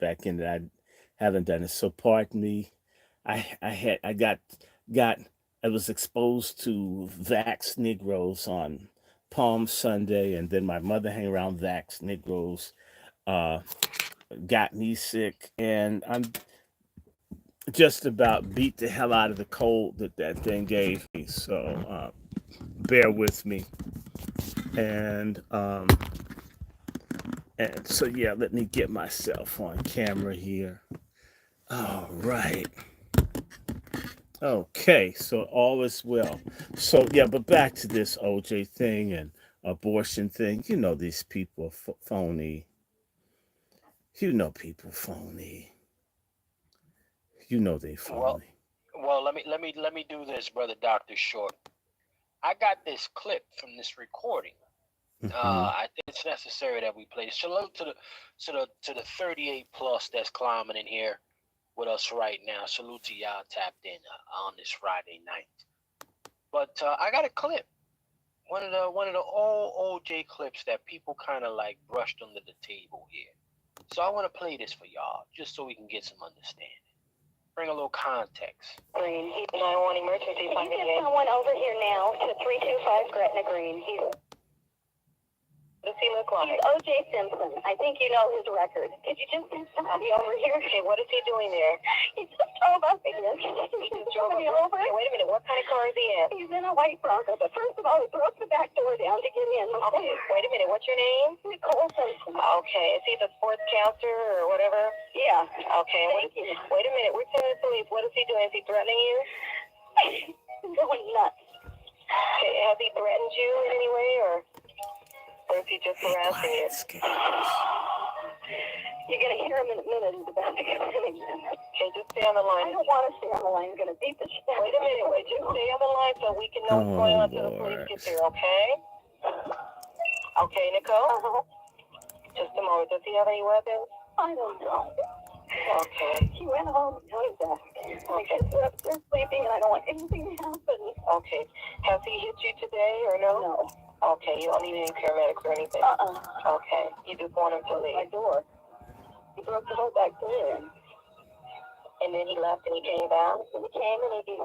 back in that I haven't done it. So pardon me. I got I was exposed to Vax Negroes on Palm Sunday, and then my mother hang around Vax Negroes, uh, got me sick, and I'm just about beat the hell out of the cold that that thing gave me. So bear with me, and so yeah, let me get myself on camera here. All right. Okay, so all is well. So yeah, but back to this OJ thing and abortion thing. You know these people are phony. You know people phony. You know they Well, phony. let me do this, brother Doctor Short. I got this clip from this recording. Hmm. I think it's necessary that we play. Salute to the 38 plus that's climbing in here with us right now. Salute to y'all tapped in on this Friday night. But I got a clip, one of the old OJ clips that people kind of like brushed under the table here. So I want to play this for y'all just so we can get some understanding. Bring a little context. Green, he's 911 emergency. Can you get someone over here now to 325 Gretna Green? What does he look like? He's O.J. Simpson. I think you know his record. Could you just send somebody over here? Okay, what is he doing there? He just drove up again. He just drove me over. Okay, wait a minute. What kind of car is he in? He's in a white Bronco. But first of all, he broke the back door down to get in. Okay, wait a minute. What's your name? Nicole Simpson. Okay, is he the sports counselor or whatever? Yeah. Okay. Thank you. Wait a minute. We're telling the police. What is he doing? Is he threatening you? He's going nuts. Okay, has he threatened you in any way or is he just Be harassing you? quiet, scammers. You're going to hear him in a minute. He's about to come in again. Okay, just stay on the line. I don't want to stay on the line. He's going to beat the shit out of me. Wait a minute. Wait, just stay on the line so we can know what's going Oh on until the police Lord. get there, okay? Okay, Nicole? Uh-huh. Just a moment. Does he have any weapons? I don't know. Okay. He went home and came back. Okay. We're upstairs sleeping and I don't want anything to happen. Okay. Has he hit you today or no? No. Okay, you don't need any paramedics or anything? Okay. You just want him to leave? My door. He broke the whole back door in. And then he left and he came back? And he came and he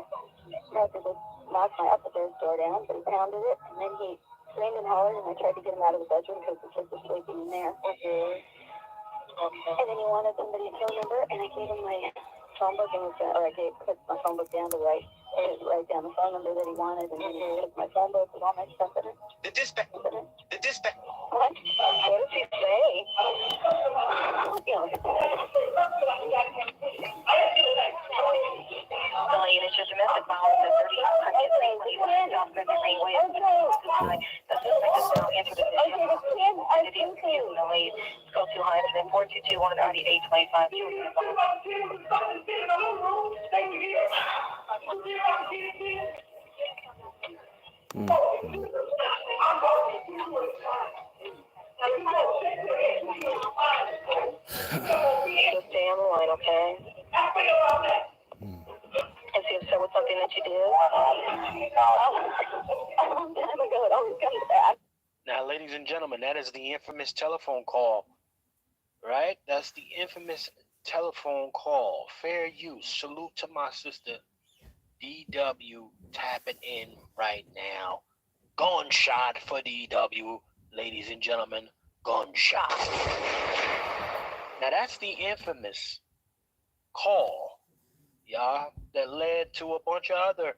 tried to just knock my upstairs door down, but he pounded it. And then he screamed and hollered and I tried to get him out of the bedroom because the kids were sleeping in there. Mm-hmm. Okay. And then he wanted somebody's phone number and I gave him my phone book and I put my phone book down to write down the phone number that he wanted and then he took my phone book with all my stuff in it. The dispatch. The dispatch. What? What does he say? It's just domestic violence at 30 Cricket Lane, Cleveland, South Cricket Lane, West. The suspect is now entered the city. Go to 100 422 198 25. Hmm. Just stay on the line, okay? Is he upset with something that you did? A long time ago, it always comes back. Now, ladies and gentlemen, that is the infamous telephone call, right? That's the infamous telephone call. Fair use. Salute to my sister DW tapping in right now. Gunshot for DW, ladies and gentlemen. Gunshot. Now, that's the infamous call, yeah, that led to a bunch of other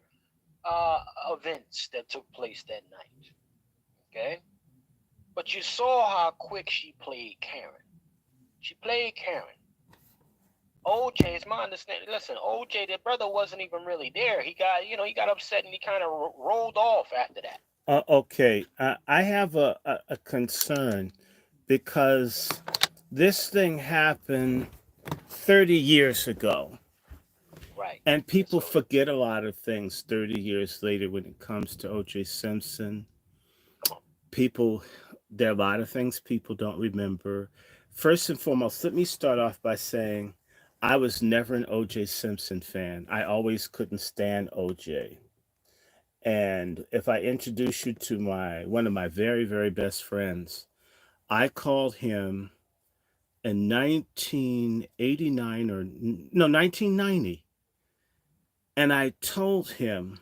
events that took place that night. Okay? But you saw how quick she played Karen. She played Karen. OJ, it's my understanding. Listen, OJ, the brother wasn't even really there. He got upset and he kind of rolled off after that. Okay, I have a concern because this thing happened 30 years ago. Right. And people forget a lot of things 30 years later when it comes to O.J. Simpson. There are a lot of things people don't remember. First and foremost, let me start off by saying I was never an O.J. Simpson fan. I always couldn't stand O.J. And if I introduce you to one of my very, very best friends, I called him in 1989 or no, 1990. And I told him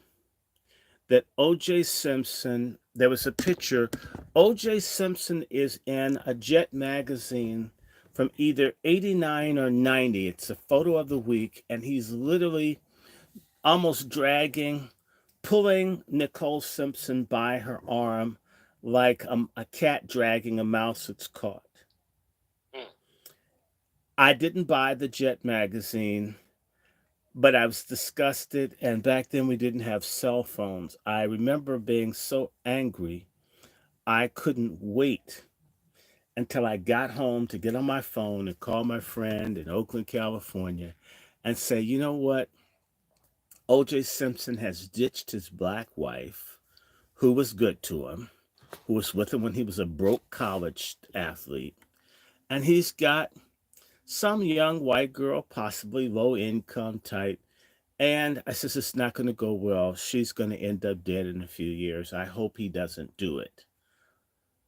that O.J. Simpson, there was a picture. O.J. Simpson is in a Jet magazine from either 89 or 90. It's a photo of the week, and he's literally almost pulling Nicole Simpson by her arm like a cat dragging a mouse it's caught. I didn't buy the Jet magazine, but I was disgusted. And back then we didn't have cell phones. I remember being so angry, I couldn't wait until I got home to get on my phone and call my friend in Oakland, California, and say, you know what? O.J. Simpson has ditched his black wife, who was good to him, who was with him when he was a broke college athlete, and he's got some young white girl, possibly low income type. And I says, it's not going to go well. She's going to end up dead in a few years. I hope he doesn't do it,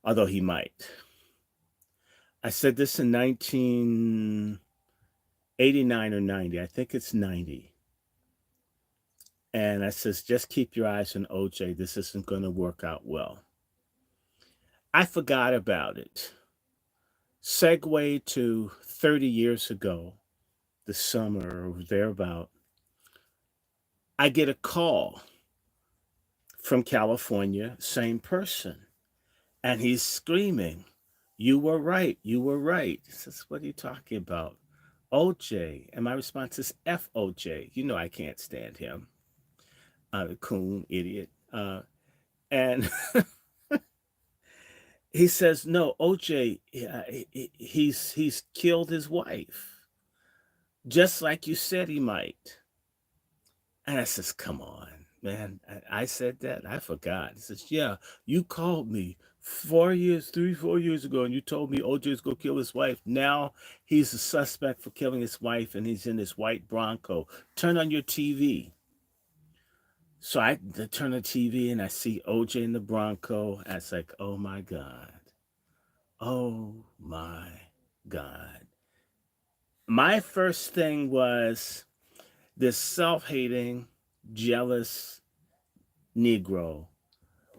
although he might. I said this in 1989 or 90. I think it's 90. And I says, just keep your eyes on OJ. This isn't going to work out well. I forgot about it. Segue to 30 years ago, the summer or thereabout, I get a call from California, same person. And he's screaming, you were right, you were right. He says, what are you talking about? OJ. And my response is FOJ. You know I can't stand him. Coon, idiot. And he says, no, OJ, he's killed his wife, just like you said he might. And I says, come on, man. I said that. I forgot. He says, yeah, you called me 4 years, 4 years ago, and you told me OJ's going to kill his wife. Now he's a suspect for killing his wife, and he's in his white Bronco. Turn on your TV. So I turn the TV and I see OJ in the Bronco. And it's like, oh my God. Oh my God. My first thing was this self-hating, jealous Negro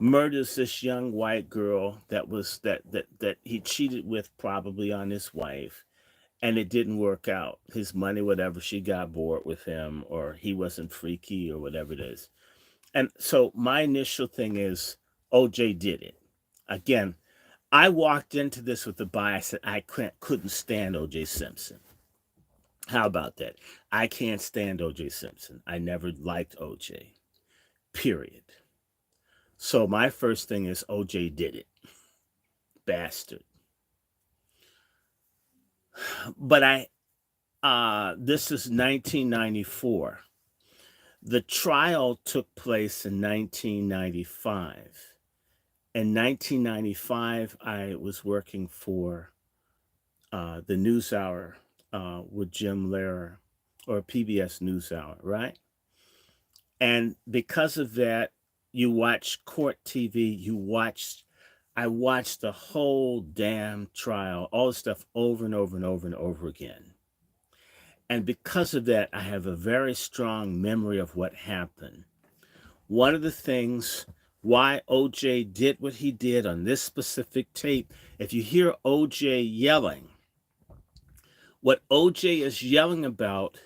murders this young white girl that he cheated with, probably on his wife, and it didn't work out. His money, whatever, she got bored with him, or he wasn't freaky, or whatever it is. And so my initial thing is OJ did it. Again, I walked into this with the bias that I couldn't stand OJ Simpson. How about that? I can't stand OJ Simpson. I never liked OJ, period. So my first thing is OJ did it. Bastard. But this is 1994. The trial took place in 1995. In 1995, I was working for the NewsHour with Jim Lehrer, or PBS NewsHour, right? And because of that, you watch court TV, I watched the whole damn trial, all the stuff over and over and over and over again. And because of that, I have a very strong memory of what happened. One of the things why OJ did what he did on this specific tape, if you hear OJ yelling, what OJ is yelling about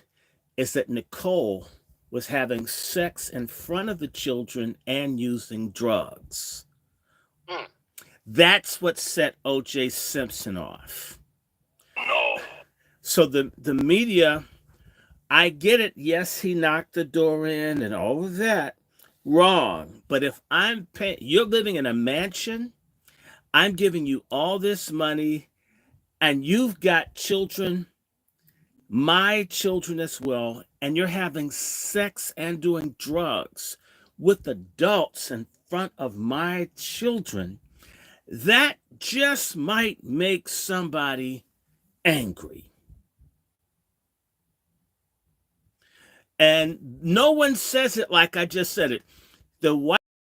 is that Nicole was having sex in front of the children and using drugs. That's what set OJ Simpson off. No. So the media, I get it. Yes, he knocked the door in and all of that. Wrong. But if I'm paying, you're living in a mansion, I'm giving you all this money, and you've got children, my children as well, and you're having sex and doing drugs with adults in front of my children, that just might make somebody angry. And no one says it like I just said it. The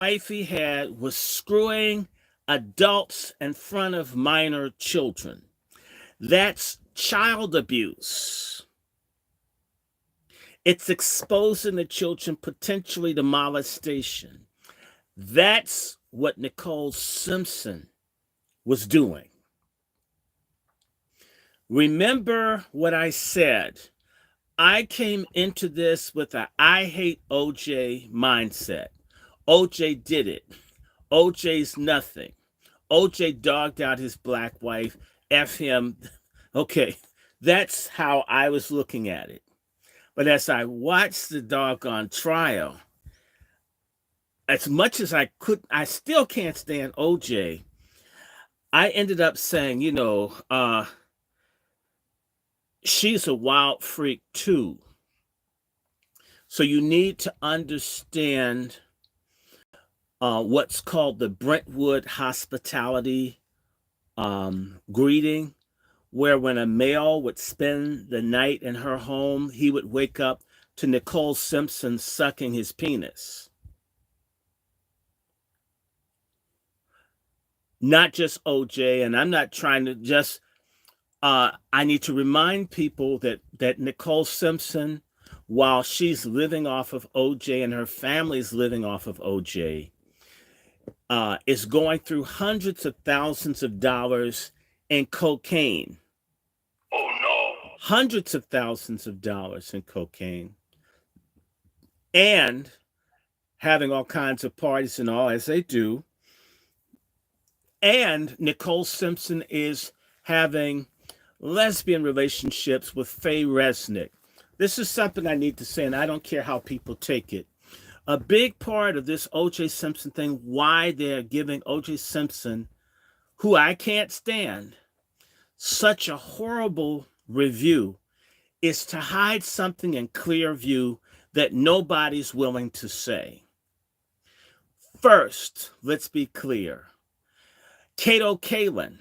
wife he had was screwing adults in front of minor children. That's child abuse. It's exposing the children potentially to molestation. That's what Nicole Simpson was doing. Remember what I said. I came into this with a I hate OJ mindset. OJ did it. OJ's nothing. OJ dogged out his black wife. F him. Okay, that's how I was looking at it. But as I watched the doggone trial, as much as I could, I still can't stand OJ. I ended up saying, she's a wild freak too. So you need to understand what's called the Brentwood hospitality greeting, where when a male would spend the night in her home, he would wake up to Nicole Simpson sucking his penis. Not just OJ, and I'm not trying to just, I need to remind people that Nicole Simpson, while she's living off of OJ and her family's living off of OJ, is going through hundreds of thousands of dollars in cocaine. Oh, no. Hundreds of thousands of dollars in cocaine. And having all kinds of parties and all, as they do. And Nicole Simpson is having lesbian relationships with Faye Resnick. This is something I need to say, and I don't care how people take it. A big part of this O.J. Simpson thing, why they're giving O.J. Simpson, who I can't stand, such a horrible review, is to hide something in clear view that nobody's willing to say. First, let's be clear. Kato Kaelin,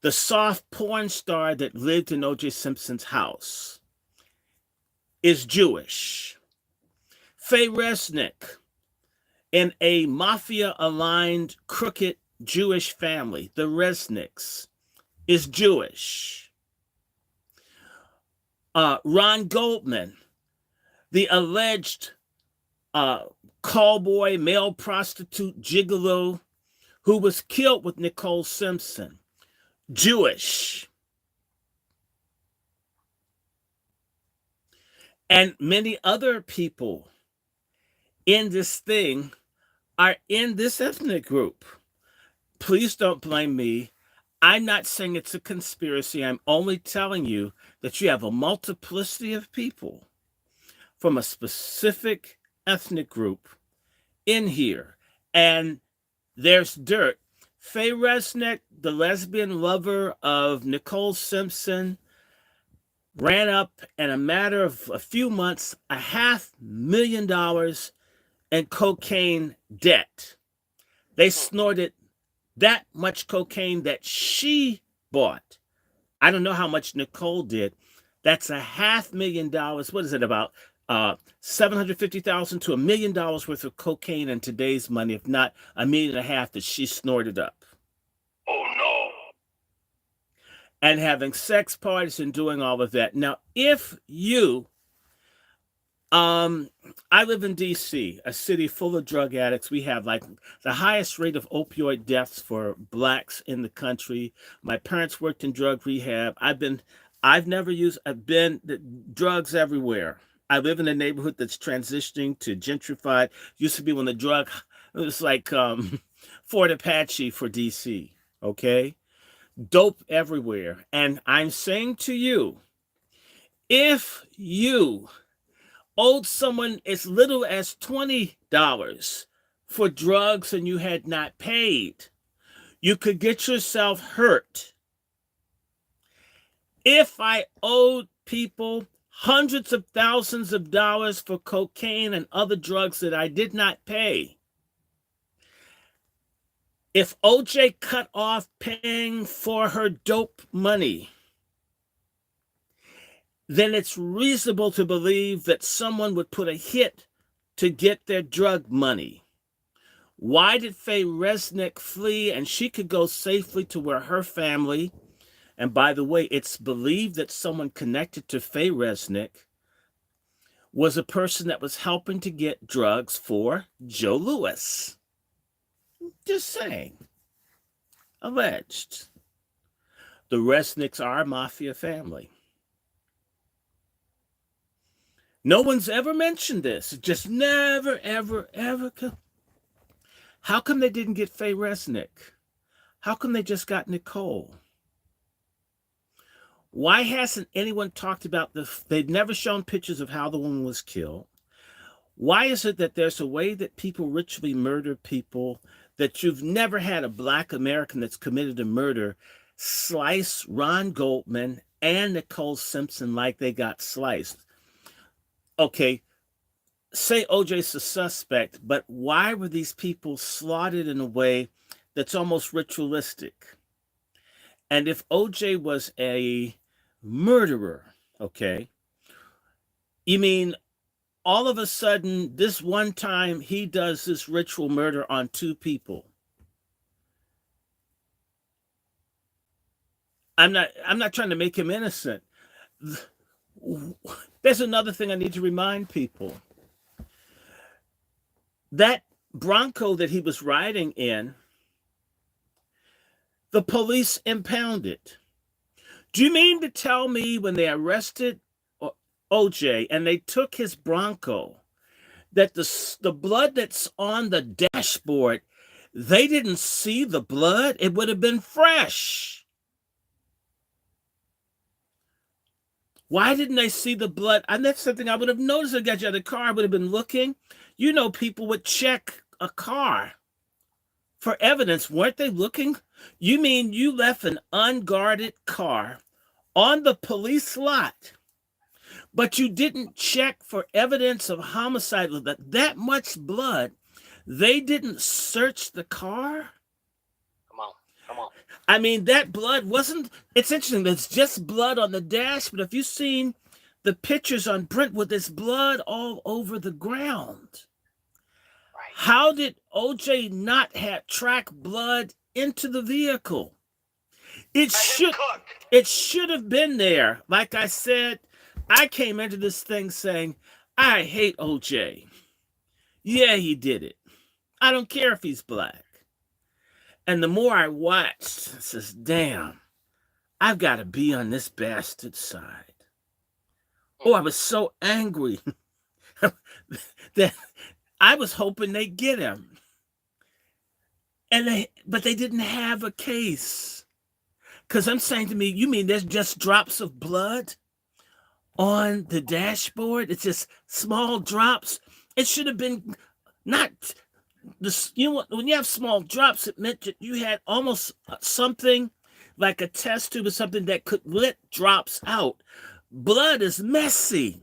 the soft porn star that lived in O.J. Simpson's house, is Jewish. Faye Resnick, in a mafia-aligned, crooked Jewish family, the Resnicks, is Jewish. Ron Goldman, the alleged callboy, male prostitute, gigolo, who was killed with Nicole Simpson, Jewish. And many other people in this thing are in this ethnic group. Please don't blame me. I'm not saying it's a conspiracy. I'm only telling you that you have a multiplicity of people from a specific ethnic group in here. And there's dirt. Faye Resnick, the lesbian lover of Nicole Simpson, ran up in a matter of a few months $500,000 in cocaine debt. They snorted that much cocaine that she bought. I don't know how much Nicole did. That's $500,000. What is it, about $750,000 to $1 million worth of cocaine in today's money, if not $1.5 million that she snorted up. Oh, no. And having sex parties and doing all of that. Now, if you, I live in D.C., a city full of drug addicts. We have like the highest rate of opioid deaths for blacks in the country. My parents worked in drug rehab. I've been drugs everywhere. I live in a neighborhood that's transitioning to gentrified. Used to be when it was like Fort Apache for D.C., okay? Dope everywhere. And I'm saying to you, if you owed someone as little as $20 for drugs and you had not paid, you could get yourself hurt. If I owed people hundreds of thousands of dollars for cocaine and other drugs that I did not pay, if OJ cut off paying for her dope money, then it's reasonable to believe that someone would put a hit to get their drug money. Why did Faye Resnick flee? And she could go safely to where her family And by the way, it's believed that someone connected to Faye Resnick was a person that was helping to get drugs for Joe Louis. Just saying. Alleged. The Resnicks are a mafia family. No one's ever mentioned this. It just never, ever, ever. How come they didn't get Faye Resnick? How come they just got Nicole? Why hasn't anyone talked about this? They've never shown pictures of how the woman was killed. Why is it that there's a way that people ritually murder people, that you've never had a Black American that's committed a murder slice Ron Goldman and Nicole Simpson like they got sliced? Okay, say OJ's a suspect, but why were these people slaughtered in a way that's almost ritualistic? And if OJ was a murderer, okay, you mean all of a sudden this one time he does this ritual murder on 2 people? I'm not trying to make him innocent. There's another thing I need to remind people. That Bronco that he was riding in, the police impounded. Do you mean to tell me when they arrested OJ and they took his Bronco, that the blood that's on the dashboard, they didn't see the blood? It would have been fresh. Why didn't they see the blood? And that's something I would have noticed. I got you out of the car. I would have been looking. You know, people would check a car for evidence. Weren't they looking? You mean you left an unguarded car on the police lot, but you didn't check for evidence of homicide with that much blood? They didn't search the car? Come on. I mean, that blood wasn't, it's interesting, there's just blood on the dash, but if you've seen the pictures on Brentwood, there's blood all over the ground. Right. How did OJ not have track blood into the vehicle? It should have been there. Like I said, I came into this thing saying, I hate OJ. Yeah, he did it. I don't care if he's Black. And the more I watched, I says, damn, I've got to be on this bastard side. Oh, I was so angry that I was hoping they'd get him. But they didn't have a case. Because I'm saying to me, you mean there's just drops of blood on the dashboard? It's just small drops. It should have been not... when you have small drops, it meant that you had almost something like a test tube or something that could let drops out. Blood is messy.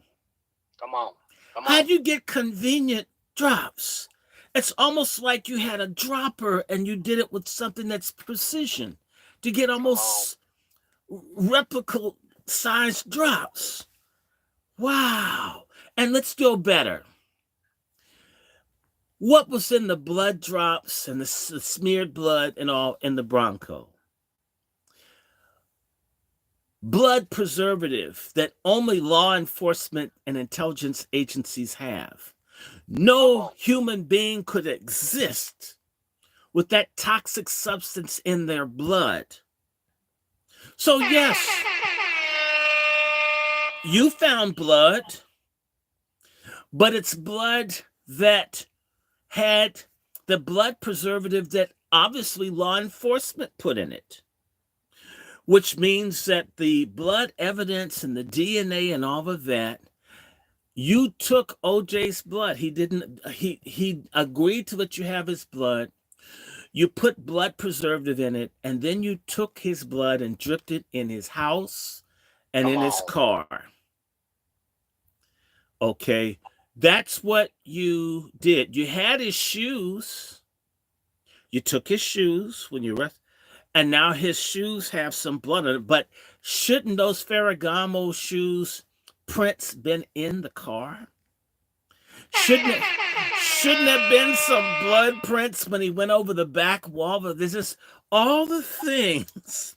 Come on. How'd you get convenient drops? It's almost like you had a dropper and you did it with something that's precision to get almost replica sized drops. Wow. And let's go better. What was in the blood drops and the smeared blood and all in the Bronco? Blood preservative that only law enforcement and intelligence agencies have. No human being could exist with that toxic substance in their blood. So yes, you found blood, but it's blood that had the blood preservative that obviously law enforcement put in it, which means that the blood evidence and the DNA and all of that, you took OJ's blood. He agreed to let you have his blood. You put blood preservative in it, and then you took his blood and dripped it in his house and in his car. Okay. That's what you did. You had his shoes. You took his shoes when you arrested, and now his shoes have some blood on it. But shouldn't those Ferragamo shoes prints been in the car? Shouldn't have been some blood prints when he went over the back wall? But there's just all the things.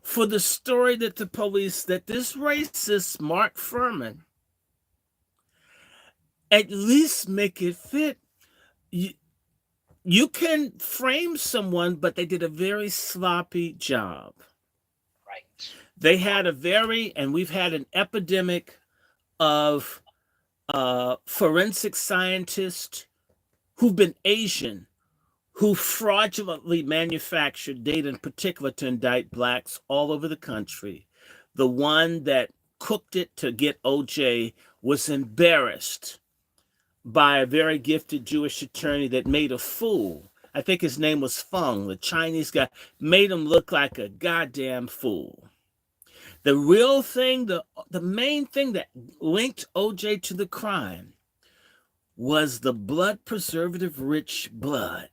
for the story that the police, that this racist Mark Furman, at least make it fit. You can frame someone, but they did a very sloppy job. Right. They had and we've had an epidemic of forensic scientists who've been Asian, who fraudulently manufactured data in particular to indict blacks all over the country. The one that cooked it to get OJ was embarrassed by a very gifted Jewish attorney that made a fool. I think his name was Fung, the Chinese guy, made him look like a goddamn fool. The real thing, the main thing that linked OJ to the crime was the blood preservative rich blood.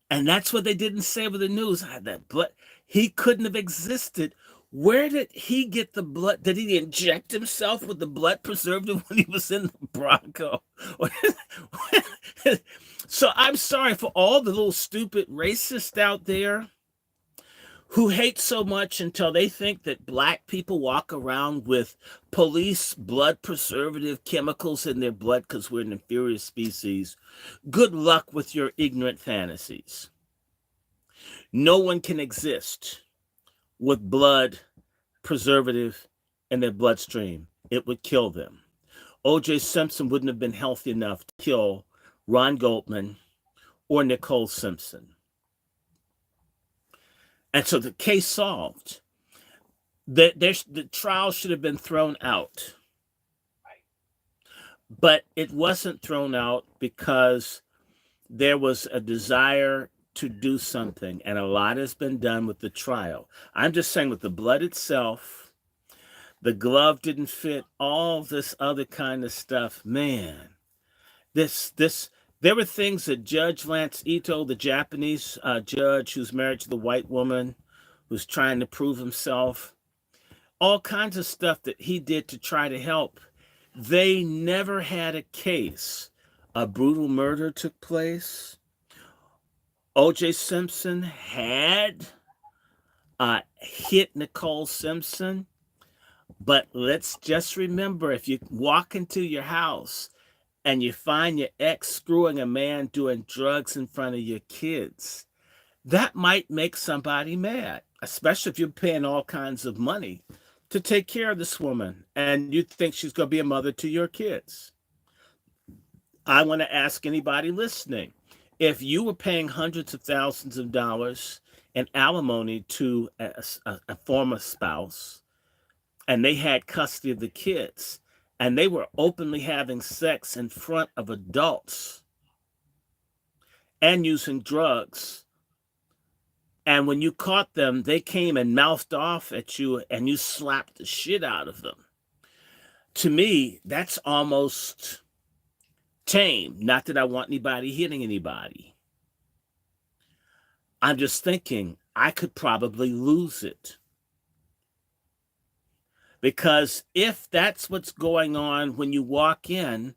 And that's what they didn't say over the news. That blood, he couldn't have existed. Where did he get the blood? Did he inject himself with the blood preservative when he was in the Bronco? So I'm sorry for all the little stupid racists out there who hate so much until they think that black people walk around with police blood preservative chemicals in their blood because we're an inferior species. Good luck with your ignorant fantasies. No one can exist with blood preservative in their bloodstream. It would kill them. O.J. Simpson wouldn't have been healthy enough to kill Ron Goldman or Nicole Simpson. And so the case solved. The trial should have been thrown out. But it wasn't thrown out because there was a desire to do something. And a lot has been done with the trial. I'm just saying with the blood itself, the glove didn't fit, all this other kind of stuff. Man, there were things that Judge Lance Ito, the Japanese judge who's married to the white woman, who's trying to prove himself, all kinds of stuff that he did to try to help. They never had a case. A brutal murder took place. O.J. Simpson had hit Nicole Simpson. But let's just remember, if you walk into your house and you find your ex screwing a man doing drugs in front of your kids, that might make somebody mad, especially if you're paying all kinds of money to take care of this woman and you think she's going to be a mother to your kids. I want to ask anybody listening, if you were paying hundreds of thousands of dollars in alimony to a former spouse and they had custody of the kids, and they were openly having sex in front of adults and using drugs, and when you caught them, they came and mouthed off at you and you slapped the shit out of them. To me, that's almost tame. Not that I want anybody hitting anybody. I'm just thinking I could probably lose it. Because if that's what's going on when you walk in,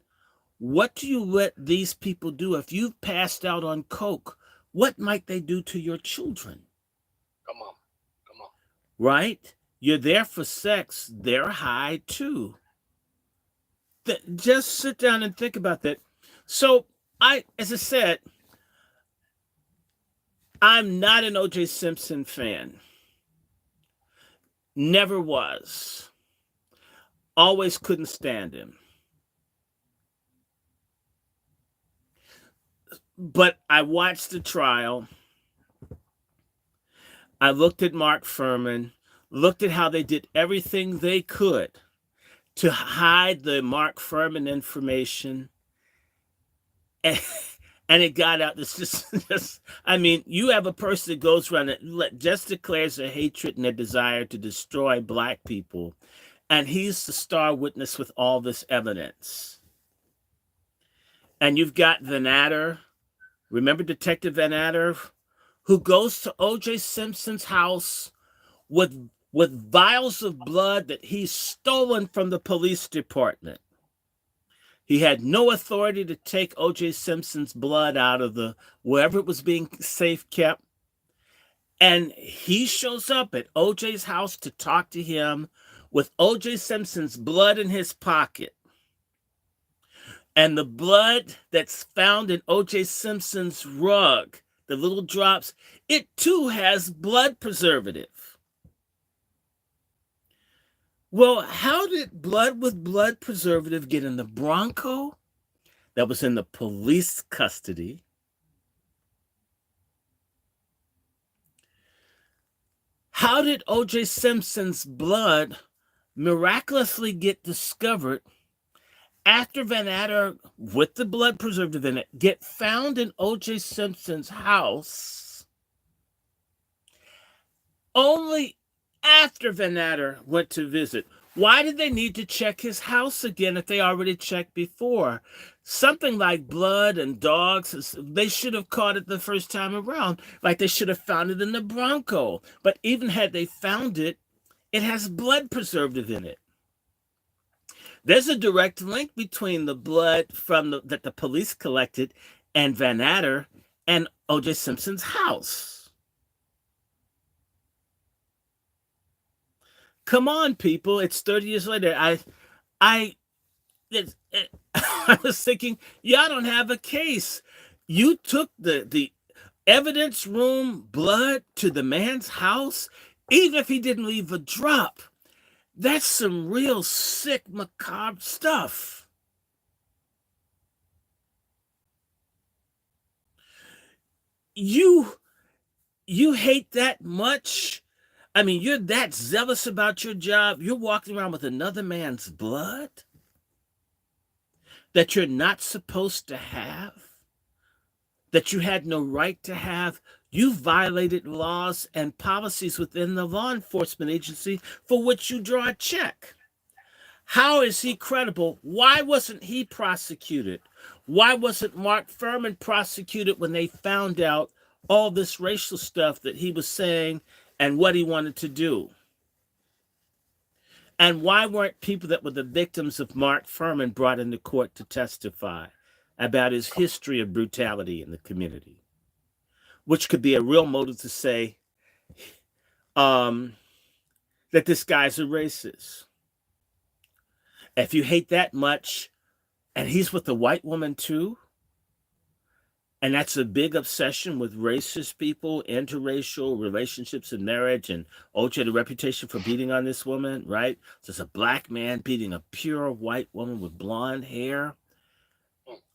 what do you let these people do? If you've passed out on coke, what might they do to your children? Come on. Right? You're there for sex. They're high too. Just sit down and think about that. So as I said, I'm not an O.J. Simpson fan. Never was. Always couldn't stand him. But I watched the trial. I looked at Mark Furman, looked at how they did everything they could to hide the Mark Furman information. And it got out. It's just, I mean, you have a person that goes around and just declares their hatred and their desire to destroy black people. And he's the star witness with all this evidence. And you've got Van Adder, remember Detective Van Adder, who goes to O.J. Simpson's house with vials of blood that he's stolen from the police department. He had no authority to take O.J. Simpson's blood out of wherever it was being safe kept. And he shows up at OJ's house to talk to him with OJ Simpson's blood in his pocket. And the blood that's found in OJ Simpson's rug, the little drops, it too has blood preservative. Well, how did blood with blood preservative get in the Bronco that was in the police custody? How did O.J. Simpson's blood miraculously get discovered after Van Adder, with the blood preservative in it, get found in O.J. Simpson's house only after Van Adder went to visit? Why did they need to check his house again if they already checked before? Something like blood and dogs, they should have caught it the first time around, like they should have found it in the Bronco. But even had they found it, it has blood preservative in it. There's a direct link between the blood that the police collected and Van Adder and O.J. Simpson's house. Come on, people. It's 30 years later. I was thinking, y'all don't have a case. You took the evidence room blood to the man's house, even if he didn't leave a drop. That's some real sick, macabre stuff. You hate that much? I mean, you're that zealous about your job, you're walking around with another man's blood that you're not supposed to have, that you had no right to have. You violated laws and policies within the law enforcement agency for which you draw a check. How is he credible? Why wasn't he prosecuted? Why wasn't Mark Fuhrman prosecuted when they found out all this racial stuff that he was saying and what he wanted to do? And why weren't people that were the victims of Mark Fuhrman brought into court to testify about his history of brutality in the community? Which could be a real motive to say that this guy's a racist. If you hate that much, and he's with a white woman too, and that's a big obsession with racist people, interracial relationships and marriage, and OJ had a reputation for beating on this woman, right? So it's a black man beating a pure white woman with blonde hair.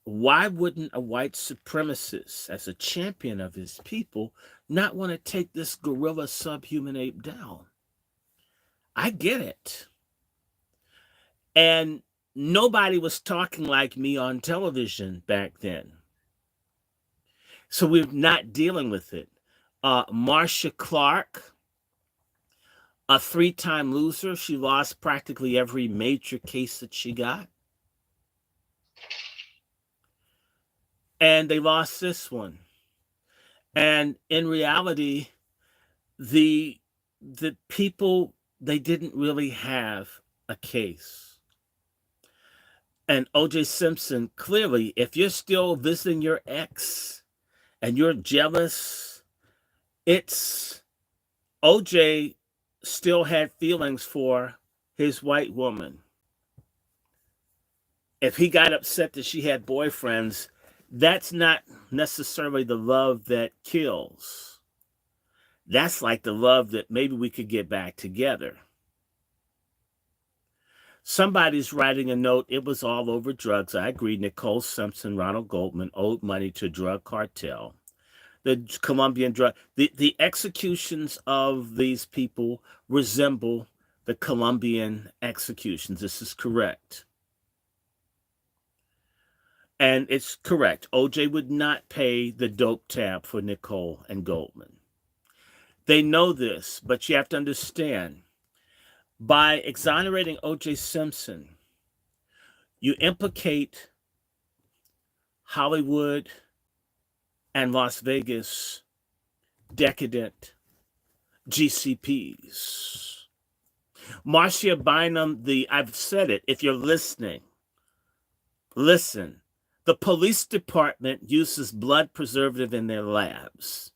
Why wouldn't a white supremacist, as a champion of his people, not want to take this gorilla subhuman ape down? I get it. And nobody was talking like me on television back then. So we're not dealing with it. Marcia Clark, a 3-time loser. She lost practically every major case that she got. And they lost this one. And in reality, the people, they didn't really have a case. And O.J. Simpson, clearly, if you're still visiting your ex and you're jealous, it's O.J. still had feelings for his white woman. If he got upset that she had boyfriends, that's not necessarily the love that kills. That's like the love that maybe we could get back together. Somebody's writing a note, it was all over drugs. I agree. Nicole Simpson, Ronald Goldman owed money to a drug cartel. The Colombian drug, the executions of these people resemble the Colombian executions. This is correct. And it's correct. OJ would not pay the dope tab for Nicole and Goldman. They know this, but you have to understand, by exonerating O.J. Simpson, you implicate Hollywood and Las Vegas decadent GCPs. Marcia Bynum, I've said it, if you're listening, listen. The police department uses blood preservative in their labs.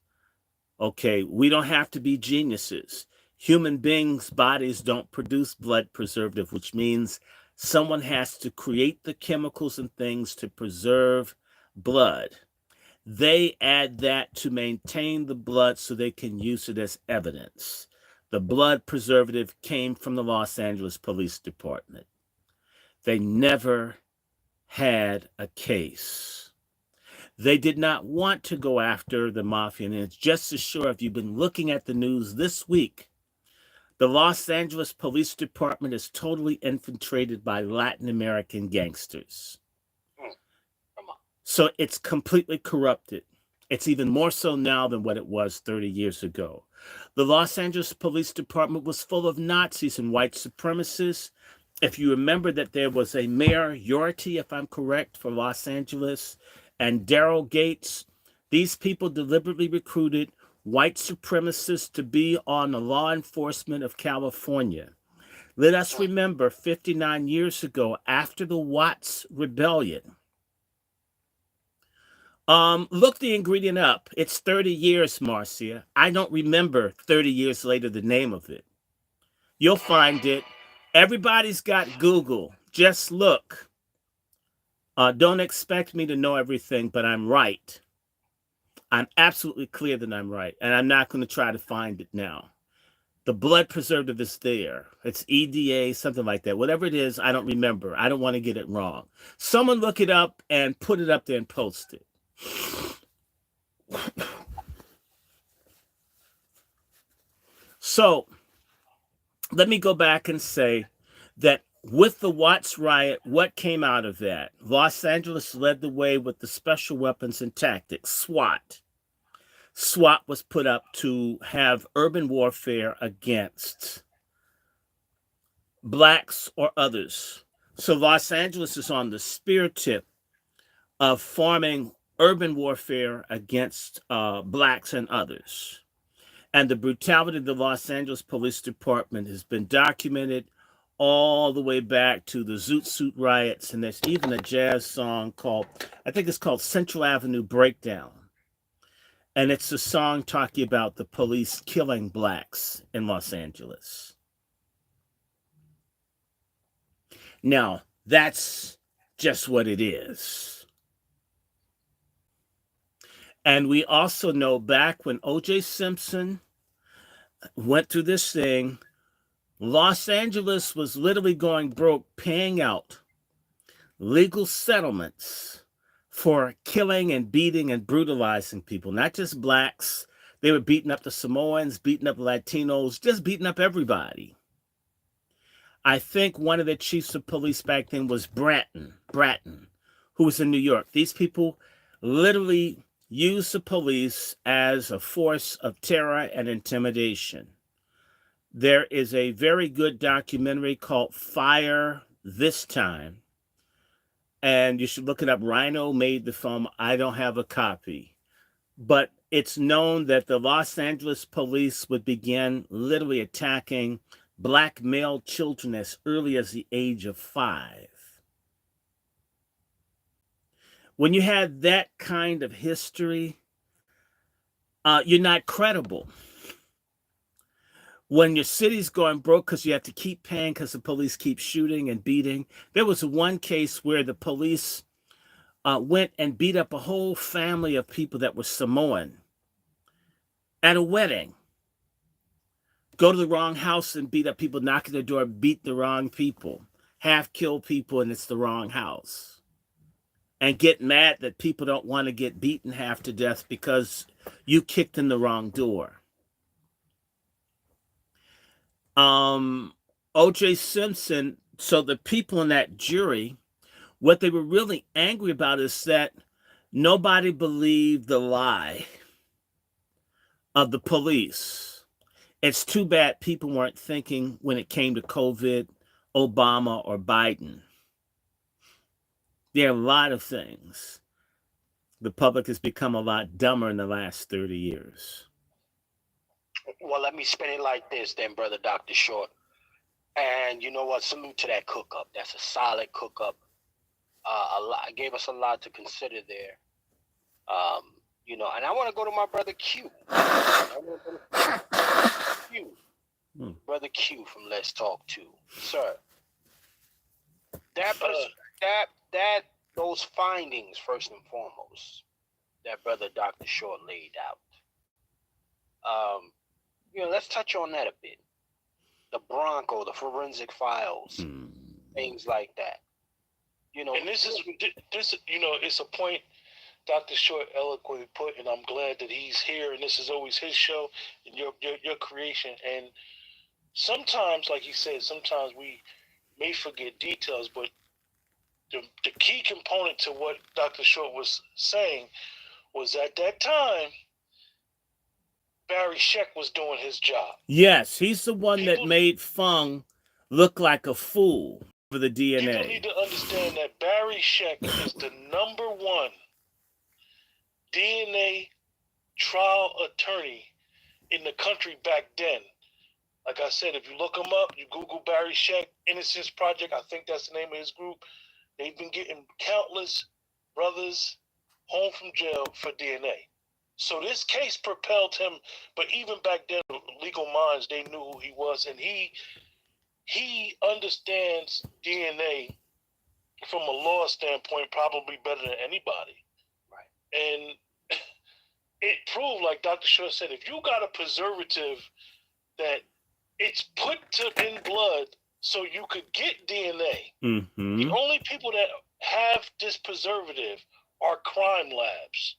Okay, we don't have to be geniuses. Human beings' bodies don't produce blood preservative, which means someone has to create the chemicals and things to preserve blood. They add that to maintain the blood so they can use it as evidence. The blood preservative came from the Los Angeles Police Department. They never had a case. They did not want to go after the mafia. And it's just as sure, if you've been looking at the news this week, the Los Angeles Police Department is totally infiltrated by Latin American gangsters. So it's completely corrupted. It's even more so now than what it was 30 years ago. The Los Angeles Police Department was full of Nazis and white supremacists. If you remember that there was a Mayor Yorty, if I'm correct, for Los Angeles, and Daryl Gates, these people deliberately recruited white supremacists to be on the law enforcement of California. Let us remember 59 years ago, after the Watts Rebellion, look the ingredient up. It's 30 years, Marcia. I don't remember 30 years later the name of it. You'll find it. Everybody's got Google. Just look. Don't expect me to know everything, but I'm right. I'm absolutely clear that I'm right, and I'm not going to try to find it now. The blood preservative is there. It's EDA, something like that. Whatever it is, I don't remember. I don't want to get it wrong. Someone look it up and put it up there and post it. So let me go back and say that with the Watts riot, what came out of that? Los Angeles led the way with the Special Weapons and Tactics, SWAT. SWAT was put up to have urban warfare against blacks or others. So Los Angeles is on the spear tip of forming urban warfare against blacks and others. And the brutality of the Los Angeles Police Department has been documented all the way back to the Zoot Suit riots. And there's even a jazz song called, I think it's called Central Avenue Breakdown. And it's a song talking about the police killing blacks in Los Angeles. Now, that's just what it is. And we also know back when O.J. Simpson went through this thing, Los Angeles was literally going broke, paying out legal settlements for killing and beating and brutalizing people, not just blacks. They were beating up the Samoans, beating up Latinos, just beating up everybody. I think one of the chiefs of police back then was Bratton, who was in New York. These people literally used the police as a force of terror and intimidation. There is a very good documentary called Fire This Time, and you should look it up. Rhino made the film. I don't have a copy. But it's known that the Los Angeles police would begin literally attacking black male children as early as the age of 5. When you have that kind of history, you're not credible. When your city's going broke because you have to keep paying because the police keep shooting and beating. There was one case where the police went and beat up a whole family of people that were Samoan at a wedding. Go to the wrong house and beat up people, knock at the door, beat the wrong people, half kill people, and it's the wrong house. And get mad that people don't want to get beaten half to death because you kicked in the wrong door. O.J. Simpson, so the people in that jury, what they were really angry about is that nobody believed the lie of the police. It's too bad people weren't thinking when it came to COVID, Obama, or Biden. There are a lot of things. The public has become a lot dumber in the last 30 years. Well, let me spin it like this then, brother Dr. Short. And you know what? Salute to that cook-up. That's a solid cook-up. Gave us a lot to consider there. You know, and I want to go to my brother Q. I wanna go to Q. Brother Q from Let's Talk 2. Sir, that those findings, first and foremost, that brother Dr. Short laid out. You know, let's touch on that a bit. The Bronco, the forensic files, things like that. You know, and this, you know, it's a point Dr. Short eloquently put, and I'm glad that he's here, and this is always his show and your creation. And sometimes, like he said, sometimes we may forget details, but the key component to what Dr. Short was saying was at that time, Barry Scheck was doing his job. Yes, he's the one that made Fung look like a fool for the DNA. People need to understand that Barry Scheck is the #1 DNA trial attorney in the country back then. Like I said, if you look him up, you Google Barry Scheck, Innocence Project, I think that's the name of his group. They've been getting countless brothers home from jail for DNA. So this case propelled him, but even back then, legal minds, they knew who he was, and he understands DNA from a law standpoint probably better than anybody. Right. And it proved, like Dr. Short said, if you got a preservative that it's put in blood so you could get DNA, the only people that have this preservative are crime labs.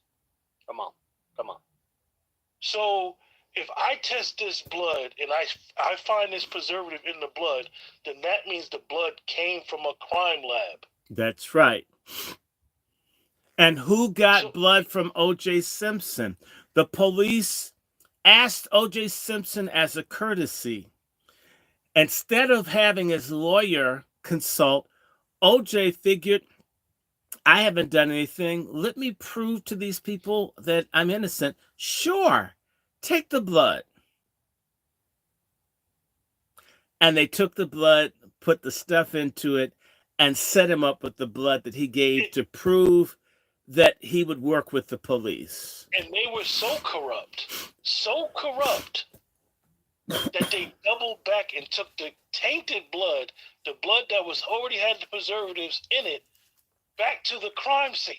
Come on. So if I test this blood and I find this preservative in the blood, then that means the blood came from a crime lab. That's right. And who got blood from O.J. Simpson? The police asked O.J. Simpson as a courtesy. Instead of having his lawyer consult, O.J. figured, I haven't done anything. Let me prove to these people that I'm innocent. Sure, take the blood. And they took the blood, put the stuff into it, and set him up with the blood that he gave to prove that he would work with the police. And they were so corrupt, that they doubled back and took the tainted blood, the blood that was already had the preservatives in it, back to the crime scene.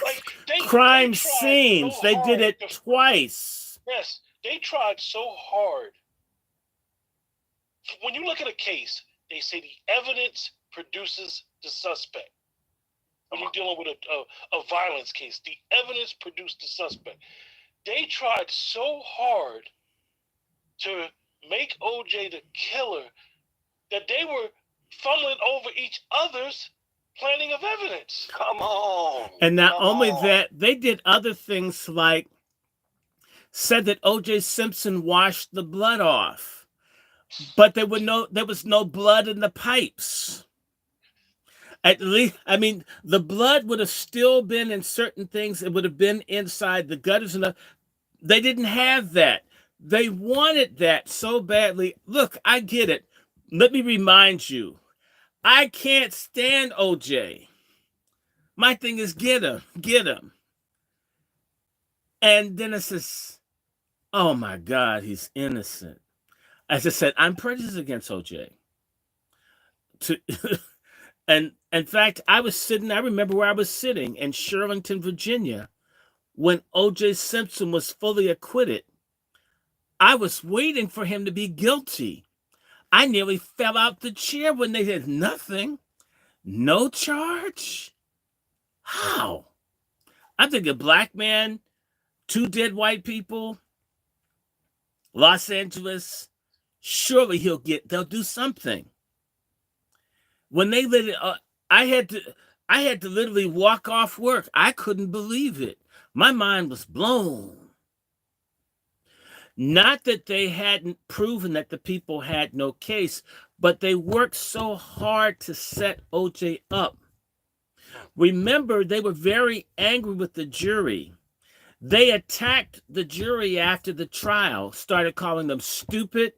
Like crime scenes. They did it twice. Yes, they tried so hard. When you look at a case, they say the evidence produces the suspect. When you're dealing with a violence case, the evidence produced the suspect. They tried so hard to make OJ the killer that they were fumbling over each other's planning of evidence. Come on. And not only that, they did other things like said that O.J. Simpson washed the blood off, but there was no blood in the pipes. At least, I mean, the blood would have still been in certain things. It would have been inside the gutters. They didn't have that. They wanted that so badly. Look, I get it. Let me remind you, I can't stand OJ. My thing is get him. And then it says, oh my God, he's innocent. As I said, I'm prejudiced against OJ. And in fact, I remember where I was sitting in Shirlington, Virginia, when OJ Simpson was fully acquitted. I was waiting for him to be guilty. I nearly fell out the chair when they did nothing. No charge? How? I'm thinking black man, 2 dead white people, Los Angeles. Surely they'll do something. When they let it, I had to literally walk off work. I couldn't believe it. My mind was blown. Not that they hadn't proven that the people had no case, but they worked so hard to set OJ up. Remember, they were very angry with the jury. They attacked the jury after the trial, started calling them stupid.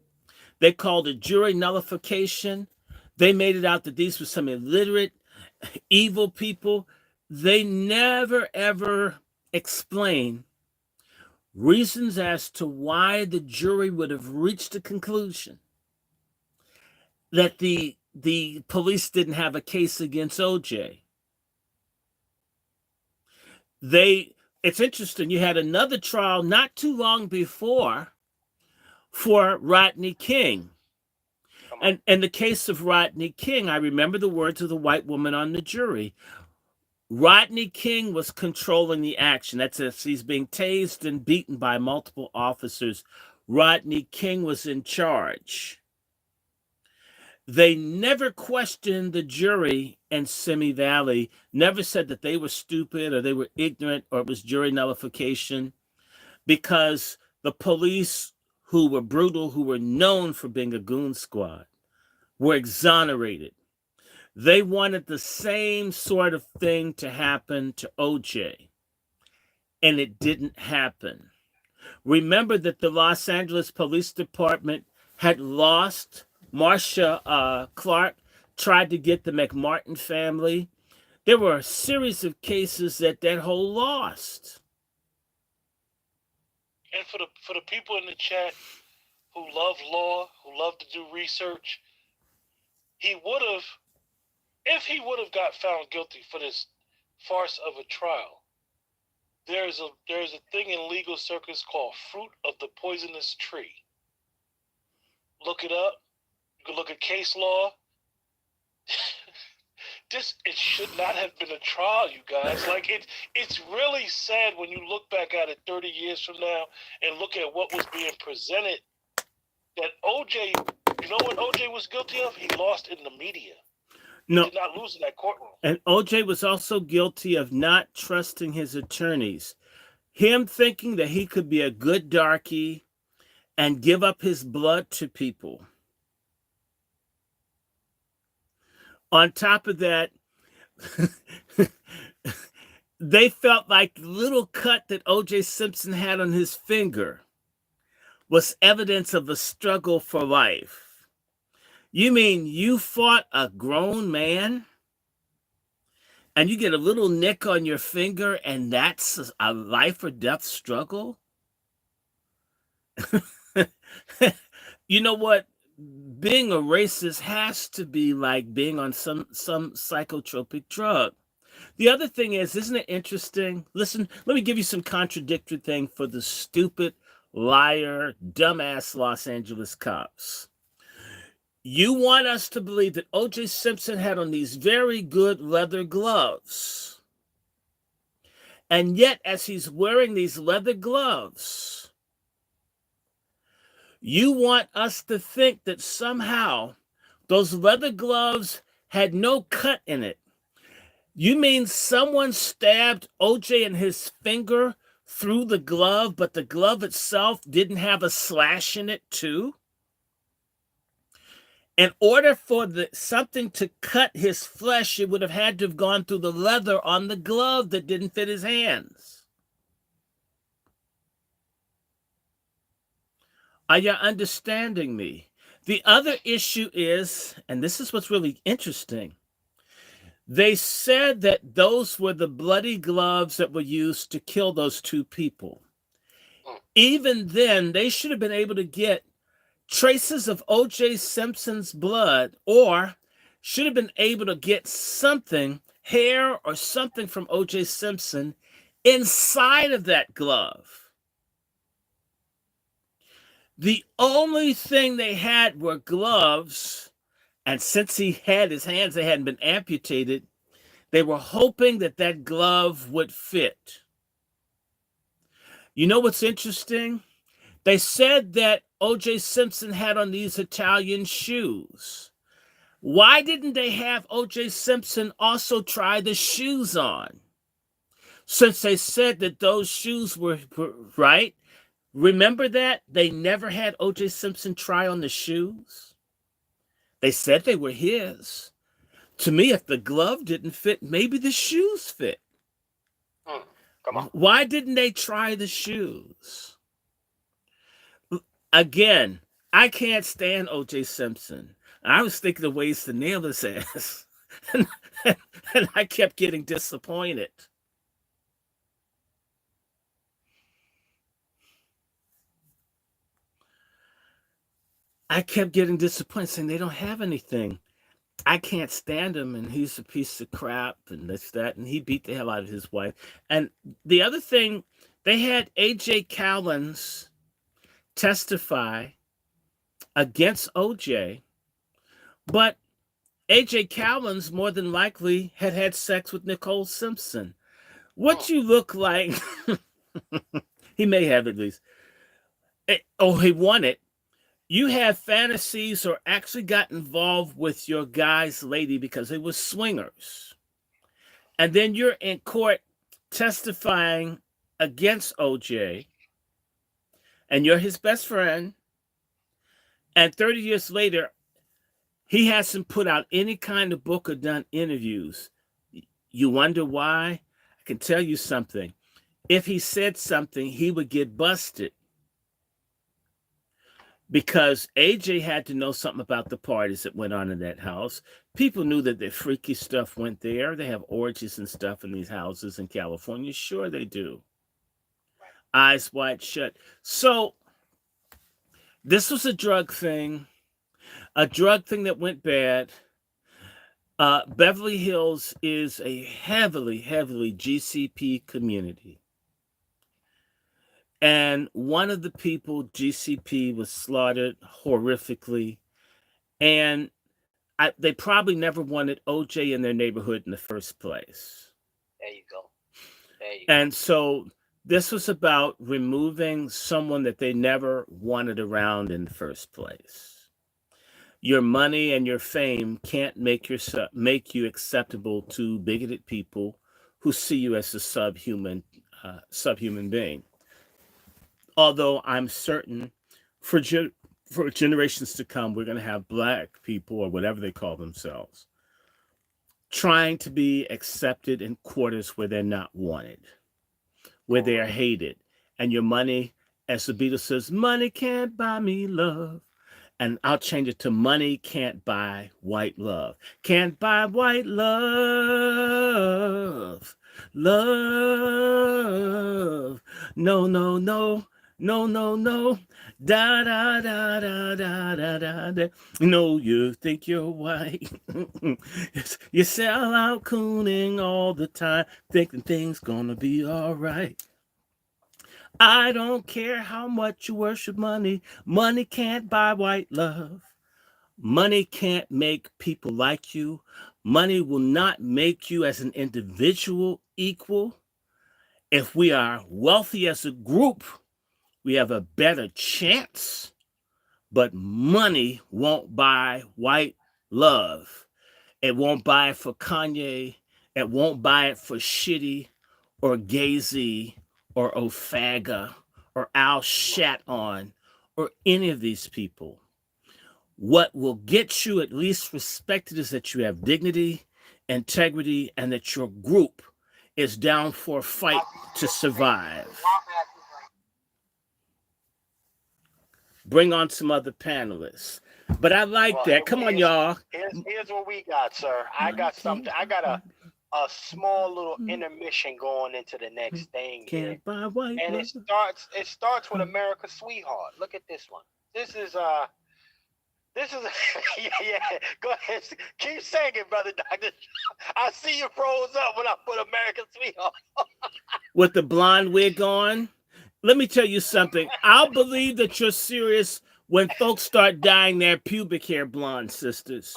They called it jury nullification. They made it out that these were some illiterate, evil people. They never, ever explain reasons as to why the jury would have reached a conclusion that the police didn't have a case against OJ. It's interesting, you had another trial not too long before for Rodney King. And in the case of Rodney King, I remember the words of the white woman on the jury. Rodney King was controlling the action. That's as he's being tased and beaten by multiple officers. Rodney King was in charge. They never questioned the jury in Simi Valley, never said that they were stupid or they were ignorant or it was jury nullification, because the police, who were brutal, who were known for being a goon squad, were exonerated. They wanted the same sort of thing to happen to OJ, and it didn't happen. Remember that the Los Angeles Police Department had lost. Marcia Clark tried to get the McMartin family. There were a series of cases that whole lost. And for the people in the chat who love law, who love to do research, he would have, if he would have got found guilty for this farce of a trial, there's a thing in legal circles called fruit of the poisonous tree. Look it up. You can look at case law. It should not have been a trial, you guys. Like, it's really sad when you look back at it 30 years from now and look at what was being presented, that OJ, you know what OJ was guilty of? He lost in the media. No. He did not lose in that courtroom. And OJ was also guilty of not trusting his attorneys. Him thinking that he could be a good darky and give up his blood to people. On top of that, they felt like the little cut that O.J. Simpson had on his finger was evidence of a struggle for life. You mean you fought a grown man and you get a little nick on your finger and that's a life or death struggle? You know what? Being a racist has to be like being on some psychotropic drug. The other thing is, isn't it interesting? Listen, let me give you some contradictory thing for the stupid, liar, dumbass Los Angeles cops. You want us to believe that O.J. Simpson had on these very good leather gloves. And yet, as he's wearing these leather gloves, you want us to think that somehow those leather gloves had no cut in it. You mean someone stabbed OJ in his finger through the glove, but the glove itself didn't have a slash in it too? In order for something to cut his flesh, it would have had to have gone through the leather on the glove that didn't fit his hands. Are you understanding me? The other issue is, and this is what's really interesting, they said that those were the bloody gloves that were used to kill those two people. Even then, they should have been able to get traces of O.J. Simpson's blood, or should have been able to get something, hair or something from O.J. Simpson inside of that glove. The only thing they had were gloves, and since he had his hands, they hadn't been amputated, they were hoping that that glove would fit. You know what's interesting? They said that O.J. Simpson had on these Italian shoes. Why didn't they have O.J. Simpson also try the shoes on? Since they said that those shoes were right. Remember that? They never had O.J. Simpson try on the shoes. They said they were his. To me, if the glove didn't fit, maybe the shoes fit. Come on. Why didn't they try the shoes? Again, I can't stand O.J. Simpson. I was thinking of ways to nail his ass. and I kept getting disappointed. I kept getting disappointed, saying they don't have anything. I can't stand him, and he's a piece of crap, and this, that, and he beat the hell out of his wife. And the other thing, they had A.J. Cowens testify against O.J., but A.J. Cowens more than likely had had sex with Nicole Simpson. What you look like, he may have at least. He won it. You have fantasies or actually got involved with your guy's lady because they were swingers. And then you're in court testifying against OJ, and you're his best friend. And 30 years later, he hasn't put out any kind of book or done interviews. You wonder why? I can tell you something. If he said something, he would get busted. Because AJ had to know something about the parties that went on in that house. People knew that the freaky stuff went there. They have orgies and stuff in these houses in California. Sure they do. Eyes wide shut. So this was a drug thing that went bad. Beverly Hills is a heavily GCP community. And one of the people, GCP, was slaughtered horrifically. And they probably never wanted OJ in their neighborhood in the first place. There you go. And so this was about removing someone that they never wanted around in the first place. Your money and your fame can't make you acceptable to bigoted people who see you as a subhuman being. Although I'm certain for generations to come, we're going to have black people, or whatever they call themselves, trying to be accepted in quarters where they're not wanted, where they are hated. And your money, as the Beatles says, money can't buy me love. And I'll change it to money can't buy white love. Can't buy white love. Love. No, no, no. No, no, no. Da, da, da, da, da, da, da, da. No, you think you're white. You sell out cooning all the time, thinking things gonna be all right. I don't care how much you worship money. Money can't buy white love. Money can't make people like you. Money will not make you as an individual equal. If we are wealthy as a group, we have a better chance, but money won't buy white love. It won't buy it for Kanye. It won't buy it for Shitty or Gazy or Ofaga or Al Shaton or any of these people. What will get you at least respected is that you have dignity, integrity, and that your group is down for a fight to survive. Bring on some other panelists. But I like that. Come on, y'all. Here's what we got, sir. I got something. I got a small little intermission going into the next thing here. And it starts with America's Sweetheart. Look at this one. This is yeah. Go ahead. Keep singing, brother Doctor. I see you froze up when I put America's Sweetheart. With the blonde wig on? Let me tell you something. I'll believe that you're serious when folks start dyeing their pubic hair blonde, sisters.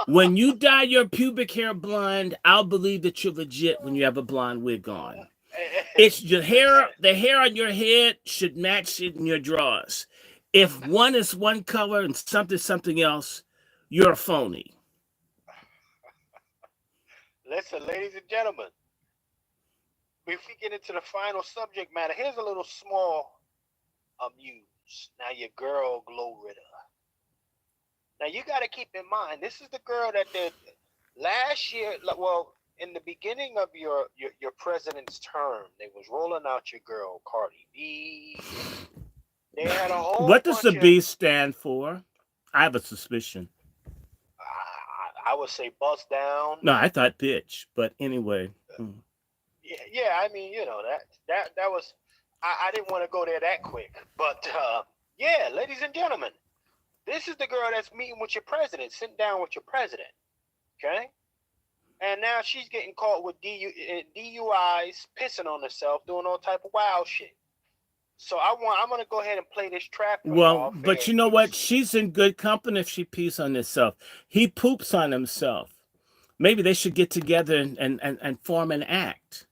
When you dye your pubic hair blonde, I'll believe that you're legit when you have a blonde wig on. It's your hair, the hair on your head should match it in your drawers. If one is one color and something else, you're a phony. Listen, ladies and gentlemen. If we get into the final subject matter, here's a little small amuse. Now, your girl, Glow Ritter. Now, you got to keep in mind, this is the girl that did last year, well, in the beginning of your president's term, they was rolling out your girl, Cardi B. They had a whole What does the B stand for? I have a suspicion. I would say bust down. No, I thought bitch, but anyway. Yeah, I mean, you know, that was, I didn't want to go there that quick. But, yeah, ladies and gentlemen, This is the girl that's meeting with your president, sitting down with your president. Okay? And now she's getting caught with DUIs, pissing on herself, doing all type of wild shit. So I'm gonna go ahead and play this track for Well, y'all. but you know what? She's in good company if she pees on herself. He poops on himself. Maybe they should get together and form an act.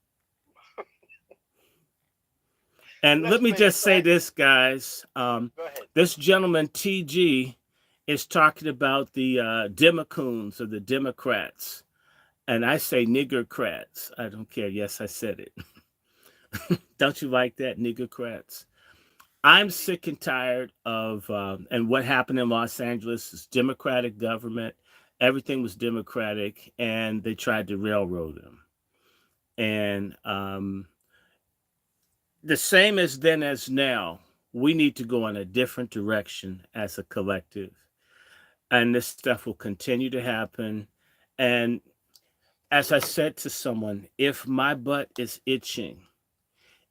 And Let's let me play just the say track. this, guys. Go ahead. This gentleman, TG, is talking about the Democoons or the Democrats. And I say niggercrats. I don't care. Yes, I said it. Don't you like that, niggercrats? I'm sick and tired of, and what happened in Los Angeles is Democratic government. Everything was Democratic, and they tried to railroad them. And the same as then as now, we need to go in a different direction as a collective. And this stuff will continue to happen. And as I said to someone, if my butt is itching,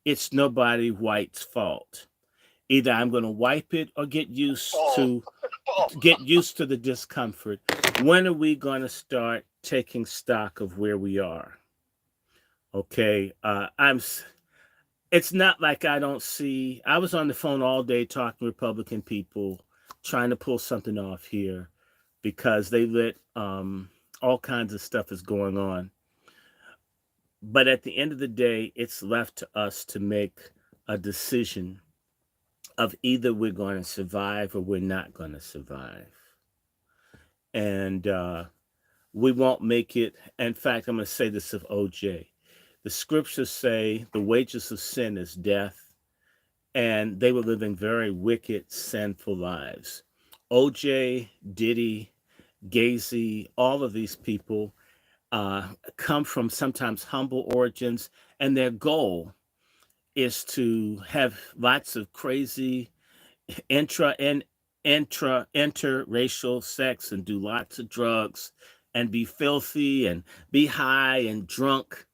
it's nobody white's fault. Either I'm going to wipe it or get used to the discomfort. When are we going to start taking stock of where we are? Okay, it's not like I don't see. I was on the phone all day talking to Republican people, trying to pull something off here because they let all kinds of stuff is going on. But at the end of the day, it's left to us to make a decision of either we're going to survive or we're not going to survive. And we won't make it. In fact, I'm going to say this of OJ. The scriptures say the wages of sin is death, and they were living very wicked, sinful lives. OJ, Diddy, Gacy, all of these people come from sometimes humble origins, and their goal is to have lots of crazy interracial sex and do lots of drugs and be filthy and be high and drunk,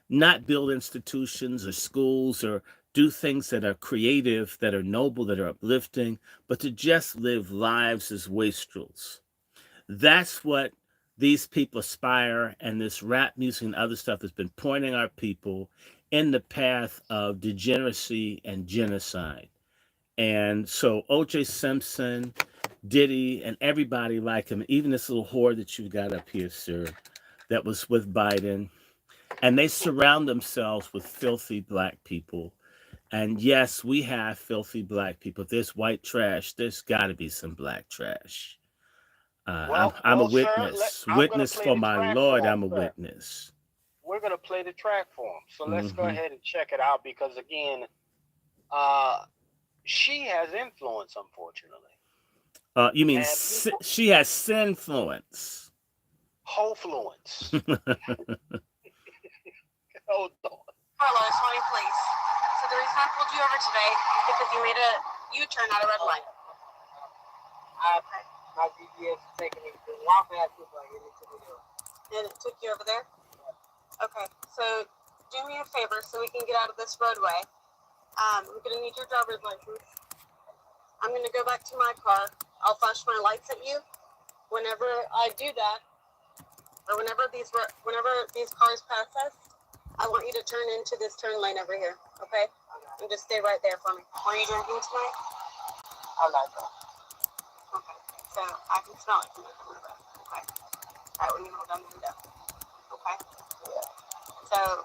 not build institutions or schools or do things that are creative, that are noble, that are uplifting, but to just live lives as wastrels. That's what these people aspire, and this rap music and other stuff has been pointing our people in the path of degeneracy and genocide. And so O.J. Simpson, Diddy, and everybody like him, even this little whore that you got up here, sir, that was with Biden, and they surround themselves with filthy black people. And yes, we have filthy black people. If there's white trash, there's got to be some black trash. I'm a witness. Sir, Witness for my Lord, I'm a witness. We're going to play the track for him. So let's go ahead and check it out because, again, she has influence, unfortunately. You mean she has sinfluence? Hofluence. Hold on. Carlos, morning, please. So the reason I pulled you over today is because you made a U-turn at a red light. Okay. My GPS is taking me to walk past this way, and it took me there. And it took you over there? Okay. So do me a favor so we can get out of this roadway. I'm going to need your driver's license. I'm going to go back to my car. I'll flash my lights at you. Whenever I do that, or whenever these cars pass us, I want you to turn into this turn lane over here, okay? And just stay right there for me. Are you drinking tonight? I like that. Okay. So I can smell it from the breath. Okay. All right, when you hold down the window. Okay. Yeah. So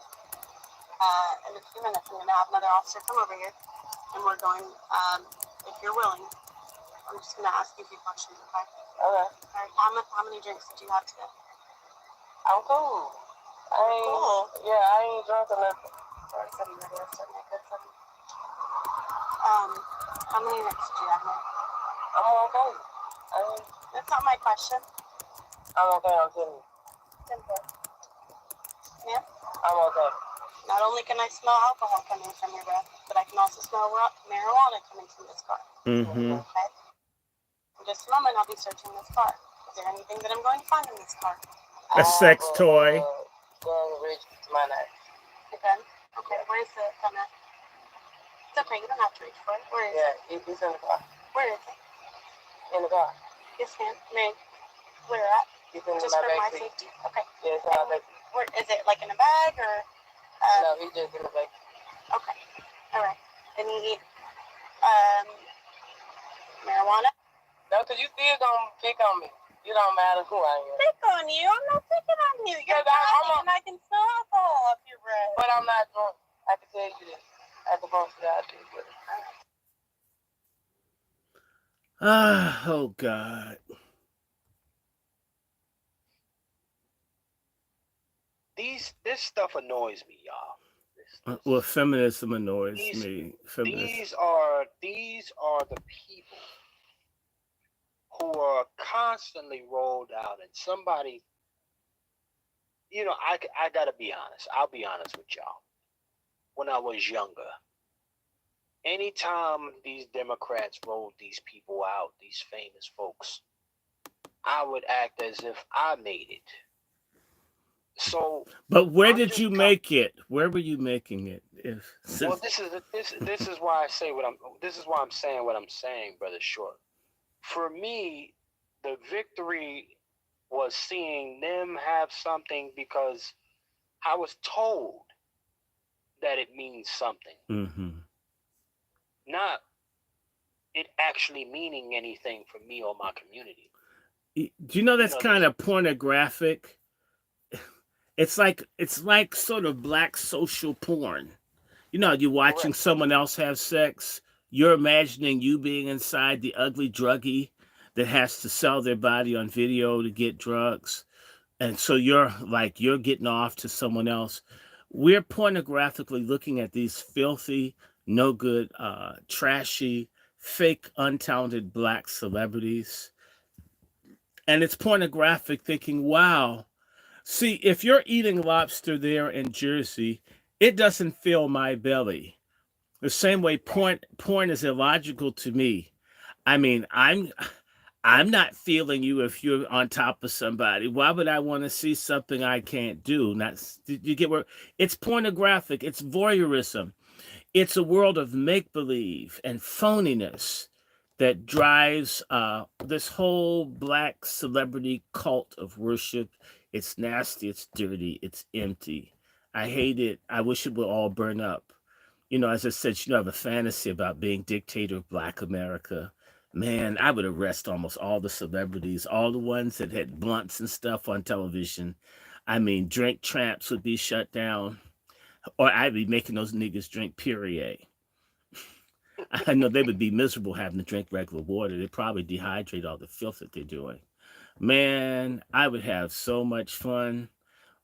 in a few minutes, I'm going to have another officer come over here, and we're going. If you're willing, I'm just going to ask you a few questions. Okay. Okay. All right. How many drinks did you have today? I'm cool. I ain't drunk enough. Sorry, 7 ready. I started my good 7. How many nights did you have, man? I'm okay. That's not my question. I'm okay. I'm kidding. Simple. Ma'am? I'm okay. Not only can I smell alcohol coming from your breath, but I can also smell marijuana coming from this car. Mm-hmm. Okay? In just a moment, I'll be searching this car. Is there anything that I'm going to find in this car? A sex toy. Reach to my neck. A gun? Okay, where is the gun at? It's okay, you don't have to reach for it. Where is it? Yeah, it's in the car. Where is it? In the car. Yes, ma'am. May where at? He's in just my for my safety. Okay. Yes, yeah, where is it? Like in a bag or? No, he's just in the bag. Okay. All right. Then you need marijuana. No, because you still gonna pick on me. You don't matter who I am. Pick on you? I'm not picking on you. You're driving and I can smell alcohol off your breath. But I'm not drunk. I can tell you this. I can both of that. Oh God. This stuff annoys me, y'all. Well, feminism annoys these, me. These are the people who are constantly rolled out, and somebody, I gotta be honest. I'll be honest with y'all. When I was younger, anytime these Democrats rolled these people out, these famous folks, I would act as if I made it. So, but where did you make it? Where were you making it? Well, this is why I say what I'm. This is why I'm saying what I'm saying, Brother Short. For me, the victory was seeing them have something because I was told that it means something. Mm-hmm. Not it actually meaning anything for me or my community. Do you know that's kind of pornographic? It's like sort of black social porn. You're watching someone else have sex. You're imagining you being inside the ugly druggie that has to sell their body on video to get drugs. And so you're getting off to someone else. We're pornographically looking at these filthy, no good, trashy, fake, untalented black celebrities. And it's pornographic thinking, wow. See, if you're eating lobster there in Jersey, it doesn't fill my belly. The same way porn is illogical to me. I mean, I'm not feeling you if you're on top of somebody. Why would I want to see something I can't do? You get where it's pornographic, it's voyeurism. It's a world of make-believe and phoniness that drives this whole black celebrity cult of worship. It's nasty, it's dirty, it's empty. I hate it. I wish it would all burn up. As I said, I have a fantasy about being dictator of Black America. Man, I would arrest almost all the celebrities, all the ones that had blunts and stuff on television. I mean, drink tramps would be shut down, or I'd be making those niggas drink Perrier. I know they would be miserable having to drink regular water. They'd probably dehydrate all the filth that they're doing. Man, I would have so much fun.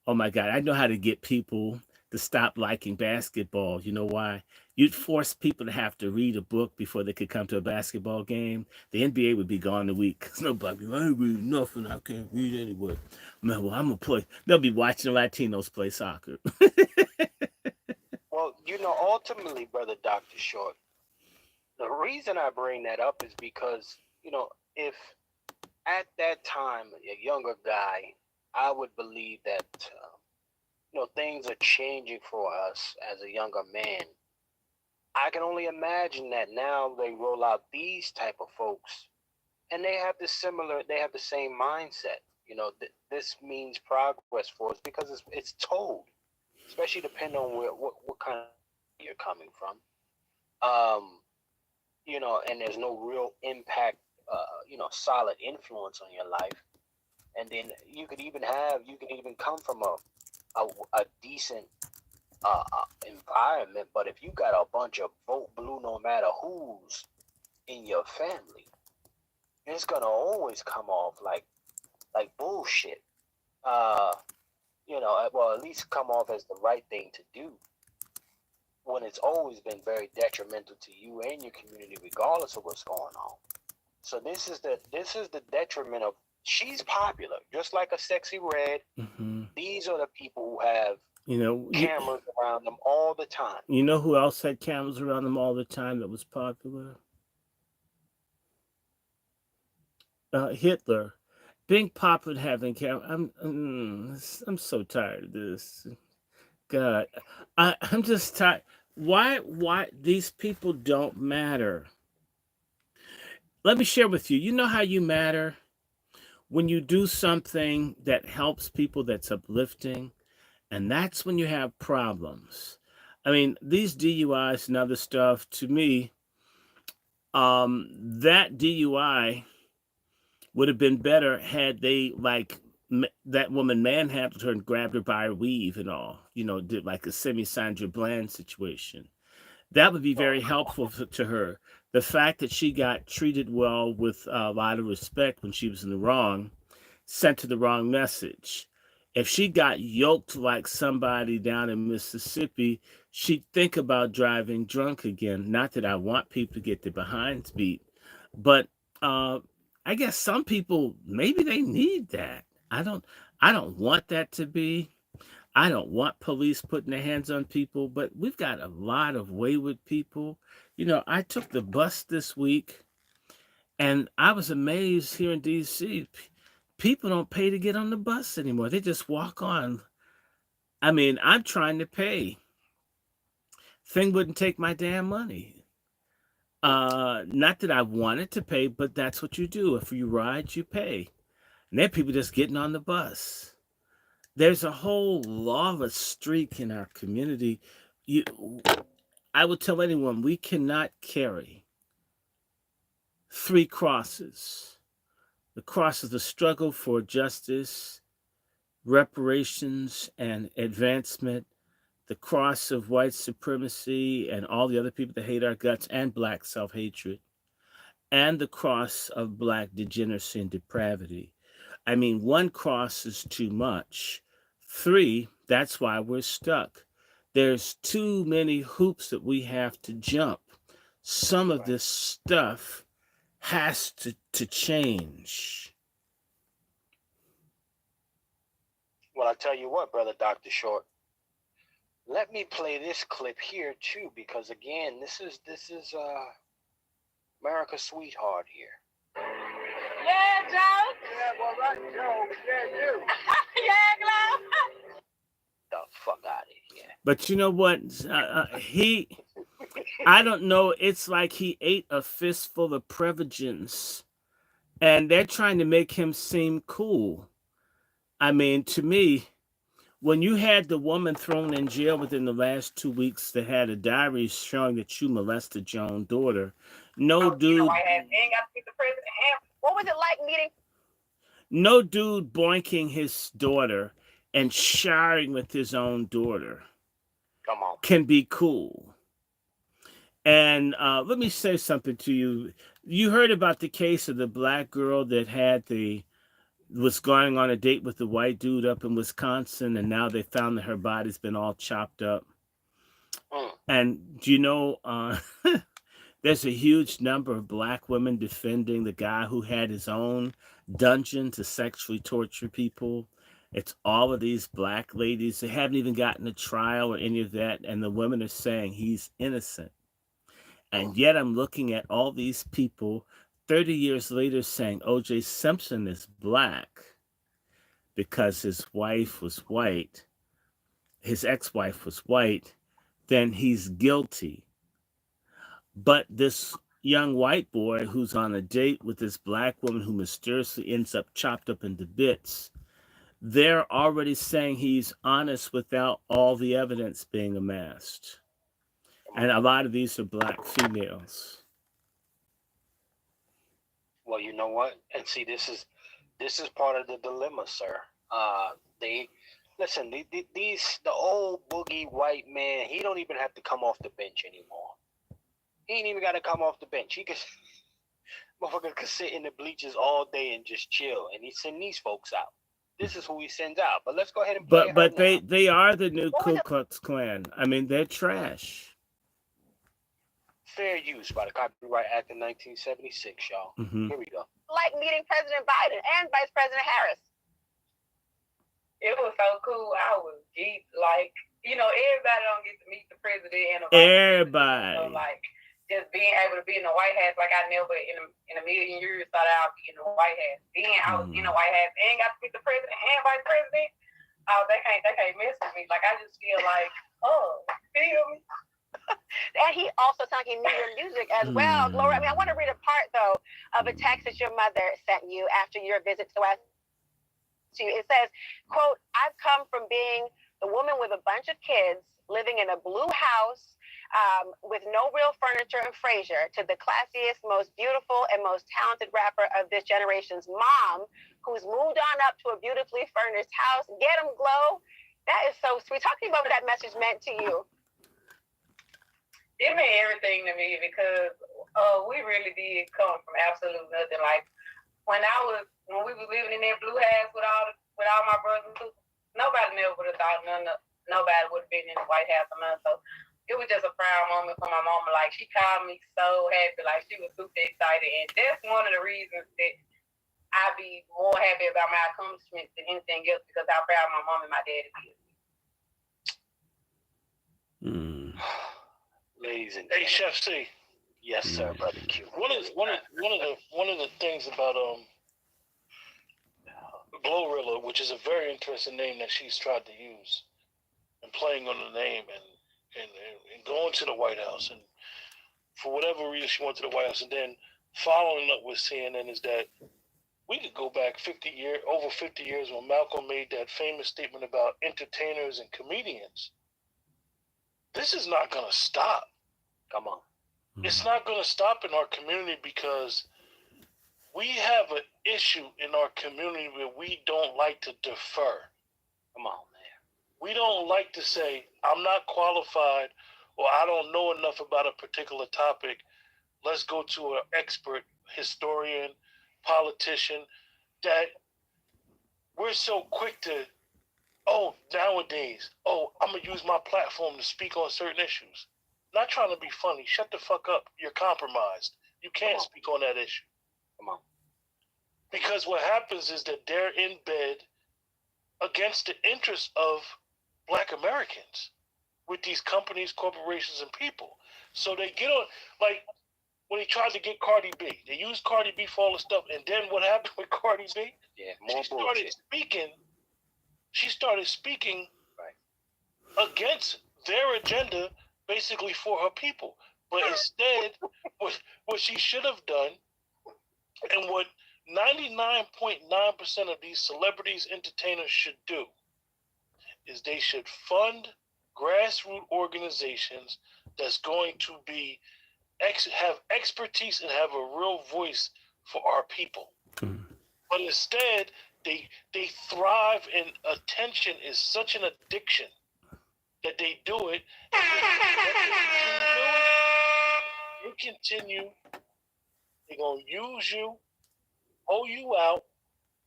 Oh my God, I know how to get people to stop liking basketball. You know why? You'd force people to have to read a book before they could come to a basketball game. The NBA would be gone a week because nobody, I ain't reading nothing. I can't read anyway. Man, well, I'm going to play. They'll be watching Latinos play soccer. Well, ultimately, Brother Dr. Short, the reason I bring that up is because, if at that time, a younger guy, I would believe that, things are changing for us as a younger man. I can only imagine that now they roll out these type of folks, and they have the same mindset. This means progress for us because it's told, especially depending on what kind of you're coming from. And there's no real impact, solid influence on your life. And then you could even come from a decent environment, but if you got a bunch of vote blue no matter who's in your family, it's gonna always come off like bullshit. Well, at least come off as the right thing to do when it's always been very detrimental to you and your community, regardless of what's going on. So this is the detriment of. She's popular, just like a Sexy Red. Mm-hmm. These are the people who have cameras around them all the time. You know who else had cameras around them all the time that was popular? Hitler. Being popular, having cameras. I'm so tired of this. God, I'm just tired. Why these people don't matter? let me share with you. You know how you matter when you do something that helps people, that's uplifting, and that's when you have problems. I mean, these DUIs and other stuff, to me, that DUI would have been better had they that woman manhandled her and grabbed her by her weave and all, did like a Sandra Bland situation. That would be very helpful to her. The fact that she got treated well with a lot of respect when she was in the wrong sent her the wrong message. If she got yoked like somebody down in Mississippi, she'd think about driving drunk again. Not that I want people to get their behinds beat, but uh, I guess some people, maybe they need that. I don't want that to be. I don't want police putting their hands on people, but we've got a lot of wayward people. I took the bus this week, and I was amazed here in DC. People don't pay to get on the bus anymore. They just walk on. I mean, I'm trying to pay. Thing wouldn't take my damn money. Not that I wanted to pay, but that's what you do. If you ride, you pay. And there are people just getting on the bus. There's a whole lawless streak in our community. I would tell anyone, we cannot carry 3 crosses. The cross of the struggle for justice, reparations, and advancement, the cross of white supremacy and all the other people that hate our guts, and Black self-hatred, and the cross of Black degeneracy and depravity. I mean, 1 cross is too much. 3, that's why we're stuck. There's too many hoops that we have to jump. Some of this stuff has to change. Well, I tell you what, brother Dr. Short. Let me play this clip here too, because again, this is America's sweetheart here. Yeah, Joe. Yeah, all right, Joe. Yeah, you. Yeah, Glow. The fuck out of here. But you know what? I don't know. It's like he ate a fistful of Prevagens, and they're trying to make him seem cool. I mean, to me, when you had the woman thrown in jail within the last 2 weeks that had a diary showing that you molested your own daughter, no dude. What was it like meeting? No dude boinking his daughter and showering with his own daughter Come on. can be cool. And let me say something to you. You heard about the case of the Black girl that was going on a date with the white dude up in Wisconsin, and now they found that her body's been all chopped up. And do you know, there's a huge number of Black women defending the guy who had his own dungeon to sexually torture people. It's all of these Black ladies. They haven't even gotten a trial or any of that, and the women are saying he's innocent. And yet I'm looking at all these people 30 years later saying O.J. Simpson is Black because his wife was white, his ex-wife was white, then he's guilty. But this young white boy who's on a date with this Black woman who mysteriously ends up chopped up into bits, they're already saying he's honest without all the evidence being amassed. And a lot of these are Black females. Well, you know what? And see, this is part of the dilemma, sir. The old boogie white man, he don't even have to come off the bench anymore. He ain't even got to come off the bench. He could, motherfucker could sit in the bleachers all day and just chill, and he send these folks out. This is who he sends out. But let's go ahead and play But they are the new Ku Klux Klan. I mean, they're trash. Fair use by the Copyright Act of 1976, y'all. Mm-hmm. Here we go. Like meeting President Biden and Vice President Harris. It was so cool. I was geek. Like, everybody don't get to meet the president and the Everybody. So, like, just being able to be in the White House, like I never in a million years thought I'd be in the White House. Then I was in the White House and got to meet the president and vice president. Oh, they can't mess with me. Like, I just feel like, oh, feel me? And he also sounds like he knew your music as well. Gloria, I mean, I want to read a part, though, of a text that your mother sent you after your visit to us. It says, quote, I've come from being the woman with a bunch of kids living in a blue house with no real furniture in Frasier to the classiest, most beautiful, and most talented rapper of this generation's mom, who's moved on up to a beautifully furnished house. Get him, Glow. That is so sweet. Talk to me about what that message meant to you. It meant everything to me because we really did come from absolute nothing. Like when we were living in that blue house with all my brothers and sisters, nobody never would have thought nobody would have been in the White House or none. So it was just a proud moment for my mama. Like she called me so happy, like she was super excited, and that's one of the reasons that I be more happy about my accomplishments than anything else because how proud my mom and my daddy is. Ladies and Hey, Chef C. Yes, sir, brother Q. One of the things about Glorilla, which is a very interesting name that she's tried to use, and playing on the name and going to the White House, and for whatever reason she went to the White House, and then following up with CNN, is that we could go back over 50 years when Malcolm made that famous statement about entertainers and comedians. This is not going to stop. Come on. It's not going to stop in our community because we have an issue in our community where we don't like to defer. Come on, man. We don't like to say, I'm not qualified or I don't know enough about a particular topic. Let's go to an expert, historian, politician, that we're so quick to, nowadays, I'm going to use my platform to speak on certain issues. Not trying to be funny. Shut the fuck up. You're compromised. You can't speak on that issue. Come on. Because what happens is that they're in bed against the interests of Black Americans with these companies, corporations, and people. So they get on, like when he tried to get Cardi B. They used Cardi B for all the stuff. And then what happened with Cardi B? Yeah, more bullshit. She started speaking against their agenda, basically for her people. But instead, what she should have done, and what 99.9% of these celebrities, entertainers should do, is they should fund grassroots organizations that's going to be have expertise and have a real voice for our people. But instead, they thrive in attention is such an addiction that they do it. They continue. They're going to use you, hold you out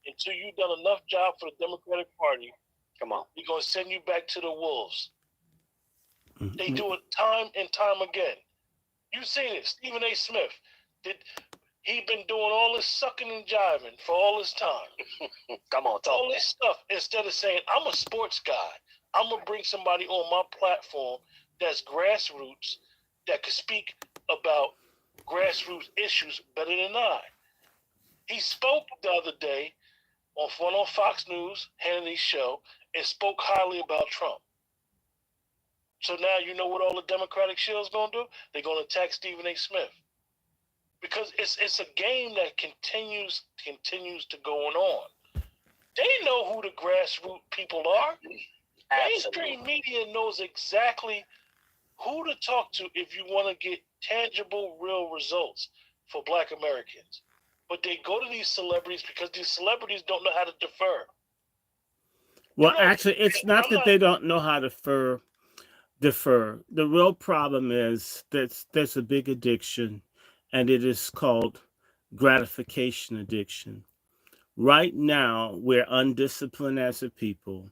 until you've done enough job for the Democratic Party. Come on. They're going to send you back to the wolves. They do it time and time again. You've seen it. Stephen A. Smith. He been doing all this sucking and jiving for all this time. Come on, talk all this stuff. Instead of saying, I'm a sports guy. I'm going to bring somebody on my platform that's grassroots, that could speak about grassroots issues better than I. He spoke the other day on Fox News, Hannity's show, and spoke highly about Trump. So now you know what all the Democratic shill's going to do? They're going to attack Stephen A. Smith. Because it's a game that continues to go on. They know who the grassroots people are. Mainstream media knows exactly who to talk to if you want to get tangible, real results for Black Americans. But they go to these celebrities because these celebrities don't know how to defer. Well, actually, it's not that they don't know how to defer. The real problem is that there's a big addiction, and it is called gratification addiction. Right now, we're undisciplined as a people,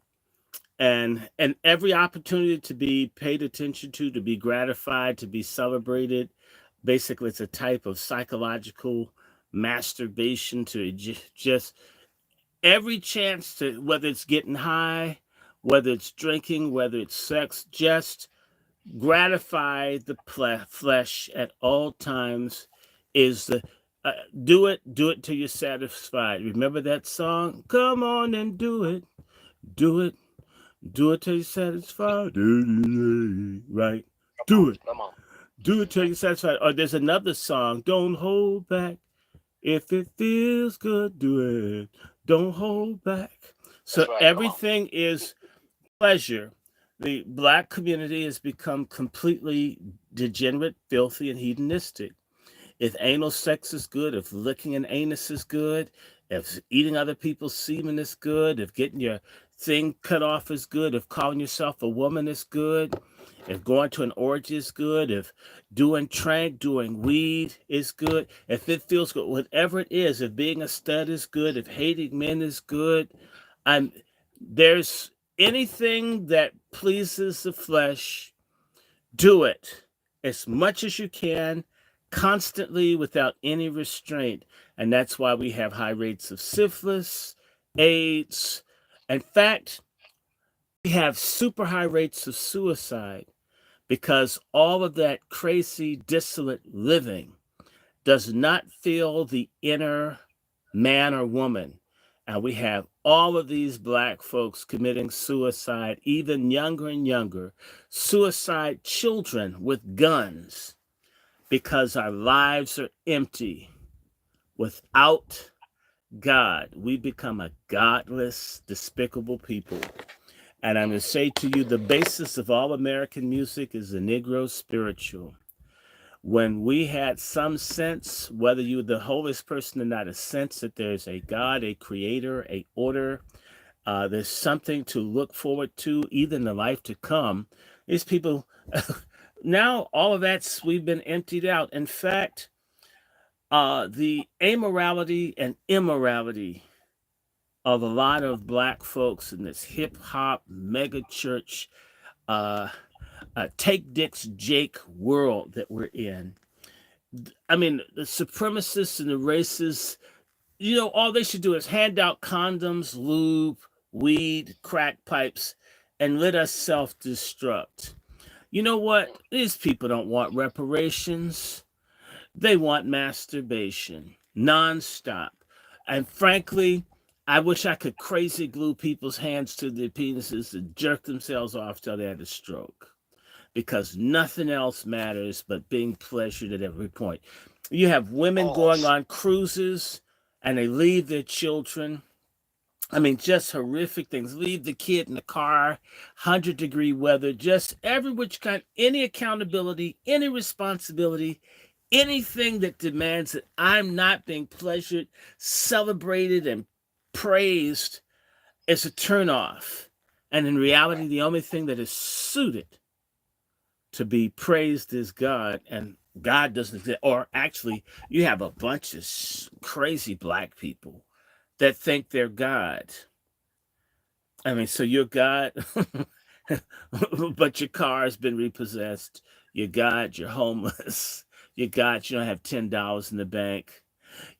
and every opportunity to be paid attention to be gratified, to be celebrated, basically it's a type of psychological masturbation to just every chance to, whether it's getting high, whether it's drinking, whether it's sex, just gratify the flesh at all times is the do it till you're satisfied. Remember that song? Come on and do it till you're satisfied. Right? Do it. Come on. Do it till you're satisfied. Or there's another song, don't hold back. If it feels good, do it. Don't hold back. So That's right. Come on. everything is pleasure. The black community has become completely degenerate, filthy, and hedonistic. If anal sex is good, if licking an anus is good, if eating other people's semen is good, if getting your thing cut off is good, if calling yourself a woman is good, if going to an orgy is good, if doing weed is good, if it feels good, whatever it is, if being a stud is good, if hating men is good, there's anything that pleases the flesh, do it as much as you can, constantly, without any restraint. And that's why we have high rates of syphilis, AIDS. In fact, we have super high rates of suicide because all of that crazy, dissolute living does not fill the inner man or woman. And we have all of these black folks committing suicide, even younger and younger, suicide children with guns, because our lives are empty. Without God, we become a godless, despicable people. And I'm going to say to you, the basis of all American music is the Negro spiritual. When we had some sense, whether you're the holiest person or not, a sense that there's a God, a creator, a order, there's something to look forward to, even in the life to come. These people, now all of we've been emptied out. In fact, the amorality and immorality of a lot of black folks in this hip hop mega church, take Dick's Jake world that we're in. I mean, the supremacists and the racists, all they should do is hand out condoms, lube, weed, crack pipes, and let us self-destruct. You know what? These people don't want reparations. They want masturbation, nonstop. And frankly, I wish I could crazy glue people's hands to their penises and jerk themselves off till they had a stroke. Because nothing else matters but being pleasured at every point. You have women going on cruises and they leave their children. I mean, just horrific things. Leave the kid in the car, 100-degree weather, just every which kind, any accountability, any responsibility, anything that demands that I'm not being pleasured, celebrated, and praised is a turnoff. And in reality, the only thing that is suited to be praised is God, and God doesn't exist. Or actually, you have a bunch of crazy black people that think they're God. I mean, so you're God, but your car has been repossessed. You're God, you're homeless. You're God, you don't have $10 in the bank.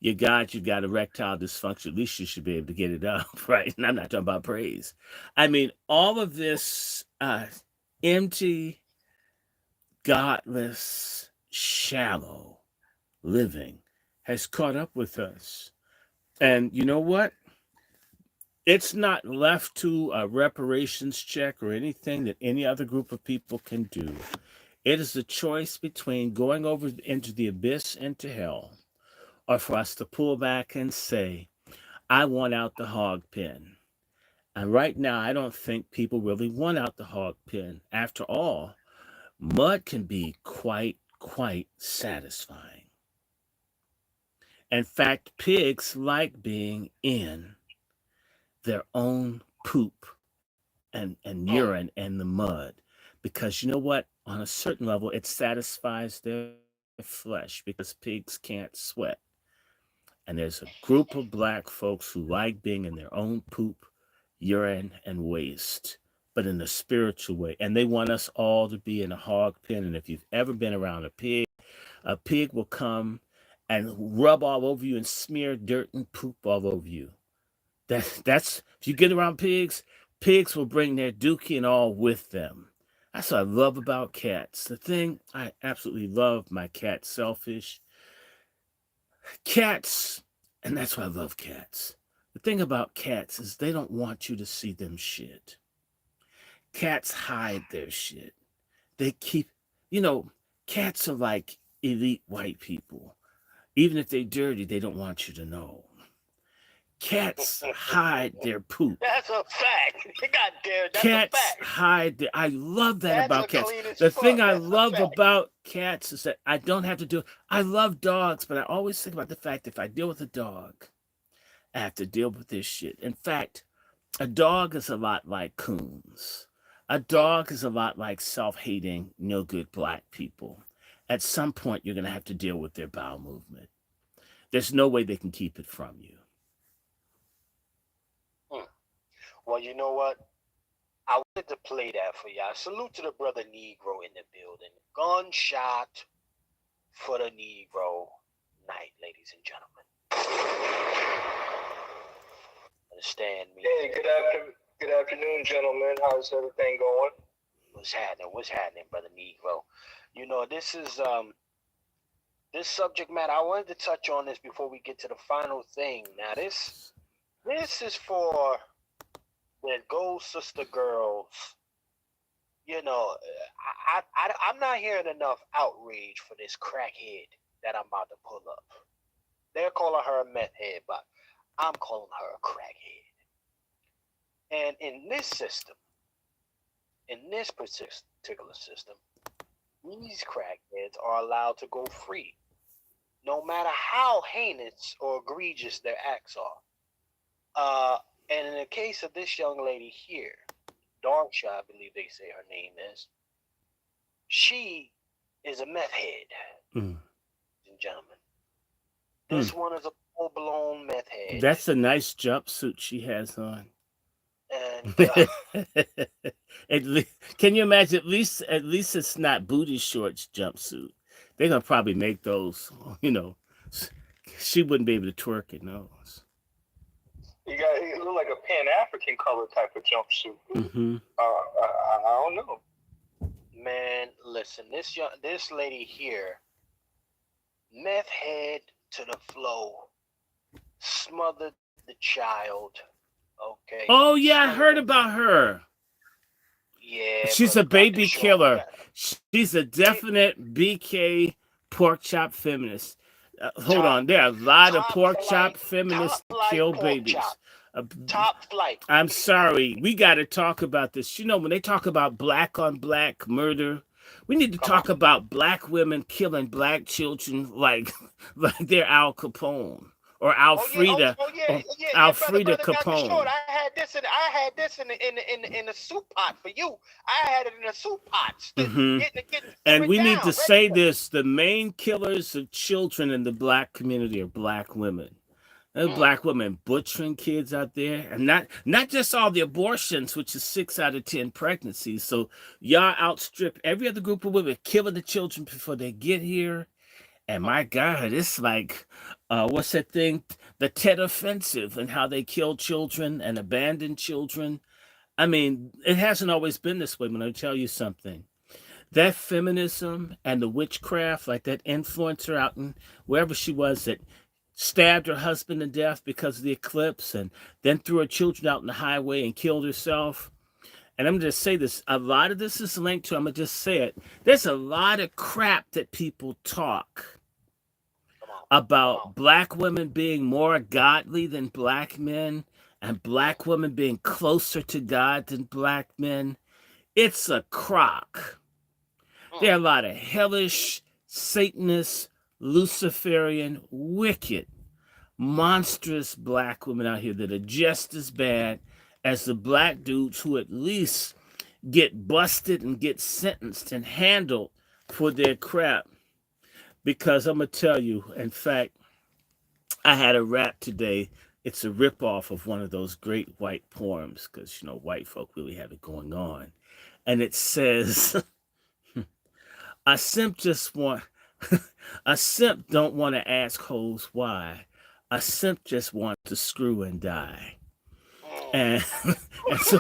You're God, you've got erectile dysfunction. At least you should be able to get it up, right? And I'm not talking about praise. I mean, all of this empty, godless, shallow living has caught up with us. And you know what? It's not left to a reparations check or anything that any other group of people can do. It is a choice between going over into the abyss, into hell, or for us to pull back and say, I want out the hog pen. And right now, I don't think people really want out the hog pen. After all, mud can be quite satisfying. In fact, pigs like being in their own poop and urine and the mud. Because you know what? On a certain level, it satisfies their flesh because pigs can't sweat. And there's a group of black folks who like being in their own poop, urine, and waste, but in a spiritual way. And they want us all to be in a hog pen. And if you've ever been around a pig will come and rub all over you and smear dirt and poop all over you. That's if you get around pigs will bring their dookie and all with them. That's what I love about cats. The thing I absolutely love, my cat Selfish. Cats, and that's why I love cats. The thing about cats is they don't want you to see them shit. Cats hide their shit. They keep, you know, cats are like elite white people. Even if they're dirty, they don't want you to know. Cats hide their poop. That's a fact. God damn, that's a Cats fact. hide their, I love that Cats about are cats. clean as The fuck. thing I That's a love fact. about cats is that I don't have to do, I love dogs, but I always think about the fact if I deal with a dog, I have to deal with this shit. In fact, a dog is a lot like coons. A dog is a lot like self-hating, no good black people. At some point, you're going to have to deal with their bowel movement. There's no way they can keep it from you. Well, you know what? I wanted to play that for y'all. Salute to the brother Negro in the building. Gunshot for the Negro night, ladies and gentlemen. Understand me? Hey, good afternoon, gentlemen. How's everything going? What's happening, brother Negro? You know, this is this subject matter. I wanted to touch on this before we get to the final thing. Now, this is for the Gold Sister girls. You know, I'm not hearing enough outrage for this crackhead that I'm about to pull up. They're calling her a meth head, but I'm calling her a crackhead. And in this system, in this particular system, these crackheads are allowed to go free, no matter how heinous or egregious their acts are. And in the case of this young lady here, Darsha, I believe they say her name is, she is a meth head, ladies and gentlemen. This one is a full-blown meth head. That's a nice jumpsuit she has on. And can you imagine? At least it's not booty shorts jumpsuit. They're gonna probably make those. You know, she wouldn't be able to twerk in those. It look like a Pan-African color type of jumpsuit. Mm-hmm. I don't know. Man, listen, this lady here, meth head to the flow, smothered the child. Okay. Oh yeah, I heard about her. Yeah. She's a baby killer. She's a definite BK pork chop feminist. Hold on, there are a lot of pork chop feminists kill babies. Top flight. I'm sorry, we got to talk about this. You know, when they talk about black on black murder, we need to talk about black women killing black children like they're Al Capone. Or Alfreda, Alfreda Capone. I had this in a soup pot for you. I had it in a soup pot. And we need to say this: the main killers of children in the black community are black women. Black women butchering kids out there, and not just all the abortions, which is 6 out of 10 pregnancies. So y'all outstrip every other group of women, killing the children before they get here. And my God, it's like, what's that thing? The Tet Offensive, and how they kill children and abandon children. I mean, it hasn't always been this way, but I'll tell you something. That feminism and the witchcraft, like that influencer out in wherever she was that stabbed her husband to death because of the eclipse and then threw her children out in the highway and killed herself. And I'm going to say this, a lot of this is linked to, I'm going to just say it, there's a lot of crap that people talk about black women being more godly than black men and black women being closer to God than black men. It's a crock. There are a lot of hellish, Satanist, Luciferian, wicked, monstrous black women out here that are just as bad as the black dudes who at least get busted and get sentenced and handled for their crap. Because I'm going to tell you, in fact, I had a rap today. It's a ripoff of one of those great white poems, because, you know, white folk really have it going on. And it says, a simp don't want to ask hoes why. A simp just wants to screw and die. And so,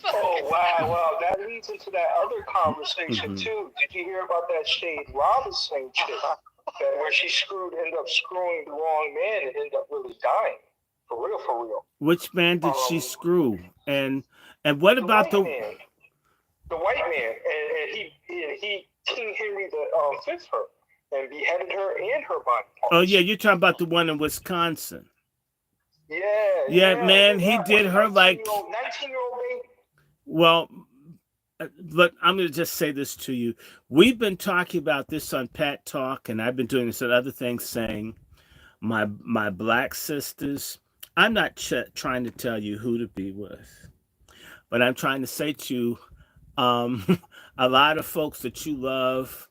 wow, that leads into that other conversation too. Did you hear about that Shade Robinson chick where she ended up screwing the wrong man and ended up really dying? For real. Which man did she screw? And what about the man? the white man, and he King Henry the Fifth her and beheaded her and her body parts. Oh yeah, you're talking about the one in Wisconsin. Yeah, Man, he did her like 19-year-old baby. Well, but I'm going to just say this to you. We've been talking about this on Pat Talk, and I've been doing this at other things, saying my black sisters. I'm not trying to tell you who to be with, but I'm trying to say to you, a lot of folks that you love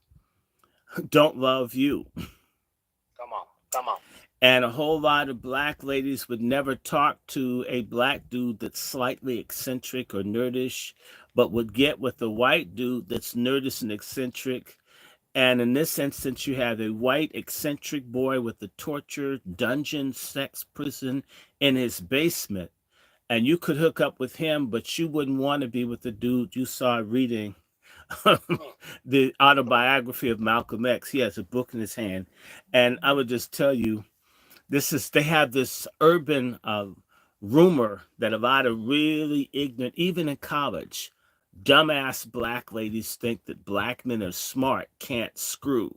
don't love you. Come on. And a whole lot of black ladies would never talk to a black dude that's slightly eccentric or nerdish, but would get with a white dude that's nerdish and eccentric. And in this instance, you have a white eccentric boy with a torture dungeon sex prison in his basement. And you could hook up with him, but you wouldn't want to be with the dude you saw reading the autobiography of Malcolm X. He has a book in his hand. And I would just tell you, they have this urban rumor that a lot of really ignorant, even in college, dumbass black ladies think that black men are smart, can't screw.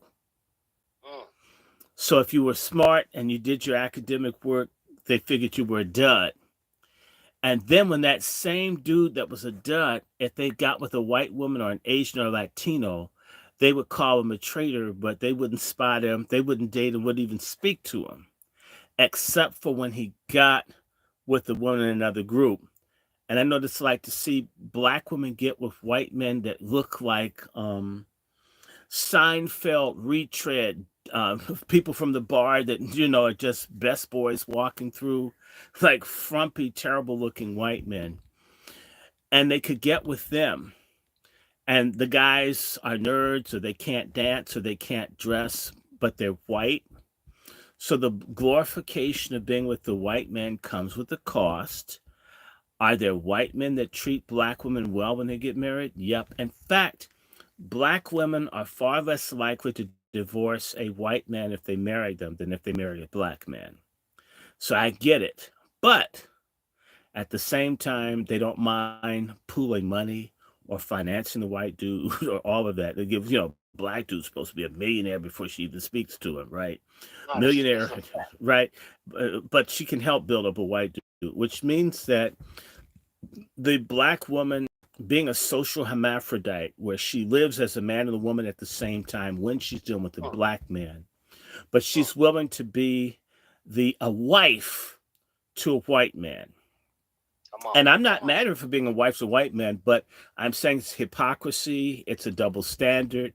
So if you were smart and you did your academic work, they figured you were a dud. And then when that same dude that was a dud, if they got with a white woman or an Asian or Latino, they would call him a traitor, but they wouldn't spot him. They wouldn't date him, wouldn't even speak to him, except for when he got with the woman in another group. And I know what it's like to see black women get with white men that look like Seinfeld retread, people from the bar that, are just best boys walking through, like frumpy, terrible looking white men. And they could get with them. And the guys are nerds, or they can't dance, or they can't dress, but they're white. So the glorification of being with the white man comes with a cost. Are there white men that treat black women well when they get married? Yep. In fact, black women are far less likely to divorce a white man if they marry them than if they marry a black man. So I get it. But at the same time, they don't mind pooling money or financing the white dude or all of that. They give, black dude's supposed to be a millionaire before she even speaks to him, right? Millionaire, right? But she can help build up a white dude, which means that the black woman being a social hermaphrodite, where she lives as a man and a woman at the same time when she's dealing with a black man, but she's willing to be a wife to a white man. And I'm not mad at her for being a wife to a white man, but I'm saying it's hypocrisy, it's a double standard.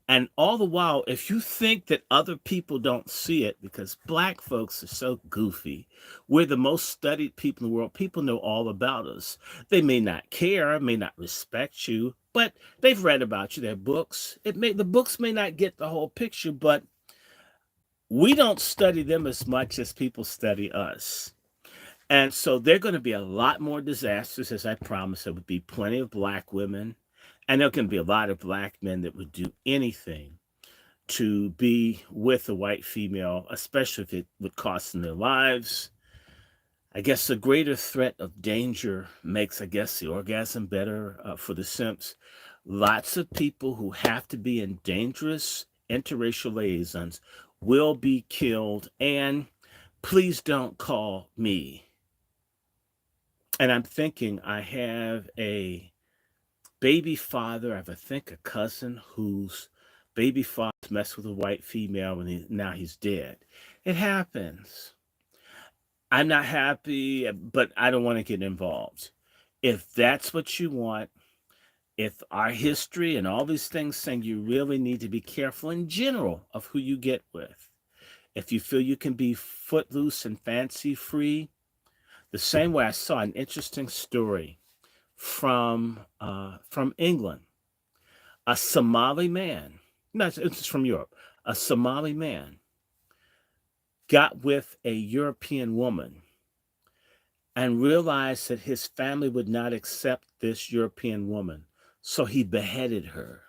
And all the while, if you think that other people don't see it, because black folks are so goofy, we're the most studied people in the world. People know all about us. They may not care, may not respect you, but they've read about you, their books. The books may not get the whole picture, but we don't study them as much as people study us. And so there are going to be a lot more disasters, as I promised. There would be plenty of black women, and there can be a lot of black men that would do anything to be with a white female, especially if it would cost them their lives. I guess the greater threat of danger makes, the orgasm better for the simps. Lots of people who have to be in dangerous interracial liaisons will be killed, and please don't call me. And I'm thinking, I have a baby father, I think a cousin whose baby father messed with a white female and now he's dead. It happens. I'm not happy, but I don't want to get involved. If that's what you want, if our history and all these things saying you really need to be careful in general of who you get with. If you feel you can be footloose and fancy free, the same way I saw an interesting story from England. A Somali man, no, it's from Europe. A Somali man got with a European woman and realized that his family would not accept this European woman, so he beheaded her.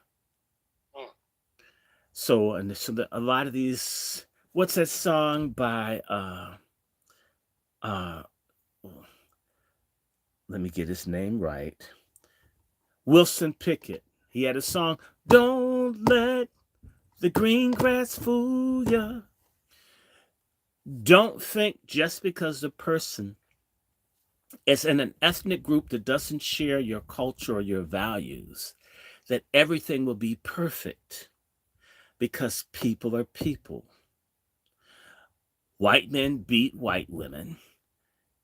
So a lot of these, what's that song by let me get his name right. Wilson Pickett. He had a song, Don't Let the Green Grass Fool Ya. Don't think just because the person is in an ethnic group that doesn't share your culture or your values, that everything will be perfect, because people are people. White men beat white women.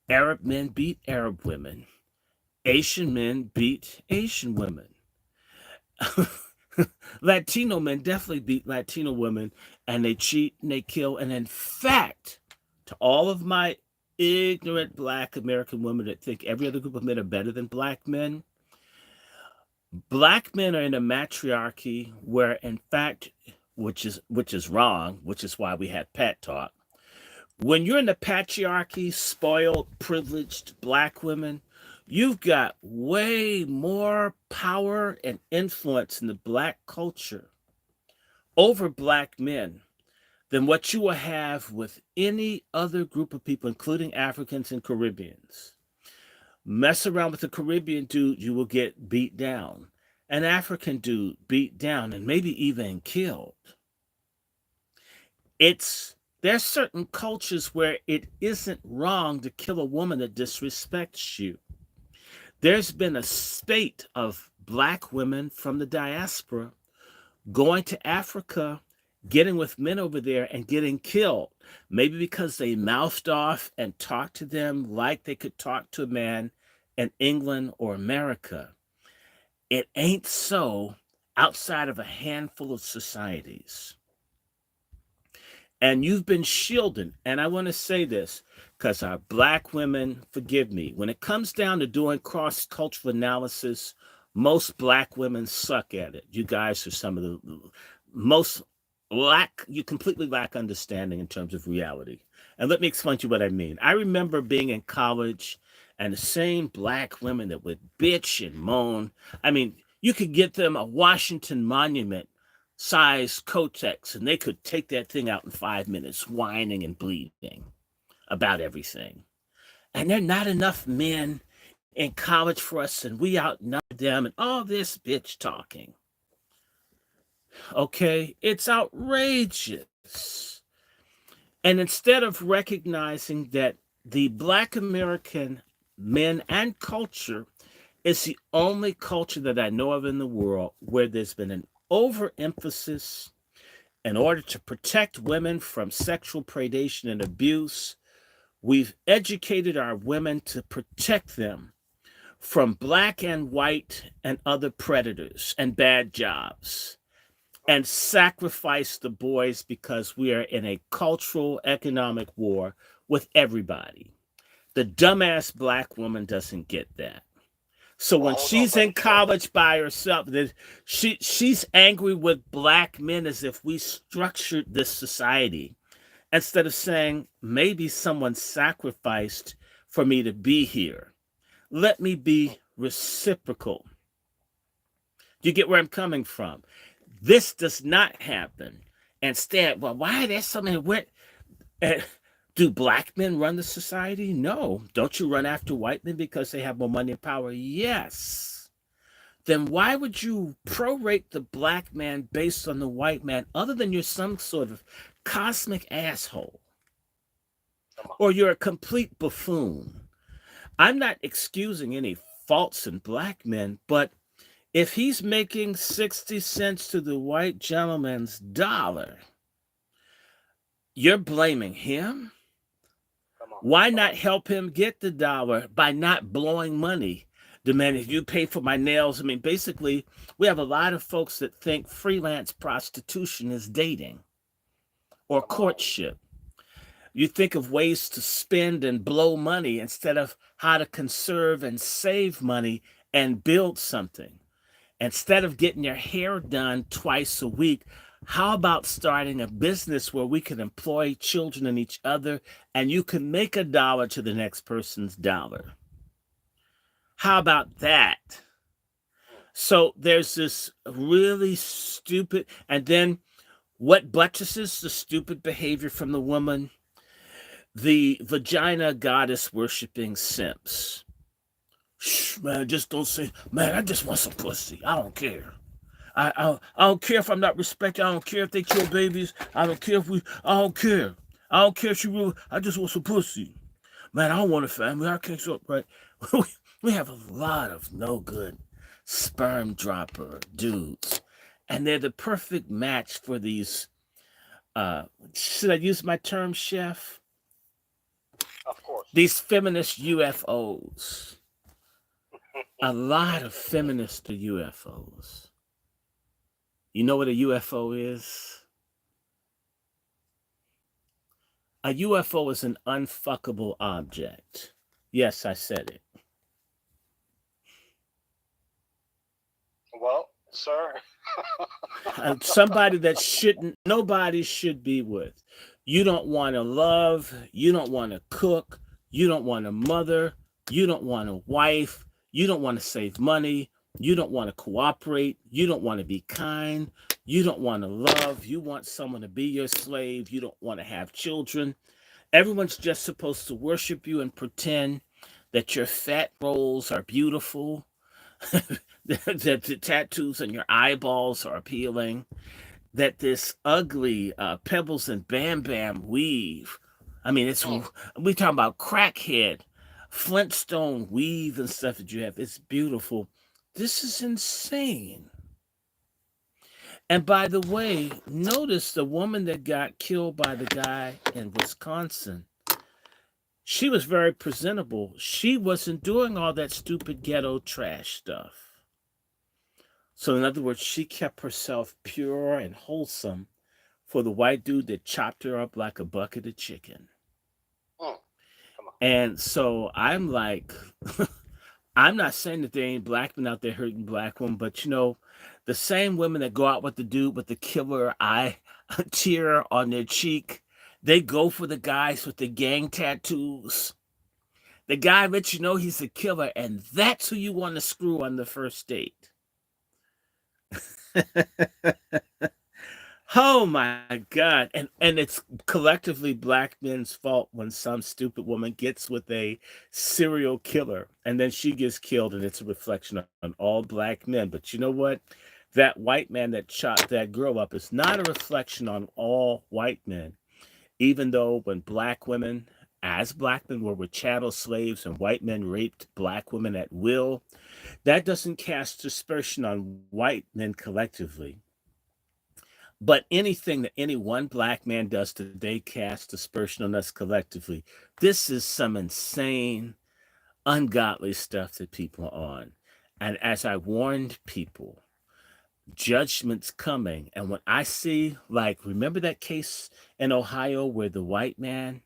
Arab men beat Arab women. Asian men beat Asian women. Latino men definitely beat Latino women, and they cheat and they kill. And in fact, to all of my ignorant Black American women that think every other group of men are better than Black men are in a matriarchy where, in fact, which is wrong, which is why we had Pat Talk. When you're in the patriarchy, spoiled, privileged Black women, you've got way more power and influence in the Black culture over Black men than what you will have with any other group of people, including Africans and Caribbeans. Mess around with a Caribbean dude, you will get beat down. An African dude beat down and maybe even killed. There's certain cultures where it isn't wrong to kill a woman that disrespects you. There's been a spate of Black women from the diaspora going to Africa, getting with men over there and getting killed, maybe because they mouthed off and talked to them like they could talk to a man in England or America. It ain't so outside of a handful of societies. And you've been shielded. And I want to say this because our Black women, forgive me, when it comes down to doing cross-cultural analysis, most Black women suck at it. You guys are some of the most you completely lack understanding in terms of reality. And let me explain to you what I mean. I remember being in college and the same Black women that would bitch and moan. I mean, you could get them a Washington Monument size Kotex, and they could take that thing out in 5 minutes, whining and bleeding about everything. And there are not enough men in college for us, and we outnumber them, and all this bitch talking. Okay, it's outrageous. And instead of recognizing that the Black American men and culture is the only culture that I know of in the world where there's been an overemphasis in order to protect women from sexual predation and abuse. We've educated our women to protect them from Black and white and other predators and bad jobs, and sacrifice the boys because we are in a cultural economic war with everybody. The dumbass Black woman doesn't get that. So when she's in college by herself, she's angry with Black men as if we structured this society, instead of saying, maybe someone sacrificed for me to be here. Let me be reciprocal. Do you get where I'm coming from? This does not happen. Instead, well, why are there so many? Do Black men run the society? No. Don't you run after white men because they have more money and power? Yes. Then why would you prorate the Black man based on the white man, other than you're some sort of cosmic asshole? Or you're a complete buffoon? I'm not excusing any faults in Black men, but if he's making 60 cents to the white gentleman's dollar, you're blaming him? Why not help him get the dollar by not blowing money? Demanding, if you pay for my nails. I mean, basically, we have a lot of folks that think freelance prostitution is dating or courtship. You think of ways to spend and blow money instead of how to conserve and save money and build something. Instead of getting your hair done twice a week, how about starting a business where we can employ children and each other, and you can make $1 to the next person's dollar? How about that? So there's this really stupid, and then what buttresses the stupid behavior from the woman? The vagina goddess worshiping simps. Man, just don't say, man, I just want some pussy. I don't care. I don't care if I'm not respected. I don't care if they kill babies. I don't care if we. I don't care. I don't care if she really. I just want some pussy. Man, I don't want a family. I can't so right. We have a lot of no good sperm dropper dudes, and they're the perfect match for these. Should I use my term, chef? Of course. These feminist UFOs. A lot of feminists are UFOs. You know what a UFO is? A UFO is an unfuckable object. Yes, I said it. Well, sir. Somebody that nobody should be with. You don't want to love. You don't want to cook. You don't want a mother. You don't want a wife. You don't want to save money. You don't want to cooperate. You don't want to be kind. You don't want to love. You want someone to be your slave. You don't want to have children. Everyone's just supposed to worship you and pretend that your fat rolls are beautiful, that the tattoos on your eyeballs are appealing, that this ugly Pebbles and Bam Bam weave. I mean, we talking about crackhead, Flintstone weave and stuff that you have. It's beautiful. This is insane. And by the way, notice the woman that got killed by the guy in Wisconsin. She was very presentable. She wasn't doing all that stupid ghetto trash stuff. So in other words, she kept herself pure and wholesome for the white dude that chopped her up like a bucket of chicken. And so I'm like, I'm not saying that there ain't black men out there hurting black women, but you know, the same women that go out with the dude with the killer eye tear on their cheek, they go for the guys with the gang tattoos. The guy lets you know he's a killer, and that's who you want to screw on the first date. Oh my God. And it's collectively black men's fault when some stupid woman gets with a serial killer and then she gets killed, and it's a reflection on all black men. But you know what? That white man that shot that girl up is not a reflection on all white men. Even though when black women, as black men were chattel slaves and white men raped black women at will, that doesn't cast aspersion on white men collectively. But anything that any one black man does today casts aspersion on us collectively. This is some insane, ungodly stuff that people are on. And as I warned people, judgment's coming. And when I see, like, remember that case in Ohio where the white man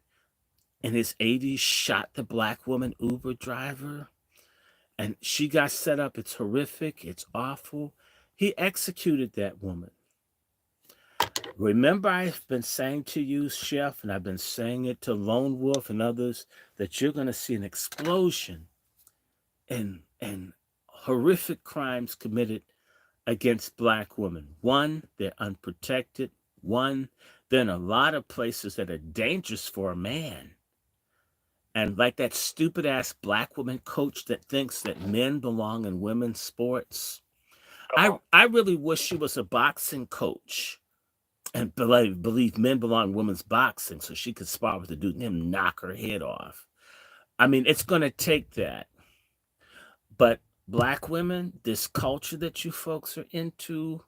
in his 80s shot the black woman Uber driver? And she got set up. It's horrific. It's awful. He executed that woman. Remember, I've been saying to you, Chef, and I've been saying it to Lone Wolf and others, that you're going to see an explosion in horrific crimes committed against black women. One, they're unprotected. One, they're in a lot of places that are dangerous for a man. And like that stupid ass black woman coach that thinks that men belong in women's sports. I really wish she was a boxing coach and believe men belong in women's boxing so she could spar with the dude and him knock her head off. I mean, it's going to take that. But black women, this culture that you folks are into,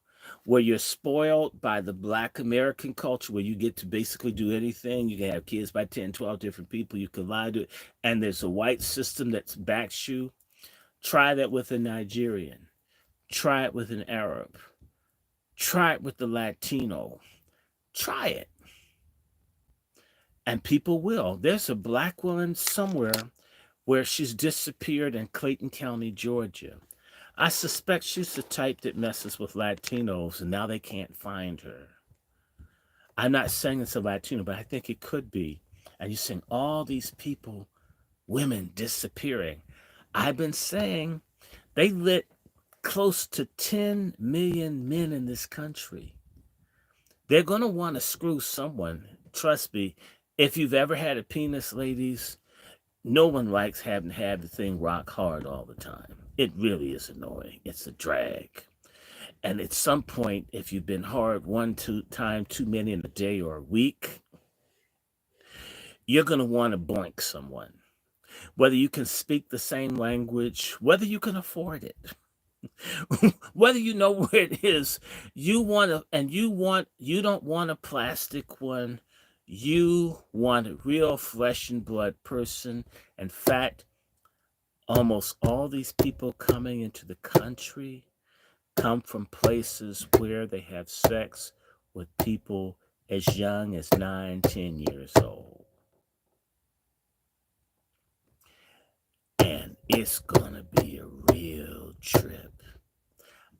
where you're spoiled by the black American culture, where you get to basically do anything. You can have kids by 10, 12 different people. You can lie to it. And there's a white system that backs you. Try that with a Nigerian. Try it with an Arab. Try it with the Latino. Try it. And people will. There's a black woman somewhere where she's disappeared in Clayton County, Georgia. I suspect she's the type that messes with Latinos, and now they can't find her. I'm not saying it's a Latino, but I think it could be. And you're saying all these people, women disappearing. I've been saying they lit close to 10 million men in this country. They're going to want to screw someone. Trust me. If you've ever had a penis, ladies, no one likes having to have the thing rock hard all the time. It really is annoying. It's a drag. And at some point, if you've been hard time too many in a day or a week, you're going to want to boink someone. Whether you can speak the same language, whether you can afford it, whether you know where it is, you don't want a plastic one. You want a real flesh and blood person. In fact, almost all these people coming into the country come from places where they have sex with people as young as 9, 10 years old. And it's gonna be a real trip.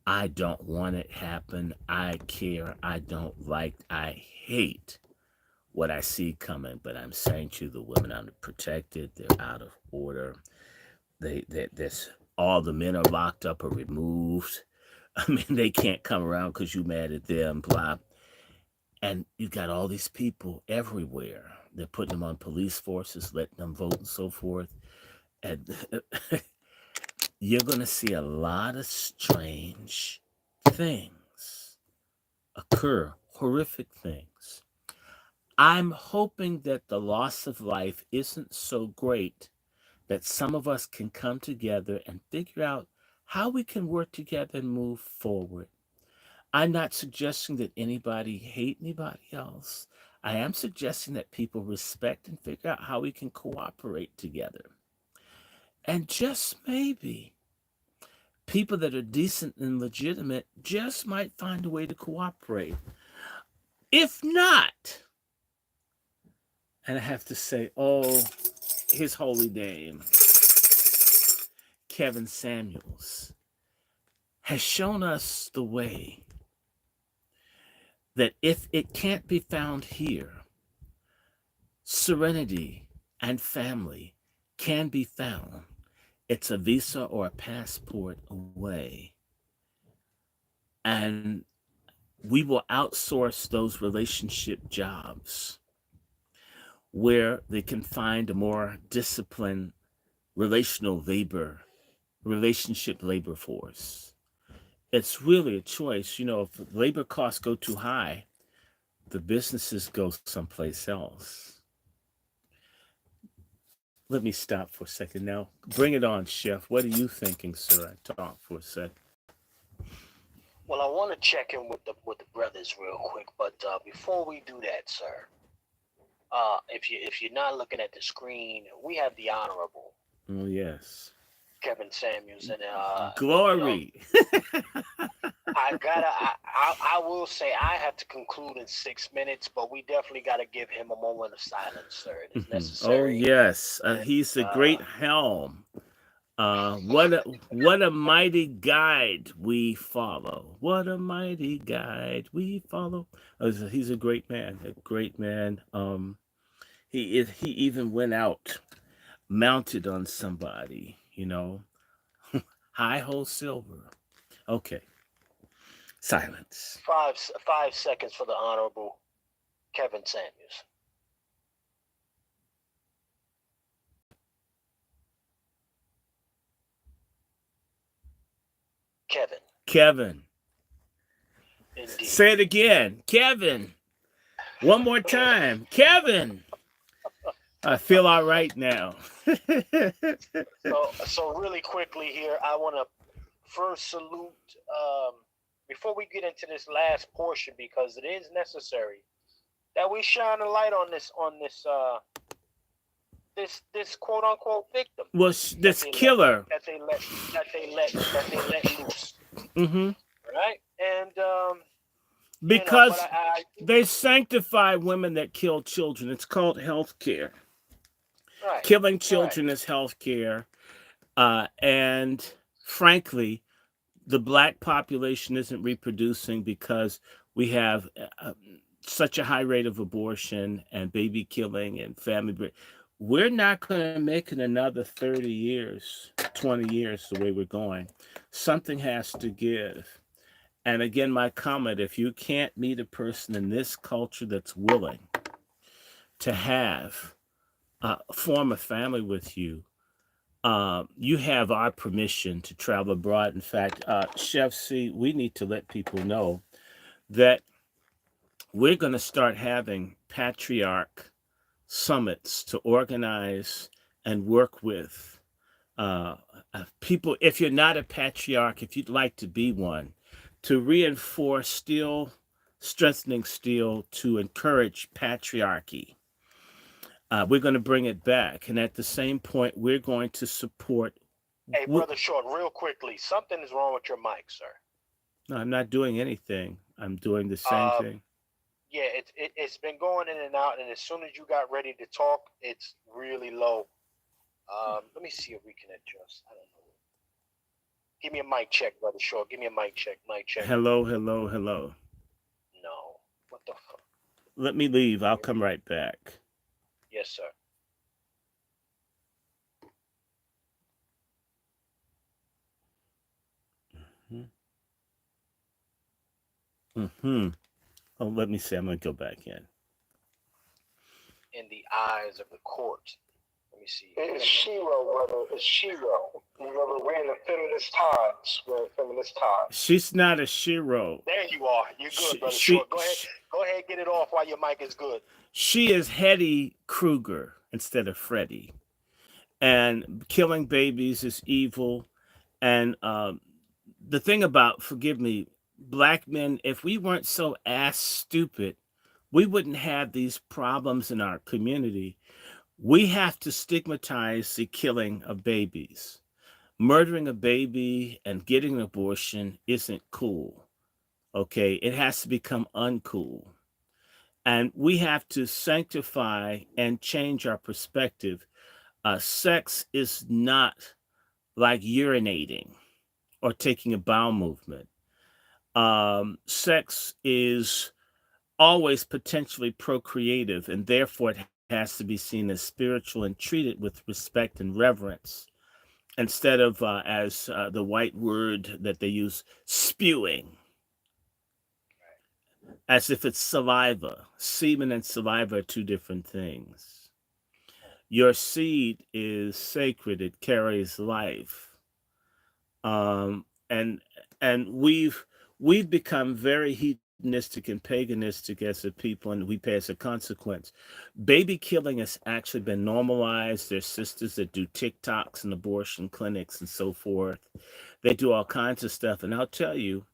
I don't want it happen. I care. I don't like. I hate what I see coming. But I'm saying to the women, I'm protected. They're out of order. This all the men are locked up or removed. I mean, they can't come around because you mad at them. Blah. And you got all these people everywhere. They're putting them on police forces, letting them vote and so forth. And you're going to see a lot of strange things occur, horrific things. I'm hoping that the loss of life isn't so great that some of us can come together and figure out how we can work together and move forward. I'm not suggesting that anybody hate anybody else. I am suggesting that people respect and figure out how we can cooperate together. And just maybe people that are decent and legitimate just might find a way to cooperate. If not, and I have to say, oh, his holy name, Kevin Samuels, has shown us the way that if it can't be found here, serenity and family can be found. It's a visa or a passport away. And we will outsource those relationship jobs where they can find a more disciplined relationship labor force. It's really a choice. You know, if labor costs go too high, the businesses go someplace else. Let me stop for a second now. Bring it on, Chef. What are you thinking, sir? Talk for a sec. Well, I want to check in with the brothers real quick, but before we do that, sir, if you're not looking at the screen, we have the Honorable Oh, yes. Kevin Samuels, and Glory. I will say I have to conclude in 6 minutes, but we definitely got to give him a moment of silence, sir. It is necessary. Oh, yes. He's a great helm. What a mighty guide we follow. What a mighty guide we follow. He's a great man. A great man. He even went out mounted on somebody. You know, high ho silver. Okay. Silence. 5 seconds for the Honorable Kevin Samuels. Kevin. Indeed. Say it again. Kevin. One more time. Kevin. I feel all right now. So really quickly here, I want to first salute, before we get into this last portion, because it is necessary that we shine a light on this this quote unquote victim. Well, this killer that they let loose. Mm-hmm. Right? And because they sanctify women that kill children. It's called health care. Right. Killing children is health care. And frankly, the black population isn't reproducing because we have such a high rate of abortion and baby killing and family. We're not going to make it another 30 years, 20 years the way we're going. Something has to give. And again, my comment, if you can't meet a person in this culture that's willing to have form a family with you, you have our permission to travel abroad. In fact, Chef C, we need to let people know that we're going to start having patriarch summits to organize and work with people. If you're not a patriarch, if you'd like to be one, to reinforce still, strengthening still, to encourage patriarchy. We're going to bring it back. And at the same point, we're going to support. Hey, Brother Short, real quickly, something is wrong with your mic, sir. No, I'm not doing anything. I'm doing the same thing. Yeah, it's been going in and out, and as soon as you got ready to talk, it's really low. Let me see if we can adjust. I don't know. Give me a mic check, Brother Short. Give me a mic check. Mic check. Hello, hello, hello. No. What the fuck? Let me leave. I'll come right back. Yes, sir. Mm-hmm. Oh, let me see. I'm going to go back in. In the eyes of the court. Let me see. It's Shiro, brother. It's Shiro. Remember, we're in the feminist times. We're in feminist times. She's not a Shiro. There you are. You're good, Brother Short. Go ahead. Go ahead, get it off while your mic is good. She is Hetty Kruger instead of Freddy. And killing babies is evil. And the thing about, forgive me, black men, if we weren't so ass stupid, we wouldn't have these problems in our community. We have to stigmatize the killing of babies. Murdering a baby and getting an abortion isn't cool. Okay, it has to become uncool. And we have to sanctify and change our perspective. Sex is not like urinating or taking a bowel movement. Sex is always potentially procreative, and therefore it has to be seen as spiritual and treated with respect and reverence instead of as the white word that they use, spewing, as if it's saliva. Semen and saliva are two different things. Your seed is sacred; it carries life, and we've become very hedonistic and paganistic as a people, and we pay as a consequence. Baby killing has actually been normalized. There's sisters that do TikToks and abortion clinics and so forth. They do all kinds of stuff, and I'll tell you,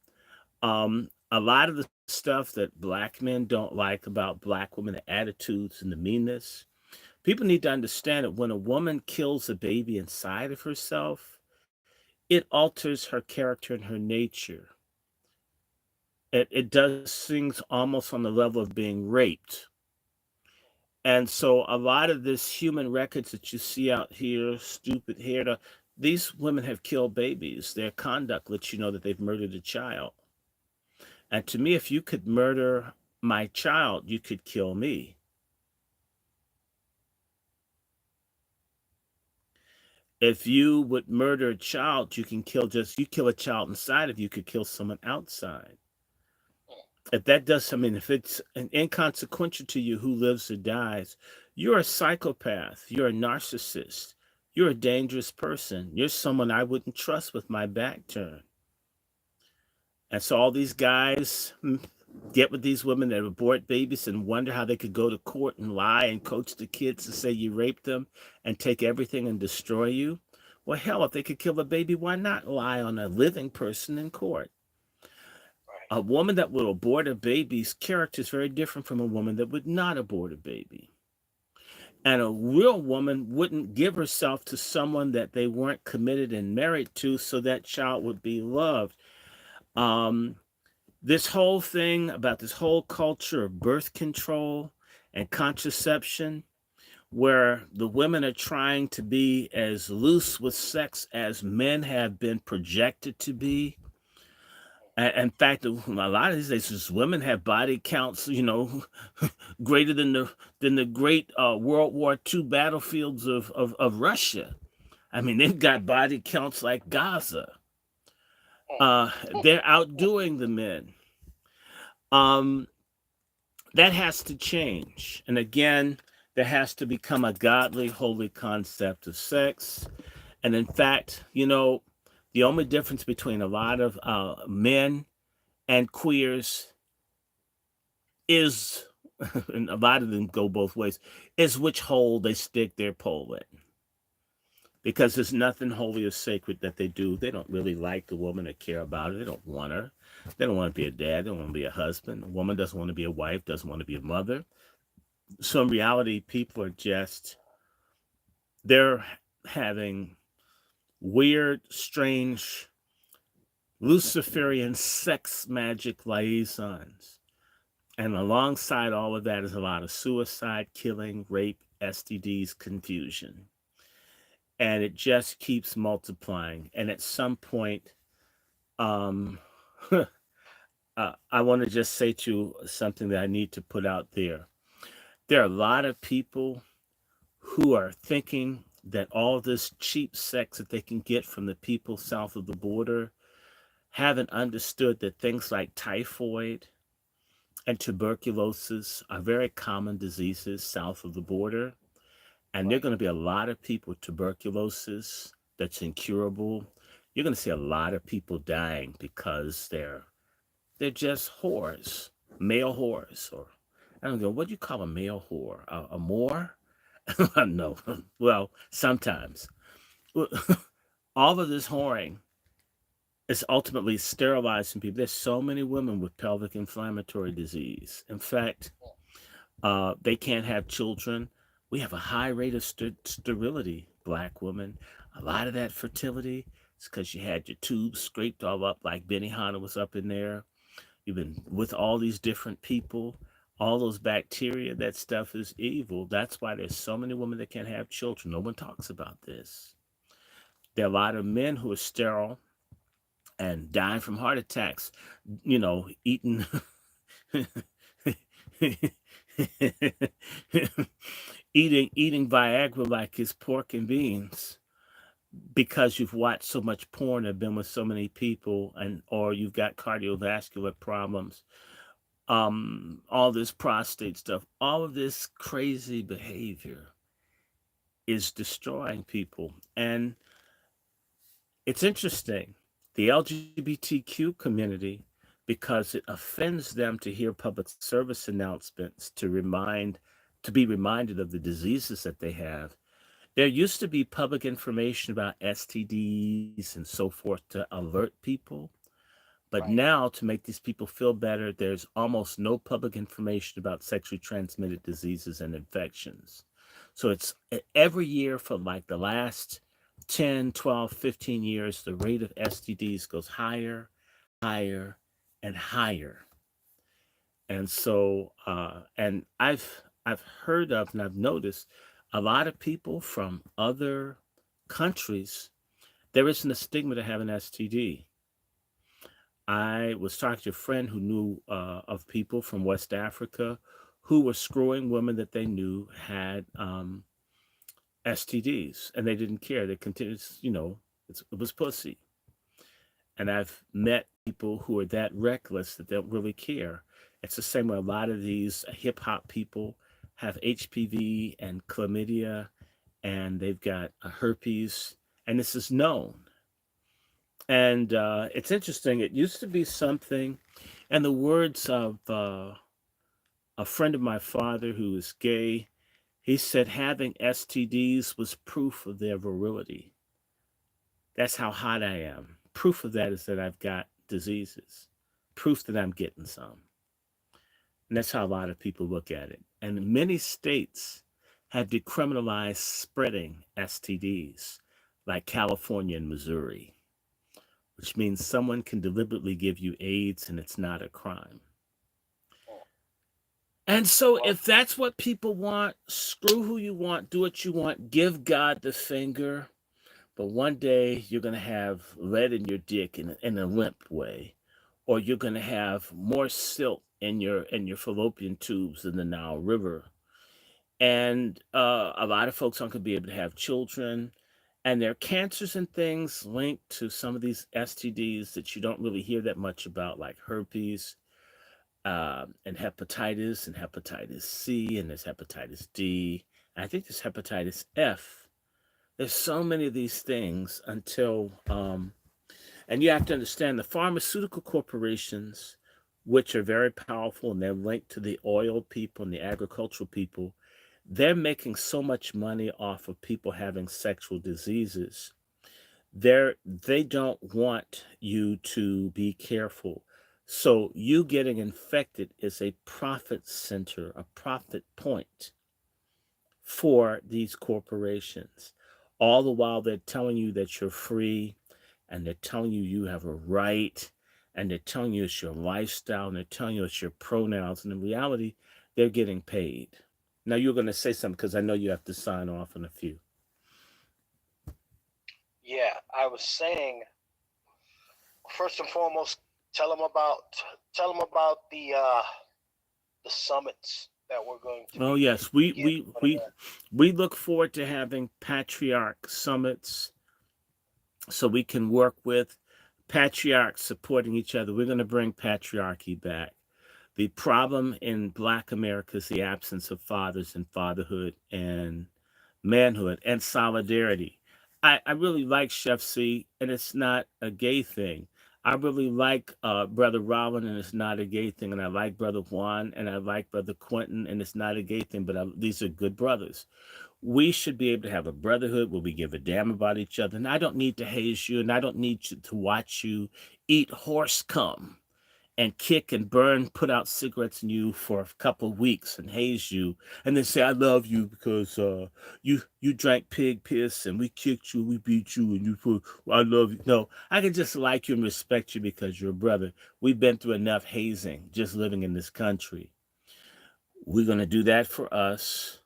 a lot of the stuff that black men don't like about black women, the attitudes and the meanness. People need to understand that when a woman kills a baby inside of herself, it alters her character and her nature. It does things almost on the level of being raped. And so a lot of this human records that you see out here, stupid hair, these women have killed babies. Their conduct lets you know that they've murdered a child. And to me, if you could murder my child, you could kill me. If you would murder a child, you kill a child inside of you, could kill someone outside. If that does, I mean, if it's inconsequential to you who lives or dies, you're a psychopath. You're a narcissist. You're a dangerous person. You're someone I wouldn't trust with my back turned. And so all these guys get with these women that abort babies and wonder how they could go to court and lie and coach the kids to say you raped them and take everything and destroy you. Well, hell, if they could kill a baby, why not lie on a living person in court? A woman that would abort a baby's character is very different from a woman that would not abort a baby. And a real woman wouldn't give herself to someone that they weren't committed and married to so that child would be loved. This whole thing about this whole culture of birth control and contraception, where the women are trying to be as loose with sex as men have been projected to be. In fact, a lot of these days, women have body counts, greater than the great World War II battlefields of Russia. I mean, they've got body counts like Gaza. They're outdoing the men. That has to change. And again, There has to become a godly, holy concept of sex. And in fact, the only difference between a lot of men and queers is, and a lot of them go both ways, is which hole they stick their pole in. Because there's nothing holy or sacred that they do. They don't really like the woman or care about her. They don't want her. They don't want to be a dad. They don't want to be a husband. A woman doesn't want to be a wife, doesn't want to be a mother. So in reality, people are just, they're having weird, strange, Luciferian sex magic liaisons. And alongside all of that is a lot of suicide, killing, rape, STDs, confusion. And it just keeps multiplying. And at some point, I want to just say to you something that I need to put out there. There are a lot of people who are thinking that all this cheap sex that they can get from the people south of the border haven't understood that things like typhoid and tuberculosis are very common diseases south of the border. And there are going to be a lot of people with tuberculosis that's incurable. You're going to see a lot of people dying because they're just whores, male whores, or I don't know, what do you call a male whore? A Moor? No. Well, sometimes. All of this whoring is ultimately sterilizing people. There's so many women with pelvic inflammatory disease. In fact, they can't have children. We have a high rate of sterility, Black women. A lot of that fertility is because you had your tubes scraped all up like Benihana was up in there. You've been with all these different people, all those bacteria. That stuff is evil. That's why there's so many women that can't have children. No one talks about this. There are a lot of men who are sterile and dying from heart attacks, eating eating Viagra like it's pork and beans because you've watched so much porn, have been with so many people, and or you've got cardiovascular problems, all this prostate stuff, all of this crazy behavior is destroying people. And it's interesting, the LGBTQ community, because it offends them to hear public service announcements to be reminded of the diseases that they have. There used to be public information about STDs and so forth to alert people. But now, to make these people feel better, there's almost no public information about sexually transmitted diseases and infections. So it's every year for like the last 10, 12, 15 years, the rate of STDs goes higher, higher, and higher. And so, and I've heard of and I've noticed a lot of people from other countries, there isn't a stigma to have an STD. I was talking to a friend who knew of people from West Africa who were screwing women that they knew had STDs, and they didn't care. They continued, it was pussy. And I've met people who are that reckless that they don't really care. It's the same way a lot of these hip hop people have HPV and chlamydia, and they've got herpes, and this is known. And it's interesting. It used to be something, and the words of a friend of my father who is gay, he said having STDs was proof of their virility. That's how hot I am. Proof of that is that I've got diseases. Proof that I'm getting some. And that's how a lot of people look at it. And many states have decriminalized spreading STDs, like California and Missouri, which means someone can deliberately give you AIDS and it's not a crime. And so if that's what people want, screw who you want, do what you want, give God the finger. But one day you're going to have lead in your dick in a limp way, or you're going to have more silt in your fallopian tubes in the Nile River. And a lot of folks aren't going to be able to have children. And there are cancers and things linked to some of these STDs that you don't really hear that much about, like herpes. and hepatitis C, and there's hepatitis D. I think there's hepatitis F. There's so many of these things until, and you have to understand the pharmaceutical corporations, which are very powerful and they're linked to the oil people and the agricultural people, they're making so much money off of people having sexual diseases. They don't want you to be careful. So you getting infected is a profit center, a profit point for these corporations. All the while they're telling you that you're free, and they're telling you you have a right, and they're telling you it's your lifestyle, and they're telling you it's your pronouns, and in reality, they're getting paid. Now you're going to say something because I know you have to sign off on a few. Yeah, I was saying, first and foremost, tell them about the summits that we're going to Oh be yes, we getting. we we we look forward to having patriarch summits so we can work with patriarchs supporting each other. We're going to bring patriarchy back. The problem in Black America is the absence of fathers and fatherhood and manhood and solidarity. I really like Chef C, and it's not a gay thing. I really like Brother Robin, and it's not a gay thing. And I like Brother Juan, and I like Brother Quentin, and it's not a gay thing, but these are good brothers. We should be able to have a brotherhood where we give a damn about each other. And I don't need to haze you, and I don't need to watch you eat horse cum and kick and burn, put out cigarettes in you for a couple of weeks and haze you, and then say I love you because you drank pig piss and we kicked you, we beat you, and you put I love you. No, I can just like you and respect you because you're a brother. We've been through enough hazing just living in this country. We're gonna do that for us.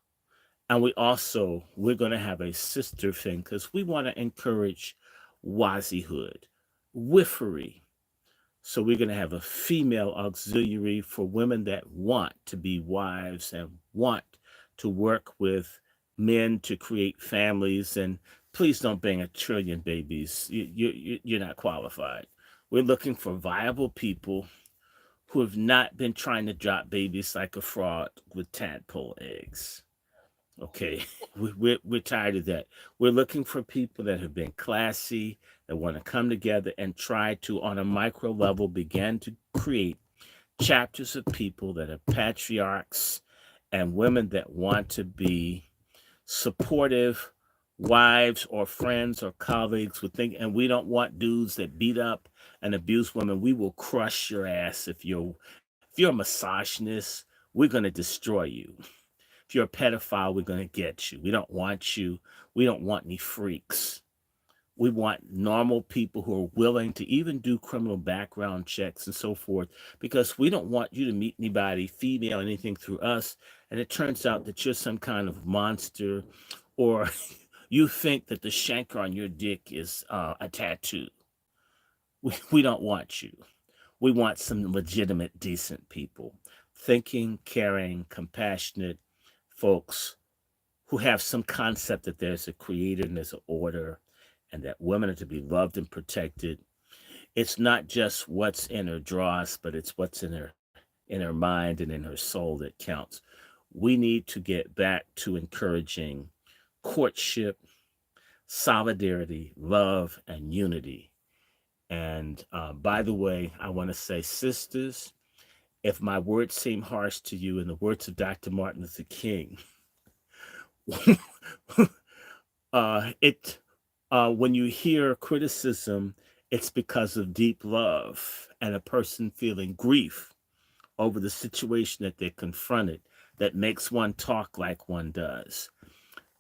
And we're going to have a sister thing because we want to encourage wazihood, wiffery. So we're going to have a female auxiliary for women that want to be wives and want to work with men to create families. And please don't bring a trillion babies. You're not qualified. We're looking for viable people who have not been trying to drop babies like a fraud with tadpole eggs. Okay, we're tired of that. We're looking for people that have been classy, that want to come together and try to, on a micro level, begin to create chapters of people that are patriarchs and women that want to be supportive wives or friends or colleagues would think. And we don't want dudes that beat up and abuse women. We will crush your ass if you're a misogynist. We're going to destroy you. If you're a pedophile, we're going to get you. We don't want you. We don't want any freaks. We want normal people who are willing to even do criminal background checks and so forth, because we don't want you to meet anybody, female, anything through us. And it turns out that you're some kind of monster, or you think that the shanker on your dick is a tattoo. We don't want you. We want some legitimate, decent people, thinking, caring, compassionate folks who have some concept that there's a creator and there's an order and that women are to be loved and protected. It's not just what's in her dross, but it's what's in her mind and in her soul that counts. We need to get back to encouraging courtship, solidarity, love, and unity. And by the way, I want to say, sisters, if my words seem harsh to you, in the words of Dr. Martin Luther King, it when you hear criticism, it's because of deep love and a person feeling grief over the situation that they're confronted that makes one talk like one does.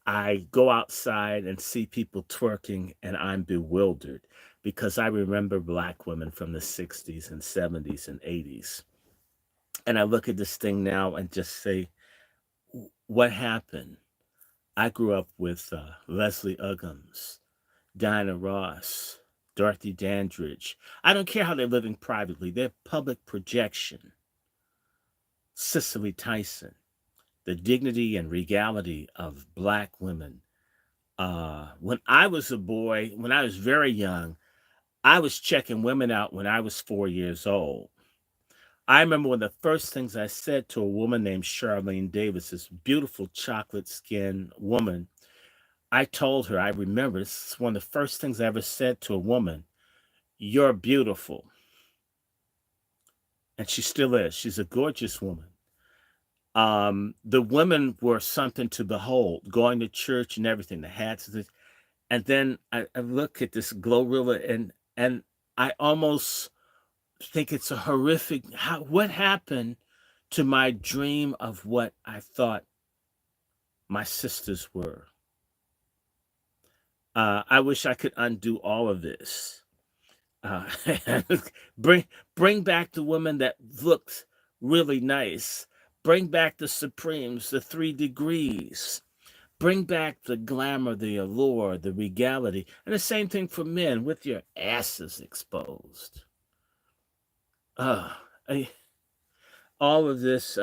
I go outside and see people twerking and I'm bewildered because I remember Black women from the 60s and 70s and 80s. And I look at this thing now and just say, what happened? I grew up with Leslie Uggams, Diana Ross, Dorothy Dandridge. I don't care how they're living privately, they're public projection. Cicely Tyson, the dignity and regality of Black women. When I was a boy, when I was very young, I was checking women out when I was 4 years old. I remember one of the first things I said to a woman named Charlene Davis, this beautiful chocolate skinned woman. I told her, I remember, this is one of the first things I ever said to a woman: "You're beautiful." And she still is. She's a gorgeous woman. The women were something to behold, going to church and everything, the hats. And then I look at this Glorilla, and I almost think it's a horrific, what happened to my dream of what I thought my sisters were. I wish I could undo all of this. Uh, bring bring back the woman that looks really nice. Bring back the Supremes, the 3 degrees. Bring back the glamour, the allure, the regality. And the same thing for men, with your asses exposed. Uh, I, all of this,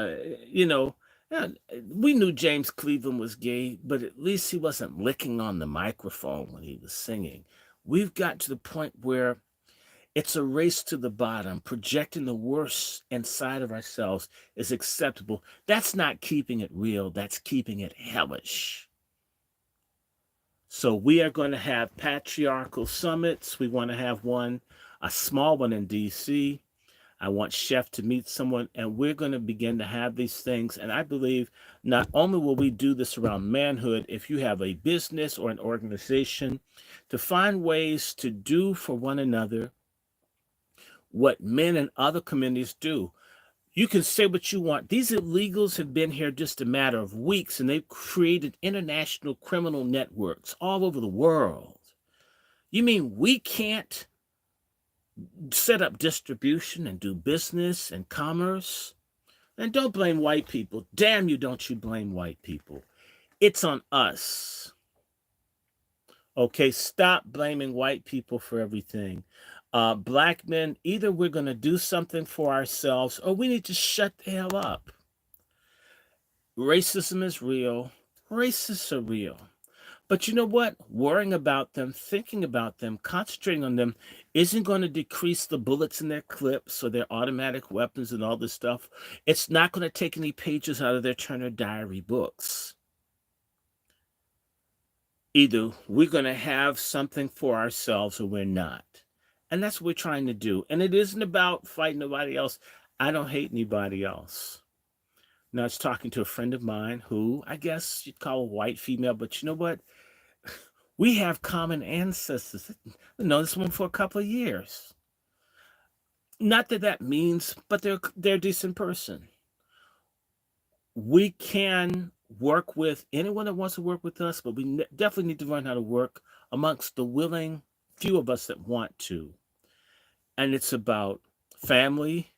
we knew James Cleveland was gay, but at least he wasn't licking on the microphone when he was singing. We've got to the point where it's a race to the bottom. Projecting the worst inside of ourselves is acceptable. That's not keeping it real. That's keeping it hellish. So we are going to have patriarchal summits. We want to have one, a small one in DC. I want Chef to meet someone, and we're going to begin to have these things. And I believe not only will we do this around manhood, if you have a business or an organization, to find ways to do for one another what men in other communities do. You can say what you want. These illegals have been here just a matter of weeks, and they've created international criminal networks all over the world. You mean we can't set up distribution and do business and commerce? And don't blame white people. Damn you, don't you blame white people. It's on us. Okay, stop blaming white people for everything. Black men, either we're going to do something for ourselves or we need to shut the hell up. Racism is real. Racists are real. But you know what? Worrying about them, thinking about them, concentrating on them isn't going to decrease the bullets in their clips or their automatic weapons and all this stuff. It's not going to take any pages out of their Turner Diary books. Either we're going to have something for ourselves or we're not. And that's what we're trying to do. And it isn't about fighting nobody else. I don't hate anybody else. Now, I was talking to a friend of mine who I guess you'd call a white female, but you know what? We have common ancestors. I've known this woman for a couple of years. Not that that means, but they're a decent person. We can work with anyone that wants to work with us, but we definitely need to learn how to work amongst the willing few of us that want to. And it's about family,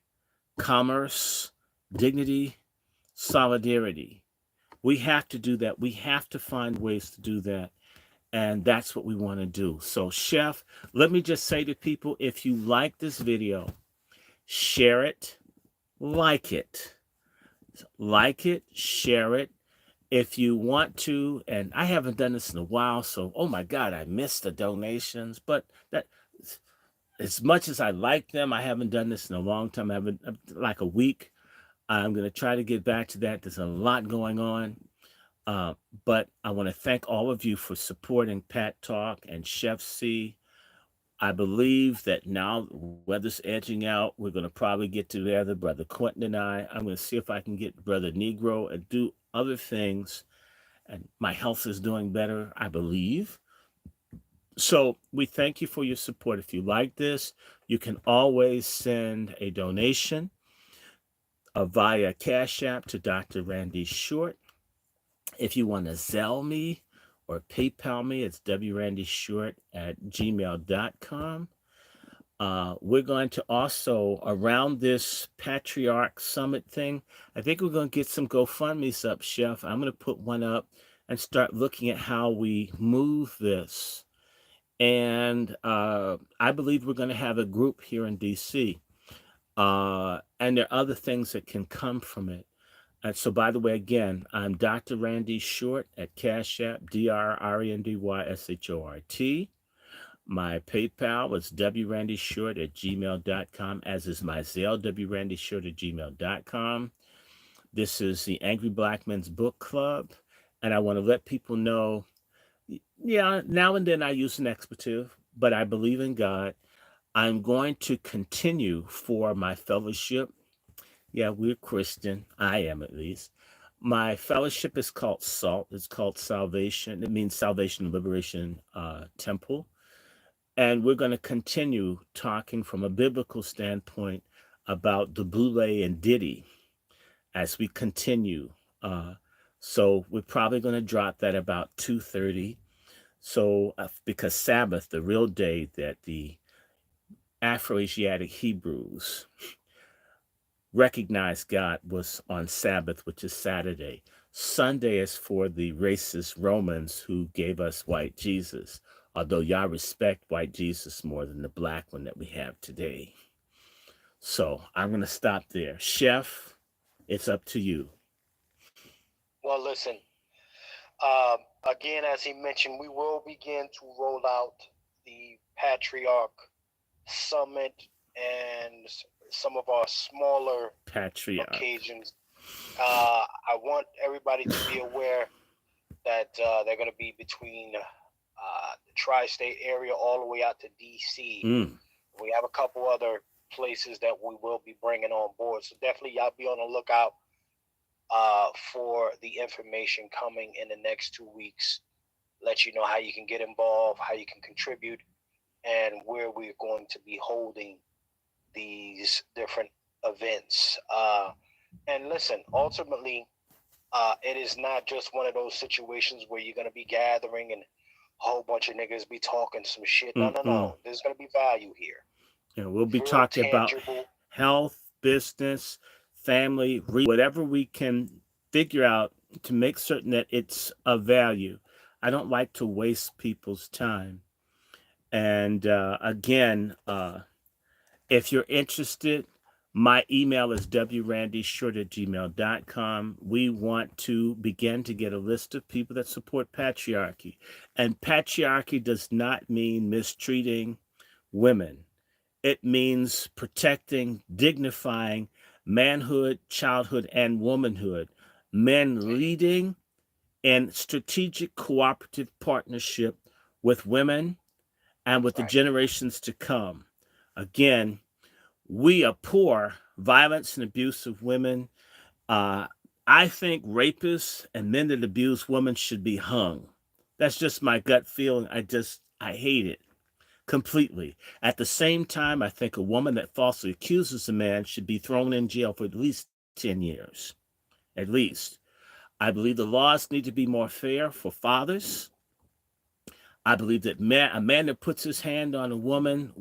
commerce, dignity, solidarity. We have to do that. We have to find ways to do that. And that's what we want to do. So, Chef, let me just say to people, if you like this video, share it, like it. Like it, share it. If you want to, and I haven't done this in a while, so, oh my God, I missed the donations. But that, as much as I like them, I haven't done this in a long time. I haven't, like a week. I'm going to try to get back to that. There's a lot going on. But I want to thank all of you for supporting Pat Talk and Chef C. I believe that now weather's edging out. We're going to probably get together, Brother Quentin and I. I'm going to see if I can get Brother Negro and do other things. And my health is doing better, I believe. So we thank you for your support. If you like this, you can always send a donation via Cash App to Dr. Randy Short. If you want to Zelle me or PayPal me, it's wrandyshort@gmail.com. We're going to also, around this Patriarch Summit thing, I think we're going to get some GoFundMe's up, Chef. I'm going to put one up and start looking at how we move this. And I believe we're going to have a group here in DC. And there are other things that can come from it. And so, by the way, again, I'm Dr. Randy Short at Cash App, DrRandyShort. My PayPal is DrRandyShort@gmail.com, as is my Zelle, DrRandyShort@gmail.com. This is the Angry Black Men's Book Club, and I want to let people know, yeah, now and then I use an expletive, but I believe in God. I'm going to continue for my fellowship. Yeah, we're Christian. I am, at least. My fellowship is called SALT. It's called Salvation. It means Salvation and Liberation Temple. And we're going to continue talking from a biblical standpoint about the Boule and Diddy as we continue. So we're probably going to drop that about 2:30. So because Sabbath, the real day that the Afro-Asiatic Hebrews recognized God, was on Sabbath, which is Saturday. Sunday is for the racist Romans who gave us white Jesus, although y'all respect white Jesus more than the black one that we have today. So I'm going to stop there. Chef, it's up to you. Well, listen, again, as he mentioned, we will begin to roll out the Patriarch Summit and some of our smaller Patriarch occasions. I want everybody to be aware that they're going to be between the tri-state area all the way out to D.C. We have a couple other places that we will be bringing on board. So definitely y'all be on the lookout for the information coming in the next 2 weeks. Let you know how you can get involved, how you can contribute, and where we're going to be holding these different events. And listen, ultimately, it is not just one of those situations where you're going to be gathering and a whole bunch of niggas be talking some shit. No. There's going to be value here. And we'll be Real talking tangible about health, business, family, whatever we can figure out to make certain that it's of value. I don't like to waste people's time. And again, if you're interested, my email is wrandyshort@gmail.com. We want to begin to get a list of people that support patriarchy. And patriarchy does not mean mistreating women. It means protecting, dignifying manhood, childhood, and womanhood. Men leading in strategic cooperative partnership with women and with the generations to come. Again, we abhor violence and abuse of women. I think rapists and men that abuse women should be hung. That's just my gut feeling. I hate it completely. At the same time, I think a woman that falsely accuses a man should be thrown in jail for at least 10 years. At least. I believe the laws need to be more fair for fathers. I believe that a man that puts his hand on a woman,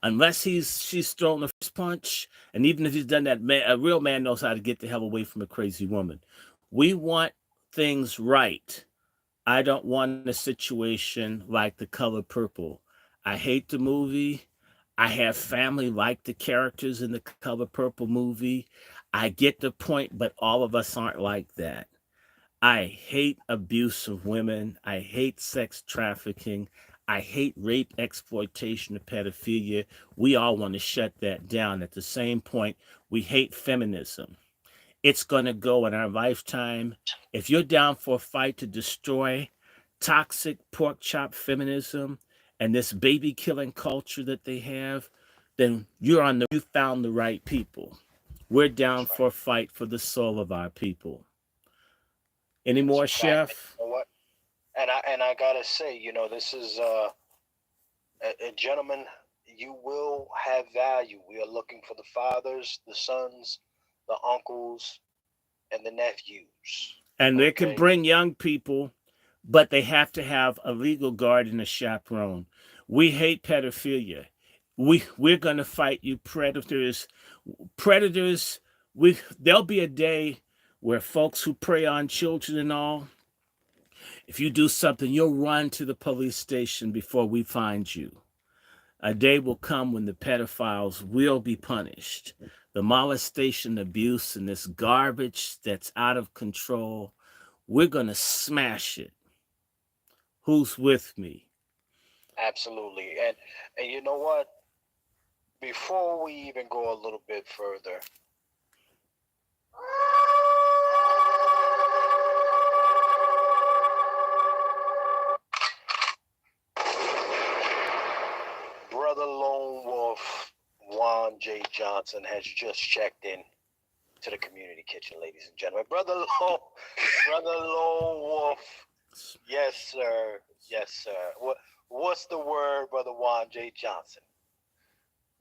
unless she's thrown the first punch, and even if he's done that, a real man knows how to get the hell away from a crazy woman. We want things right. I don't want a situation like The Color Purple. I hate the movie. I have family like the characters in The Color Purple movie. I get the point, but all of us aren't like that. I hate abuse of women. I hate sex trafficking. I hate rape, exploitation, and pedophilia. We all want to shut that down. At the same point, we hate feminism. It's going to go in our lifetime. If you're down for a fight to destroy toxic pork chop feminism and this baby killing culture that they have, then you found the right people. We're down for a fight for the soul of our people. Any more, Chef? You know what? And I gotta say, this is a gentleman. You will have value. We are looking for the fathers, the sons, the uncles, and the nephews. And they can bring young people, but they have to have a legal guard and a chaperone. We hate pedophilia. We're gonna fight you predators. Predators. There'll be a day where folks who prey on children and all, if you do something, you'll run to the police station before we find you. A day will come when the pedophiles will be punished. The molestation, abuse, and this garbage that's out of control, we're going to smash it. Who's with me? Absolutely. And you know what? Before we even go a little bit further, Brother Lone Wolf Juan J. Johnson has just checked in to the community kitchen, ladies and gentlemen. Brother Lone Wolf. Yes, sir. Yes, sir. What's the word, Brother Juan J. Johnson?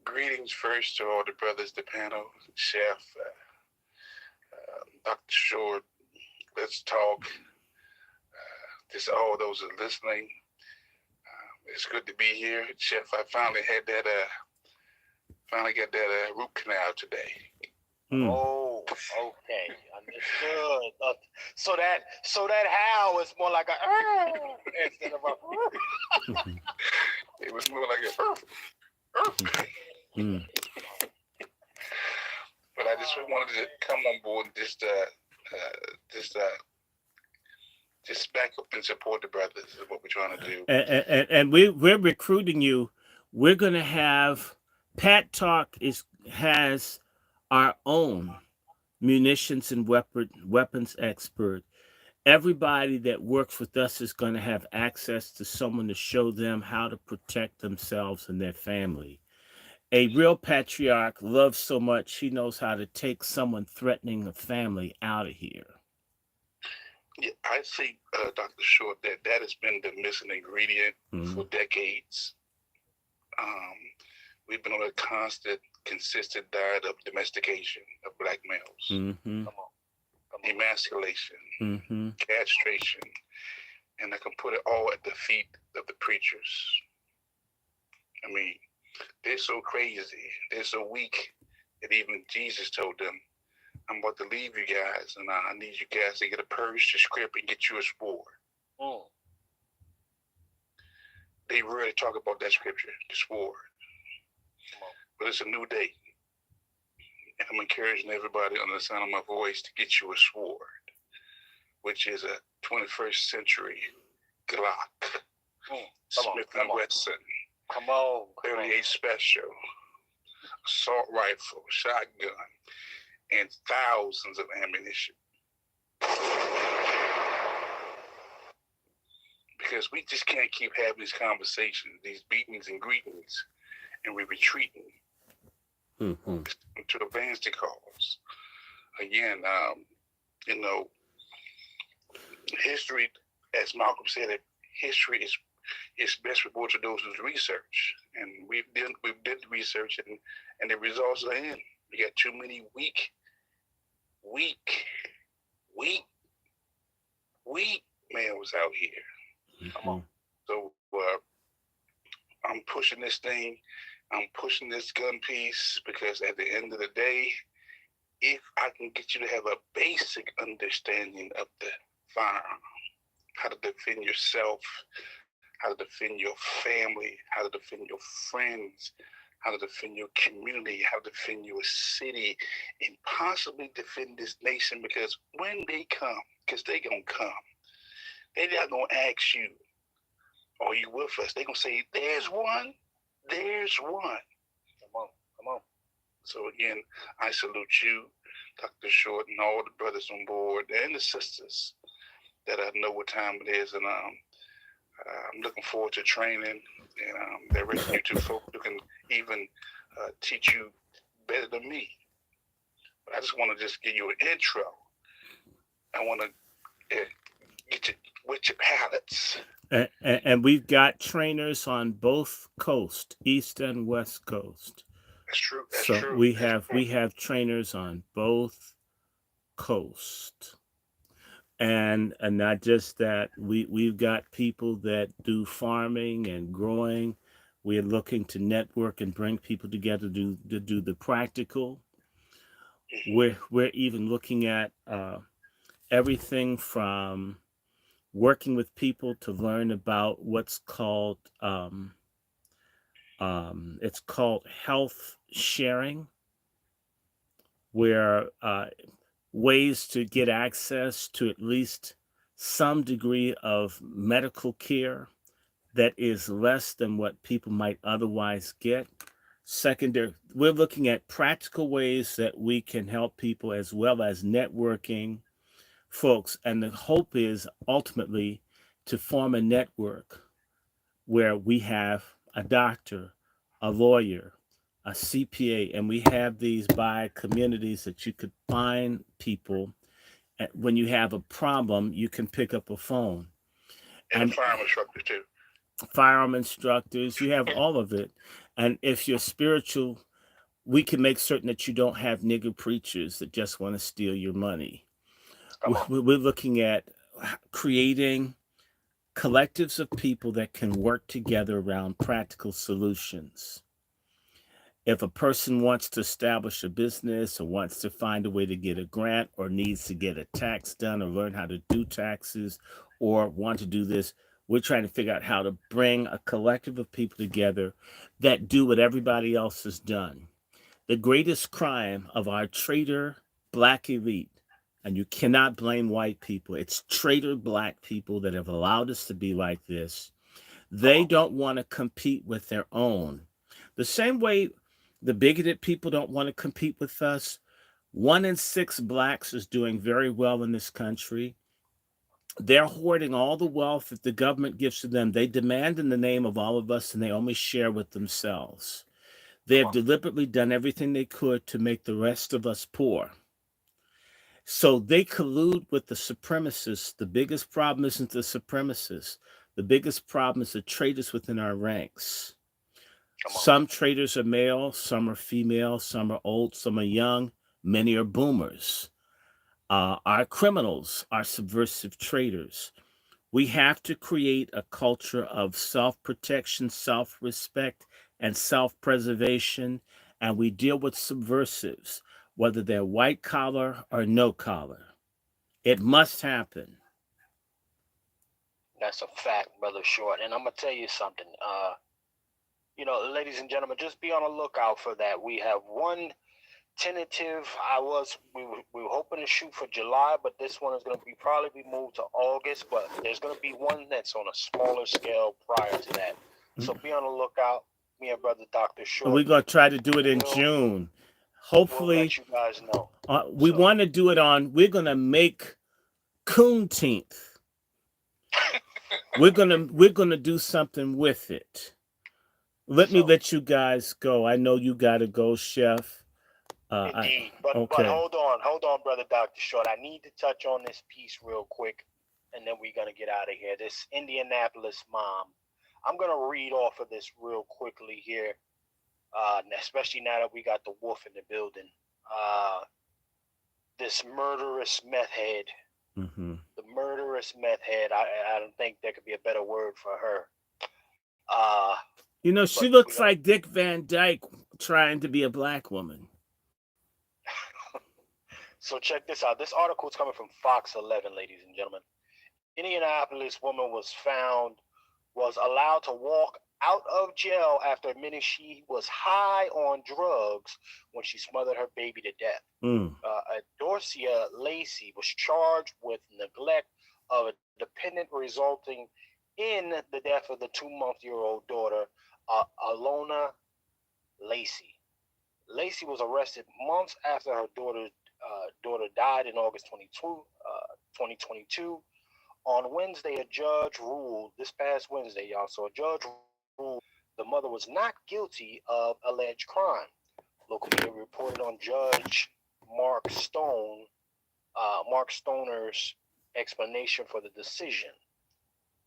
Greetings first to all the brothers, the panel, Chef, Dr. Short. Let's talk. Just all those are listening. It's good to be here, Chef. I finally had that. Finally got that root canal today. Oh, okay, understood. So that how is more like a instead of a. It was more like a. But I just wanted to come on board and just back up and support the brothers is what we're trying to do. And we're recruiting you. We're gonna have Pat Talk has our own munitions and weapons expert. Everybody that works with us is going to have access to someone to show them how to protect themselves and their family. A real patriarch loves so much he knows how to take someone threatening a family out of here. Yeah, I think, Dr. Short, that has been the missing ingredient for decades. We've been on a constant, consistent diet of domestication of black males, emasculation, castration, and I can put it all at the feet of the preachers. I mean, they're so crazy, they're so weak that even Jesus told them, I'm about to leave you guys, and I need you guys to get a purge, to script, and get you a sword. They really talk about that scripture, the sword. But it's a new day. And I'm encouraging everybody on the sound of my voice to get you a sword, which is a 21st century Glock, Smith & Wesson, 38 Special, assault rifle, shotgun, and thousands of ammunition. Because we just can't keep having these conversations, these beatings and greetings, and we're retreating to advance the cause. Again, history, as Malcolm said, history is best reported to those who research, and we've did the research, and the results are in. We got too many weak males out here. So I'm pushing this thing. I'm pushing this gun piece because at the end of the day, if I can get you to have a basic understanding of the firearm, how to defend yourself, how to defend your family, how to defend your friends, how to defend your community, how to defend your city, and possibly defend this nation, because when they come, because they're going to come, they're not going to ask you, are you with us? They're going to say, there's one. There's one. Come on. So again, I salute you, Dr. Short, and all the brothers on board, and the sisters that I know what time it is. And I'm looking forward to training, and they're raising you two folks who can even teach you better than me. But I just want to just give you an intro. I want to get you with your palates. And we've got trainers on both coasts, East and West Coast. That's true. So we have trainers on both coasts. And not just that, we've got people that do farming and growing. We're looking to network and bring people together to do the practical. We're even looking at everything from working with people to learn about what's called it's called health sharing, where ways to get access to at least some degree of medical care that is less than what people might otherwise get. Secondary, we're looking at practical ways that we can help people as well as networking folks. And the hope is ultimately to form a network where we have a doctor, a lawyer, a CPA, and we have these by communities that you could find people. When you have a problem, you can pick up a phone. And a firearm instructor too. Firearm instructors, you have all of it. And if you're spiritual, we can make certain that you don't have nigger preachers that just want to steal your money. We're looking at creating collectives of people that can work together around practical solutions. If a person wants to establish a business or wants to find a way to get a grant or needs to get a tax done or learn how to do taxes or want to do this, we're trying to figure out how to bring a collective of people together that do what everybody else has done. The greatest crime of our traitor black elite, and you cannot blame white people, it's traitor black people that have allowed us to be like this. They don't want to compete with their own. The same way the bigoted people don't want to compete with us. 1 in 6 blacks is doing very well in this country. They're hoarding all the wealth that the government gives to them. They demand in the name of all of us, and they only share with themselves. They have deliberately done everything they could to make the rest of us poor. So they collude with the supremacists. The biggest problem isn't the supremacists. The biggest problem is the traitors within our ranks. Some traitors are male, some are female, some are old, some are young, many are boomers. Our criminals are subversive traitors. We have to create a culture of self-protection, self-respect, and self-preservation, and we deal with subversives, whether they're white collar or no collar. It must happen. That's a fact, Brother Short. And I'm going to tell you something. Ladies and gentlemen, just be on the lookout for that. We have one tentative. We were hoping to shoot for July, but this one is going to probably be moved to August. But there's going to be one that's on a smaller scale prior to that. So be on the lookout. Me and Brother Dr. Short. We're going to try to do it in June. Hopefully, we'll let you guys know. We want to do it we're going to make Juneteenth. We're gonna do something with it. Let me let you guys go. I know you gotta go, Chef. Indeed, but hold on, Brother Dr. Short. I need to touch on this piece real quick, and then we're gonna get out of here. This Indianapolis mom. I'm gonna read off of this real quickly here, especially now that we got the wolf in the building. This murderous meth head. Mm-hmm. The murderous meth head. I don't think there could be a better word for her. She looks like Dick Van Dyke trying to be a black woman. So check this out. This article is coming from Fox 11, ladies and gentlemen. Indianapolis woman was allowed to walk out of jail after admitting she was high on drugs when she smothered her baby to death. Dorcia Lacey was charged with neglect of a dependent resulting in the death of the 2-month-old daughter, Alona Lacey. Lacey was arrested months after her daughter died in August 2022. On Wednesday, a judge ruled, this past Wednesday, y'all, so a judge ruled the mother was not guilty of alleged crime. Local media reported on Judge Mark Stoner's explanation for the decision.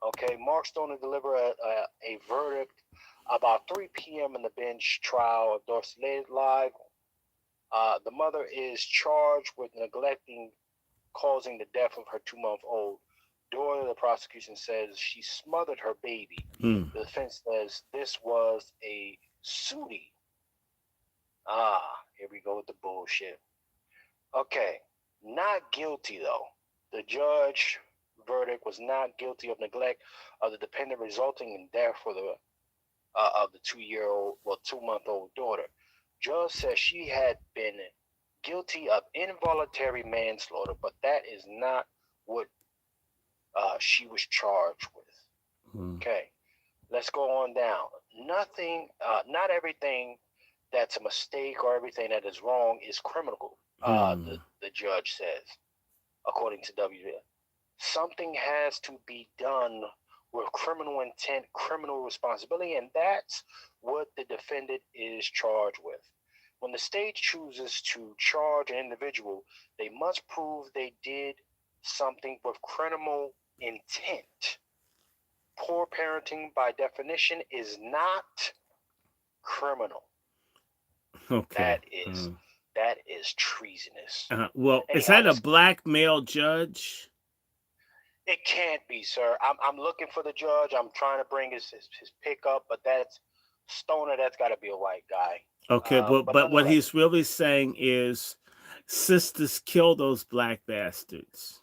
Okay, Mark Stoner delivered a verdict about 3 p.m. in the bench trial of Dorcia Live. The mother is charged with causing the death of her 2-month-old daughter. The prosecution says she smothered her baby. The defense says this was a SUDI. Here we go with the bullshit. Okay, not guilty though. The judge verdict was not guilty of neglect of the dependent resulting in death for of the 2-month-old daughter. Judge says she had been guilty of involuntary manslaughter, but that is not what she was charged with. Okay. Let's go on down. Nothing, not everything that's a mistake or everything that is wrong is criminal. The judge says, according to WJ. Something has to be done with criminal intent, criminal responsibility, and that's what the defendant is charged with. When the state chooses to charge an individual, they must prove they did something with criminal intent. Poor parenting, by definition, is not criminal. Okay. That is treasonous. Well, is that a black male judge? It can't be, sir. I'm looking for the judge. I'm trying to bring his pick up, but that's Stoner. That's got to be a white guy. Okay, but what he's really saying is, sisters, kill those black bastards.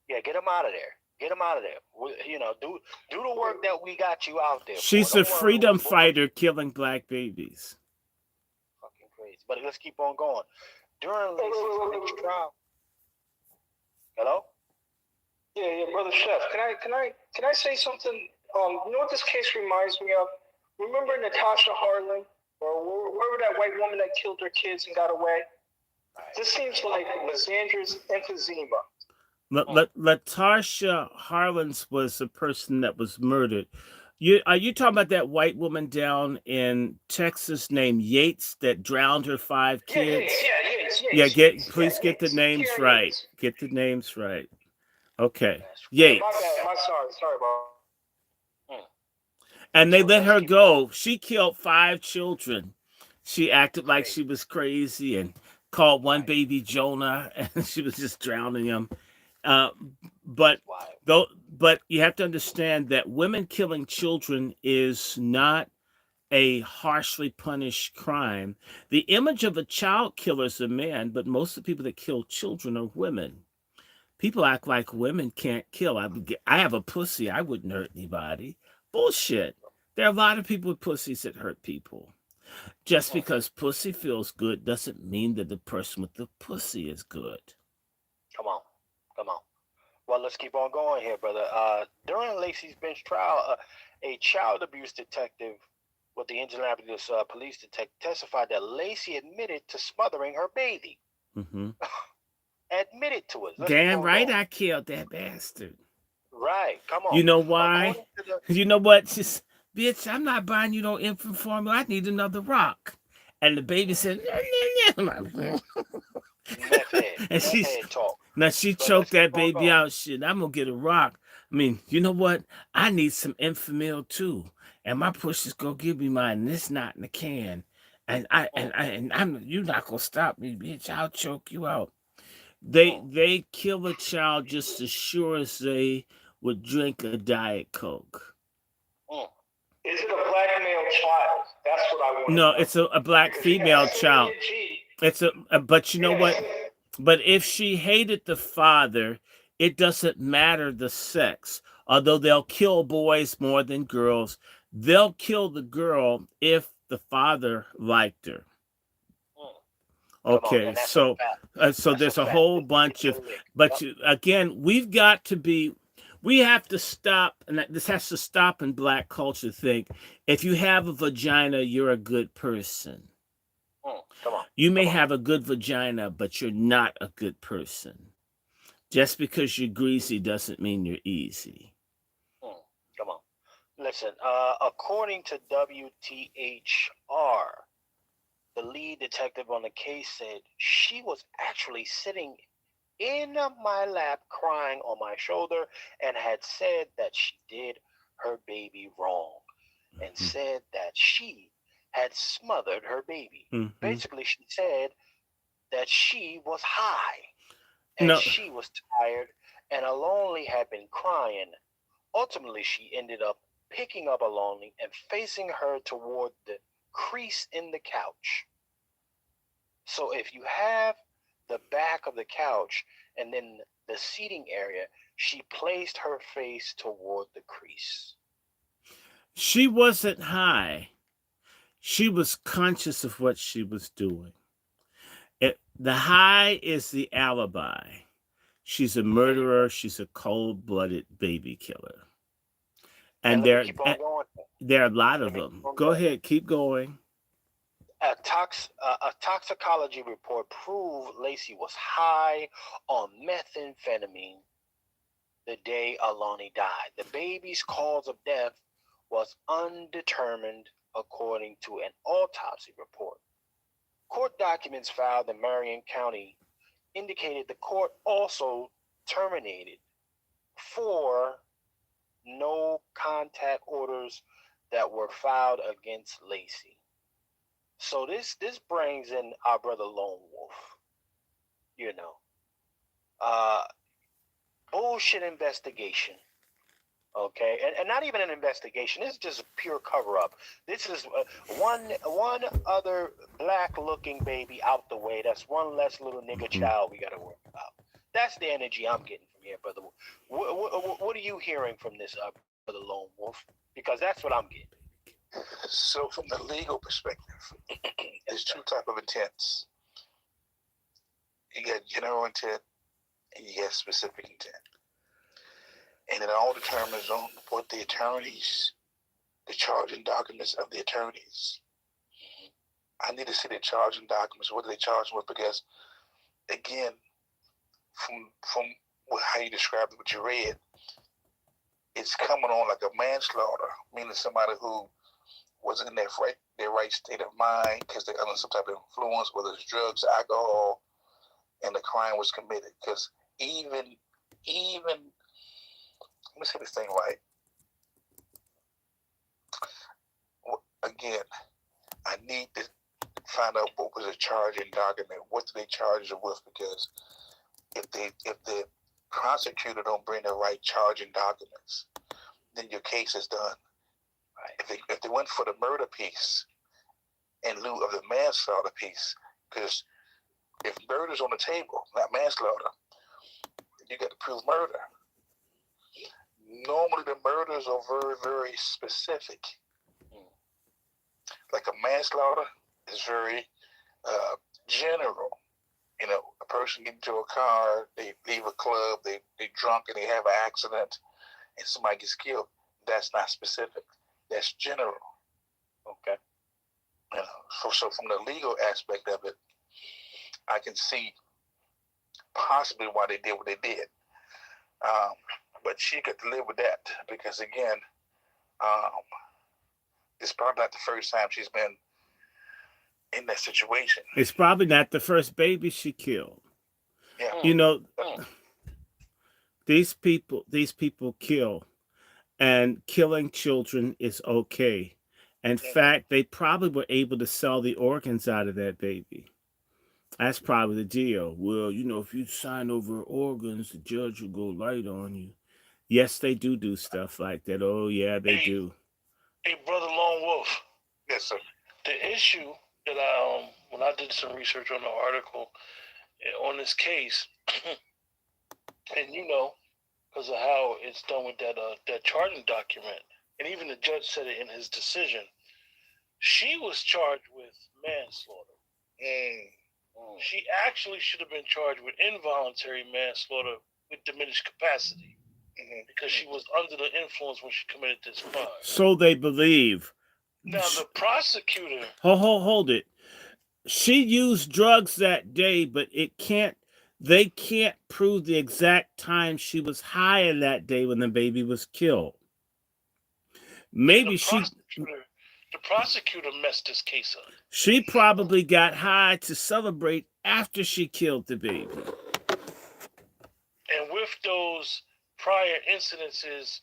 Yeah, get them out of there. Get them out of there. You know, do the work that we got you out there. She's a freedom fighter killing black babies. Fucking crazy. But let's keep on going. During Lacey's trial. Hello? Yeah, brother Chef. Can I say something? You know what this case reminds me of? Remember Natasha Harlan, or whoever that white woman that killed her kids and got away? This seems like Lysandra's emphysema. Latasha Harlins was the person that was murdered. Are you talking about that white woman down in Texas named Yates that drowned her 5 kids? Yeah, Yates. Please get the names right. Yates. Get the names right. Okay. Yates. My sorry about. And they let her go. She killed 5 children. She acted like she was crazy and called one baby Jonah, and she was just drowning him. But you have to understand that women killing children is not a harshly punished crime. The image of a child killer is a man, but most of the people that kill children are women. People act like women can't kill. I have a pussy. I wouldn't hurt anybody. Bullshit. There are a lot of people with pussies that hurt people. Just because pussy feels good doesn't mean that the person with the pussy is good. Come on. Well, let's keep on going here, brother. During Lacey's bench trial, a child abuse detective with the Indianapolis police detective testified that Lacey admitted to smothering her baby. Mm-hmm. Admitted to it. Damn right I killed that bastard. Right. Come on. You know why? You know what? Just, bitch, I'm not buying you no infant formula. I need another rock. And the baby said, and she choked that baby out. Shit, I'm gonna get a rock. I mean, you know what? I need some Enfamil too, and my pussy's gonna give me mine. And it's not in the can, and I'm you're not gonna stop me, bitch. I'll choke you out. They kill a child just as sure as they would drink a Diet Coke. Is it a black male child? That's what I want. No, it's a black female child. But you know what? But if she hated the father, it doesn't matter the sex. Although they'll kill boys more than girls, they'll kill the girl if the father liked her. Okay, so there's a whole bunch of, but again, we have to stop, and this has to stop in black culture. Think, if you have a vagina, you're a good person. You may have a good vagina, but you're not a good person. Just because you're greasy doesn't mean you're easy. Come on. Listen, according to WTHR, the lead detective on the case said she was actually sitting in my lap crying on my shoulder and had said that she did her baby wrong and said that she had smothered her baby. Basically, she said that she was high and she was tired and Alonely had been crying. Ultimately, she ended up picking up Alonely and facing her toward the crease in the couch. So if you have the back of the couch and then the seating area, she placed her face toward the crease. She wasn't high. She was conscious of what she was doing. The high is the alibi. She's a murderer. She's a cold-blooded baby killer. And let me keep on going. there are a lot Let of me keep them. on Go going. ahead, keep going. A toxicology report proved Lacey was high on methamphetamine the day Alani died. The baby's cause of death was undetermined, according to an autopsy report. Court documents filed in Marion County indicated the court also terminated 4 no contact orders that were filed against Lacey. So this brings in our brother Lone Wolf. You know, bullshit investigation. Okay, and not even an investigation. This is just a pure cover up. This is one other black looking baby out the way. That's one less little nigga child we got to worry about. That's the energy I'm getting from here, brother. What are you hearing from this, brother Lone Wolf? Because that's what I'm getting. So from the legal perspective, there's 2 types of intents. You got general intent and you got specific intent. And it all determines on what the charging documents of the attorneys. I need to see the charging documents. What are they charged with? Because, again, from how you described it, what you read, it's coming on like a manslaughter, meaning somebody who wasn't in their right state of mind because they're under some type of influence, whether it's drugs, alcohol, and the crime was committed. Because even let me say this thing right. Again, I need to find out what was the charging document. What do they charge her with? Because if the prosecutor don't bring the right charging documents, then your case is done. Right. If they went for the murder piece in lieu of the manslaughter piece, because if murder's on the table, not manslaughter, you got to prove murder. Normally the murders are very, very specific. Like a manslaughter is very general. You know, a person get into a car, they leave a club, they drunk and they have an accident and somebody gets killed. That's not specific. That's general. Okay. You know, so from the legal aspect of it, I can see possibly why they did what they did. But she got to live with that because, again, it's probably not the first time she's been in that situation. It's probably not the first baby she killed. Yeah. You know, these people kill, and killing children is okay. In fact, they probably were able to sell the organs out of that baby. That's probably the deal. Well, you know, if you sign over organs, the judge will go light on you. Yes, they do stuff like that. Oh, yeah, they do. Hey, brother Lone Wolf. Yes, sir. The issue that when I did some research on the article on this case, and you know, because of how it's done with that charging document, and even the judge said it in his decision, she was charged with manslaughter. She actually should have been charged with involuntary manslaughter with diminished capacity because she was under the influence when she committed this crime. So they believe. Now the prosecutor. Hold it. She used drugs that day, but they can't prove the exact time she was high that day when the baby was killed. Maybe the prosecutor messed this case up. She probably got high to celebrate after she killed the baby. And with those prior incidences,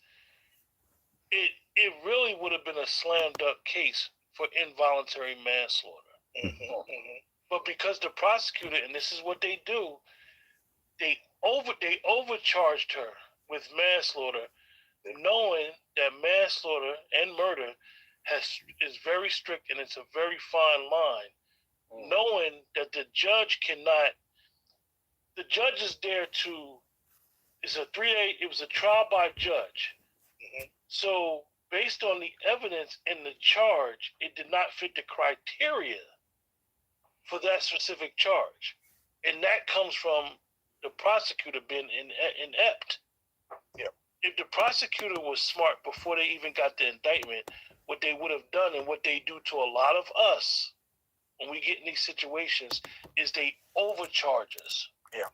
it really would have been a slam dunk case for involuntary manslaughter. But because the prosecutor, and this is what they do, they overcharged her with manslaughter, knowing that manslaughter and murder is very strict and it's a very fine line. Knowing that the judge is there it was a trial by judge. So based on the evidence in the charge, it did not fit the criteria for that specific charge. And that comes from the prosecutor being inept. Yep. if the prosecutor was smart before they even got the indictment, what they would have done and what they do to a lot of us when we get in these situations is they overcharge us. Yeah.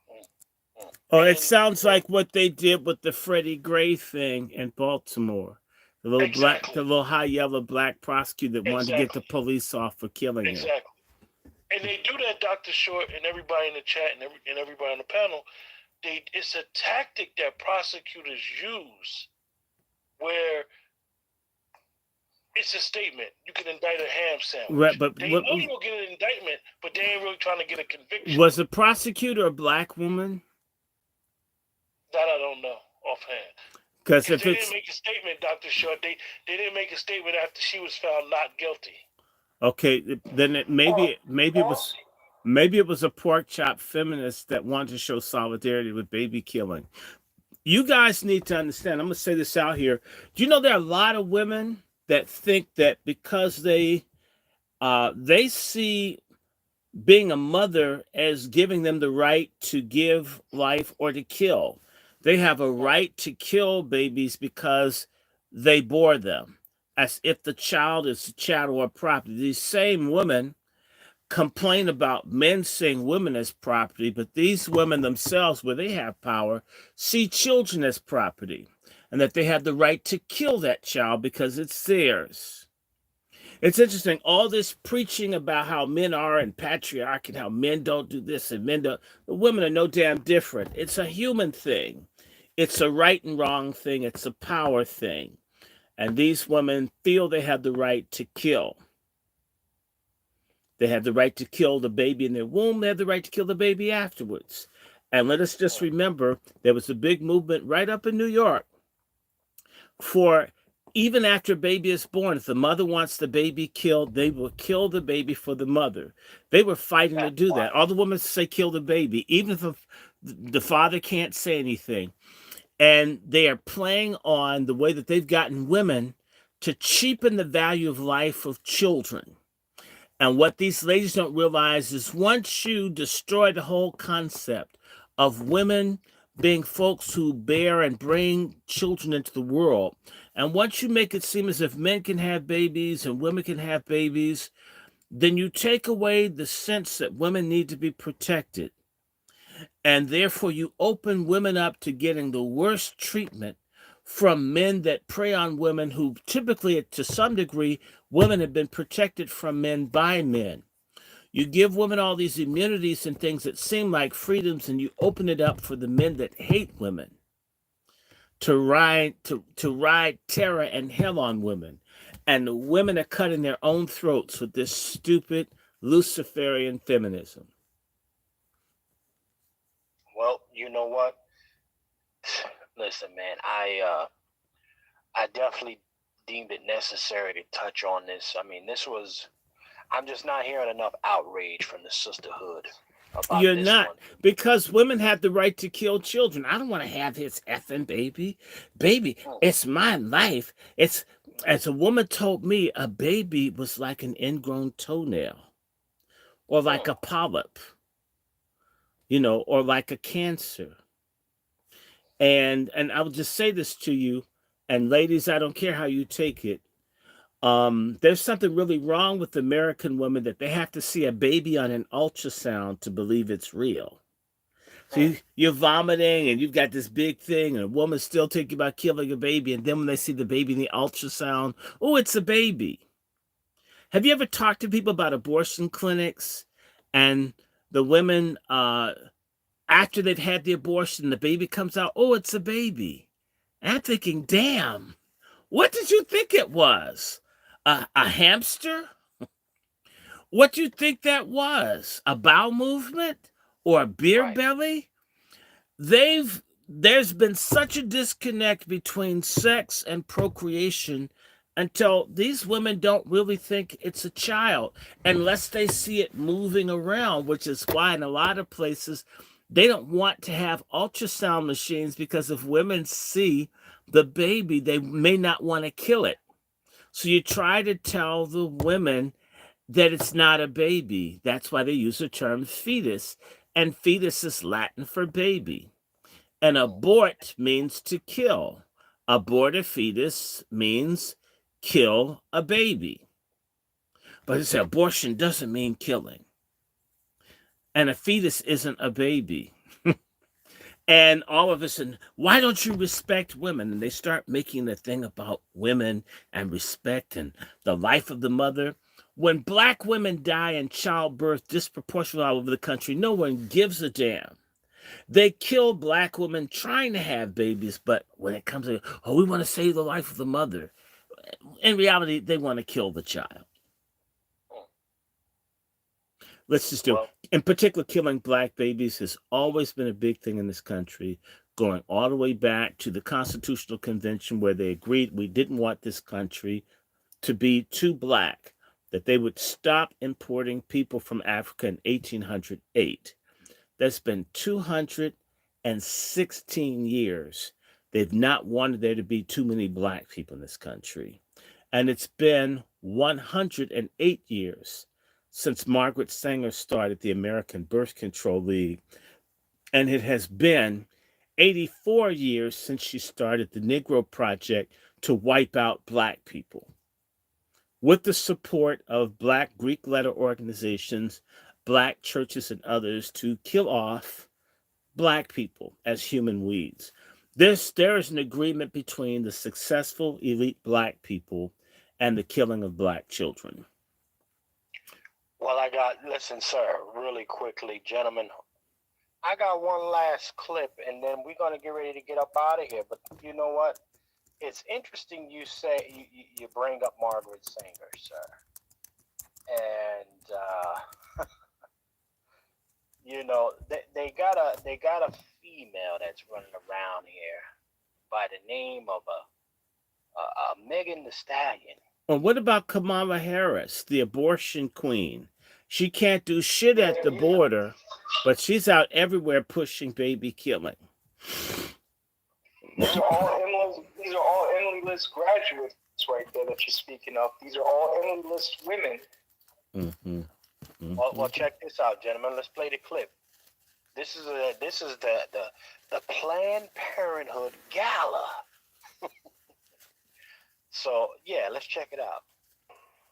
Oh, it sounds like what they did with the Freddie Gray thing in Baltimore. The little Exactly. the little high yellow black prosecutor that wanted to get the Exactly. police off for killing him. Exactly. And they do that, Dr. Short, and everybody in the chat and everybody on the panel. It's a tactic that prosecutors use where it's a statement. You can indict a ham sandwich. Right, but they know you'll get an indictment, but they ain't really trying to get a conviction. Was the prosecutor a black woman? That I don't know offhand. Because if they didn't make a statement, Dr. Short, they didn't make a statement after she was found not guilty. Okay, then maybe it was a pork chop feminist that wanted to show solidarity with baby killing. You guys need to understand. I'm gonna say this out here. Do you know there are a lot of women that think that because they see being a mother as giving them the right to give life or to kill. They have a right to kill babies because they bore them, as if the child is a chattel or property. These same women complain about men seeing women as property, but these women themselves, where they have power, see children as property, and that they have the right to kill that child because it's theirs. It's interesting, all this preaching about how men are and patriarchy and how men don't do this and men don't. The women are no damn different. It's a human thing. It's a right and wrong thing. It's a power thing. And these women feel they have the right to kill. They have the right to kill the baby in their womb. They have the right to kill the baby afterwards. And let us just remember, there was a big movement right up in New York for even after a baby is born, if the mother wants the baby killed, they will kill the baby for the mother. They were fighting to do that. All the women say kill the baby, even if the father can't say anything. And they are playing on the way that they've gotten women to cheapen the value of life of children. And what these ladies don't realize is once you destroy the whole concept of women being folks who bear and bring children into the world, and once you make it seem as if men can have babies and women can have babies, then you take away the sense that women need to be protected. And therefore you open women up to getting the worst treatment from men that prey on women who typically, to some degree, women have been protected from men by men. You give women all these immunities and things that seem like freedoms, and you open it up for the men that hate women to ride terror and hell on women. And the women are cutting their own throats with this stupid Luciferian feminism. Well, you know what? Listen, man, I definitely deemed it necessary to touch on this. I mean, I'm just not hearing enough outrage from the sisterhood about You're this not, one. because women have the right to kill children. I don't want to have his effing baby. Baby, it's my life. It's, as a woman told me, a baby was like an ingrown toenail or like a polyp, or like a cancer. And I will just say this to you, and ladies, I don't care how you take it. There's something really wrong with American women that they have to see a baby on an ultrasound to believe it's real. So you're vomiting and you've got this big thing, and a woman's still thinking about killing a baby, and then when they see the baby in the ultrasound, oh, it's a baby. Have you ever talked to people about abortion clinics and the women, after they've had the abortion, the baby comes out, oh, it's a baby. And I'm thinking, damn, what did you think it was? A hamster? What do you think that was? A bowel movement or a beer belly? There's been such a disconnect between sex and procreation until these women don't really think it's a child unless they see it moving around, which is why in a lot of places they don't want to have ultrasound machines, because if women see the baby, they may not want to kill it. So you try to tell the women that it's not a baby. That's why they use the term fetus. And fetus is Latin for baby. And abort means to kill. Abort a fetus means kill a baby. But it's abortion doesn't mean killing. And a fetus isn't a baby. And all of a sudden, why don't you respect women? And they start making the thing about women and respect and the life of the mother. When Black women die in childbirth disproportionately all over the country, no one gives a damn. They kill Black women trying to have babies, but when it comes to, oh, we want to save the life of the mother, in reality, they want to kill the child. Let's just do it. In particular, killing Black babies has always been a big thing in this country, going all the way back to the Constitutional Convention where they agreed we didn't want this country to be too Black, that they would stop importing people from Africa in 1808. That's been 216 years. They've not wanted there to be too many Black people in this country. And it's been 108 years since Margaret Sanger started the American Birth Control League. And it has been 84 years since she started the Negro Project to wipe out Black people. With the support of Black Greek letter organizations, Black churches, and others to kill off Black people as human weeds. There is an agreement between the successful elite Black people and the killing of Black children. Well, listen, sir, really quickly, gentlemen. I got one last clip, and then we're going to get ready to get up out of here. But you know what? It's interesting you say you bring up Margaret Sanger, sir. And, you know, they got a female that's running around here by the name of Megan Thee Stallion. Well, what about Kamala Harris, the abortion queen? She can't do shit at the border, but she's out everywhere pushing baby killing. These are all Emily List graduates right there that you're speaking of. These are all Emily List women. Mm-hmm. Mm-hmm. Well, check this out, gentlemen. Let's play the clip. This is the Planned Parenthood Gala. So, yeah, let's check it out.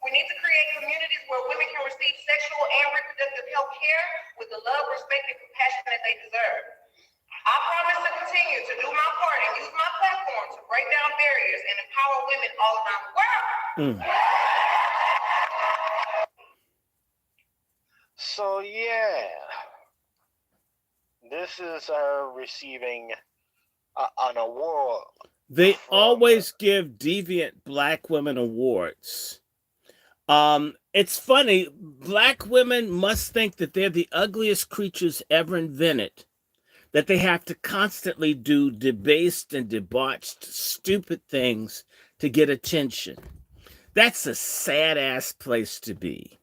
We need to create communities where women can receive sexual and reproductive health care with the love, respect, and compassion that they deserve. I promise to continue to do my part and use my platform to break down barriers and empower women all around the world. So, yeah, this is her receiving an award. They always give deviant Black women awards. It's funny, Black women must think that they're the ugliest creatures ever invented, that they have to constantly do debased and debauched, stupid things to get attention. That's a sad-ass place to be.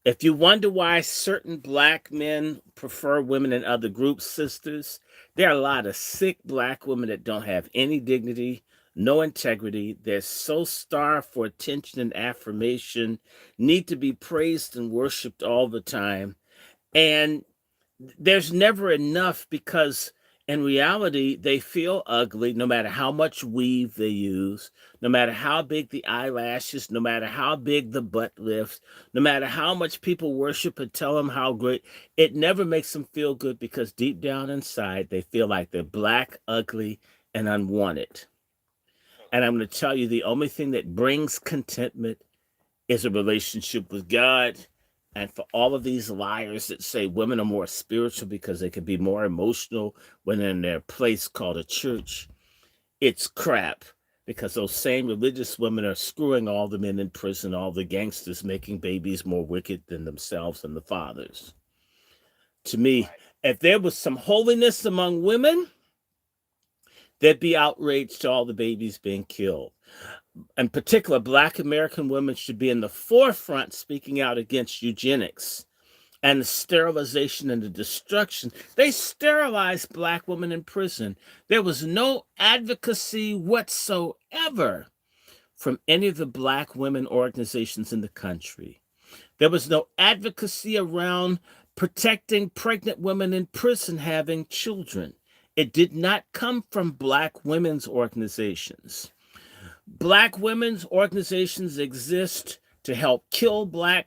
If you wonder why certain Black men prefer women in other groups, sisters, there are a lot of sick Black women that don't have any dignity, no integrity. They're so starved for attention and affirmation, need to be praised and worshiped all the time. And there's never enough because in reality, they feel ugly no matter how much weave they use, no matter how big the eyelashes, no matter how big the butt lifts, no matter how much people worship and tell them how great. It never makes them feel good because deep down inside, they feel like they're Black, ugly, and unwanted. And I'm going to tell you, the only thing that brings contentment is a relationship with God. And for all of these liars that say women are more spiritual because they can be more emotional when they're in their place called a church, it's crap. Because those same religious women are screwing all the men in prison, all the gangsters, making babies more wicked than themselves and the fathers. To me, if there was some holiness among women, there'd be outrage to all the babies being killed. In particular, Black American women should be in the forefront speaking out against eugenics and the sterilization and the destruction. They sterilized Black women in prison. There was no advocacy whatsoever from any of the Black women organizations in the country. There was no advocacy around protecting pregnant women in prison having children. It did not come from Black women's organizations. Black women's organizations exist to help kill black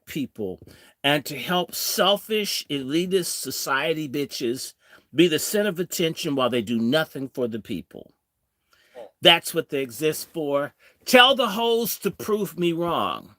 people and to help selfish, elitist society bitches be the center of attention while they do nothing for the people. That's what they exist for. Tell the hoes to prove me wrong.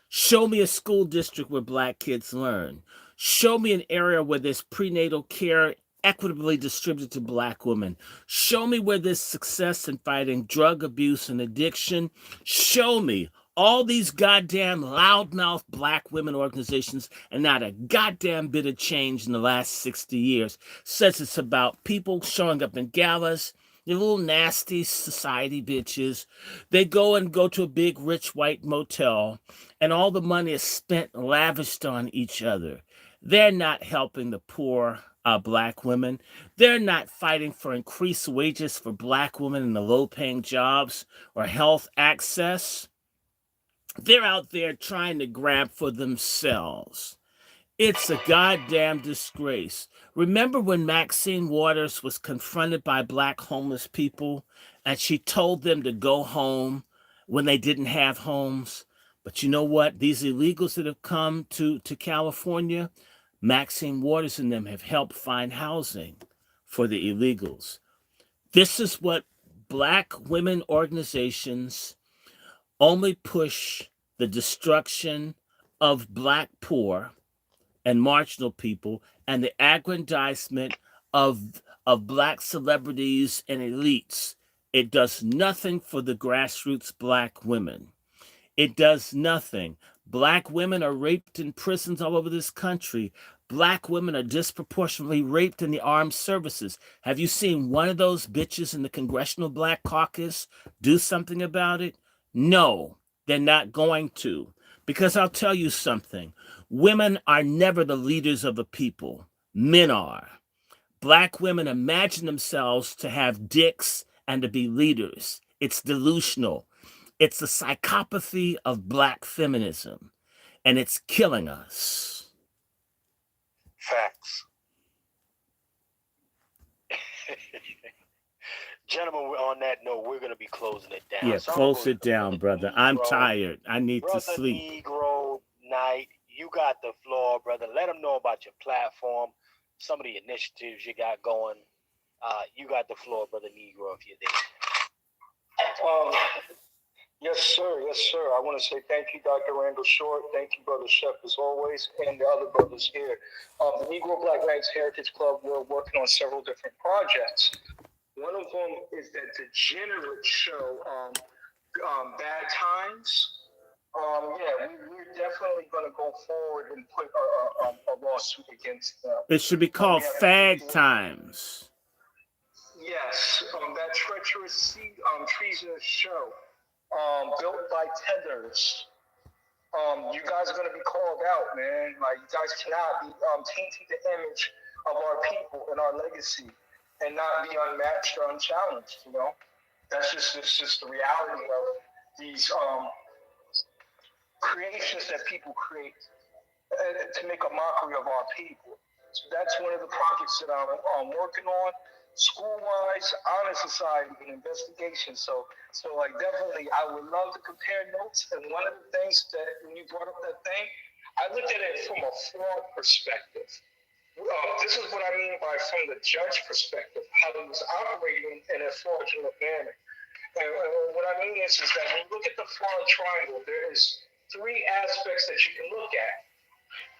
Show me a school district where black kids learn. Show me an area where there's prenatal care equitably distributed to black women. Show me where there's success in fighting drug abuse and addiction. Show me all these goddamn loudmouth black women organizations, and not a goddamn bit of change in the last 60 years. Says it's about people showing up in galas, you little nasty society bitches. They go to a big rich white motel, and all the money is spent lavished on each other. They're not helping the poor black women. They're not fighting for increased wages for black women in the low-paying jobs or health access. They're out there trying to grab for themselves. It's a goddamn disgrace. Remember when Maxine Waters was confronted by black homeless people and she told them to go home when they didn't have homes? But you know what? These illegals that have come to California, Maxine Waters and them have helped find housing for the illegals. This is what black women organizations only push: the destruction of black poor and marginal people, and the aggrandizement of black celebrities and elites. It does nothing for the grassroots black women. It does nothing. Black women are raped in prisons all over this country. Black women are disproportionately raped in the armed services. Have you seen one of those bitches in the Congressional Black Caucus do something about it? No, they're not going to. Because I'll tell you something. Women are never the leaders of a people. Men are. Black women imagine themselves to have dicks and to be leaders. It's delusional. It's the psychopathy of black feminism, and it's killing us. Facts. Gentlemen, on that note, we're going to be closing it down. Yeah, close it down, brother. I'm tired. I need to sleep. Negro Night, you got the floor, brother. Let them know about your platform, some of the initiatives you got going. You got the floor, brother Negro, if you're there. Yes, sir. Yes, sir. I want to say thank you, Dr. DrRandyShort. Thank you, Brother Chef, as always, and the other brothers here. The Negro Black Knights Heritage Club, we're working on several different projects. One of them is that degenerate show, Bad Times. We're definitely going to go forward and put a lawsuit against them. It should be called Fag Times. Yes, that treacherous, treasonous show. Built by tethers. You guys are going to be called out, man. Like, you guys cannot be tainting the image of our people and our legacy and not be unmatched or unchallenged, you know? It's just the reality of these creations that people create to make a mockery of our people. So that's one of the projects that I'm working on. School-wise, honor society, and investigation. So like, definitely, I would love to compare notes. And one of the things that, when you brought up that thing, I looked at it from a fraud perspective. This is what I mean by from the judge perspective, how he was operating in a fraudulent manner. And what I mean is that when you look at the fraud triangle, there is three aspects that you can look at.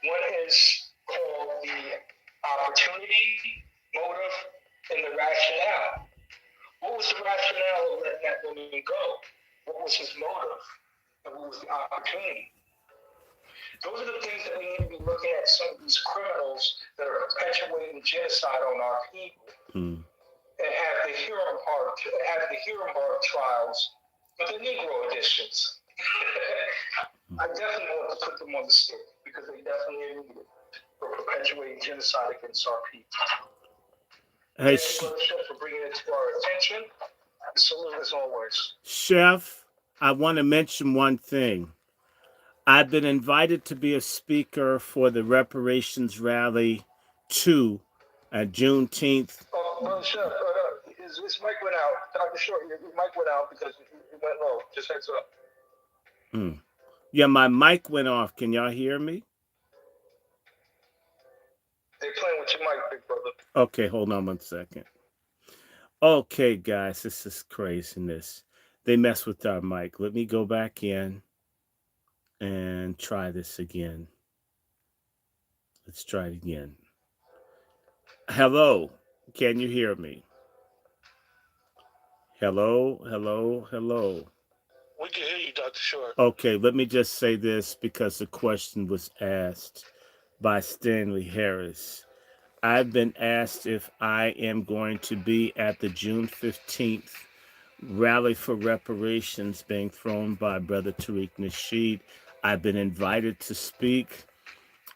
One is called the opportunity, motive, and the rationale. What was the rationale of letting that woman go? What was his motive? And what was the opportunity? Those are the things that we need to be looking at, some of these criminals that are perpetuating genocide on our people and have the Huron Bar trials with the Negro editions. I definitely want to put them on the stick because they definitely are needed for perpetuating genocide against our people. Hey, Chef, for bringing it to our attention. Salute as always. Chef, I want to mention one thing. I've been invited to be a speaker for the Reparations Rally 2 at Juneteenth. Brother Chef, his mic went out. Dr. Short, your mic went out because it went low. Just heads up. Yeah, my mic went off. Can y'all hear me? They're playing with your mic, big brother. Okay, hold on 1 second. Okay, guys, this is craziness. They messed with our mic. Let me go back in and try this again. Let's try it again. Hello, can you hear me? Hello, hello, hello. We can hear you, Dr. Short. Okay, let me just say this because the question was asked by Stanley Harris. I've been asked if I am going to be at the June 15th rally for reparations being thrown by Brother Tariq Nasheed. I've been invited to speak.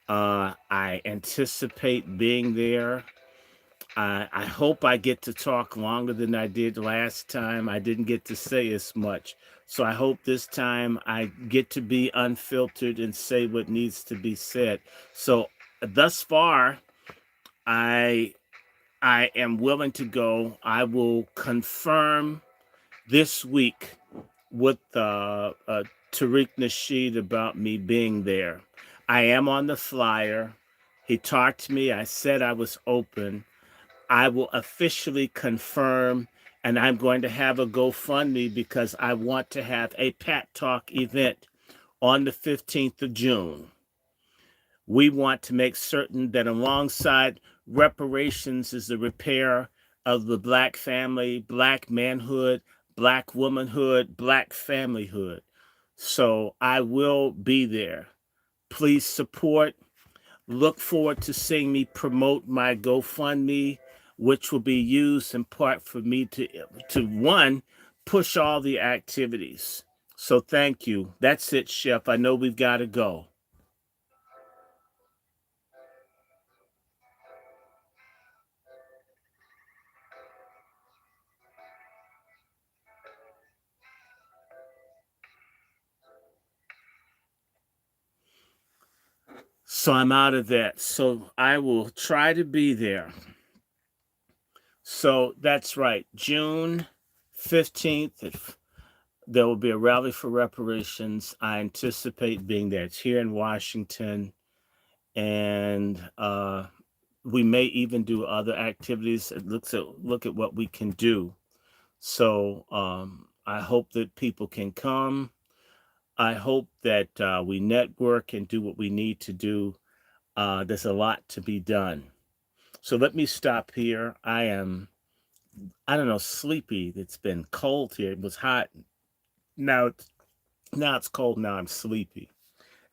I anticipate being there. I hope I get to talk longer than I did last time. I didn't get to say as much. So I hope this time I get to be unfiltered and say what needs to be said. So thus far, I am willing to go. I will confirm this week with Tariq Nasheed about me being there. I am on the flyer. He talked to me. I said I was open. I will officially confirm, and I'm going to have a GoFundMe because I want to have a Pat Talk event on the 15th of June. We want to make certain that alongside reparations is the repair of the Black family, Black manhood, Black womanhood, Black familyhood. So I will be there. Please support. Look forward to seeing me promote my GoFundMe, which will be used in part for me to one, push all the activities. So thank you. That's it, Chef. I know we've got to go. So I'm out of that. So I will try to be there. So that's right. June 15th, there will be a rally for reparations. I anticipate being there. It's here in Washington. And we may even do other activities. Look at what we can do. So I hope that people can come. I hope that we network and do what we need to do. There's a lot to be done. So let me stop here. I don't know, sleepy. It's been cold here. It was hot. Now it's cold. Now I'm sleepy.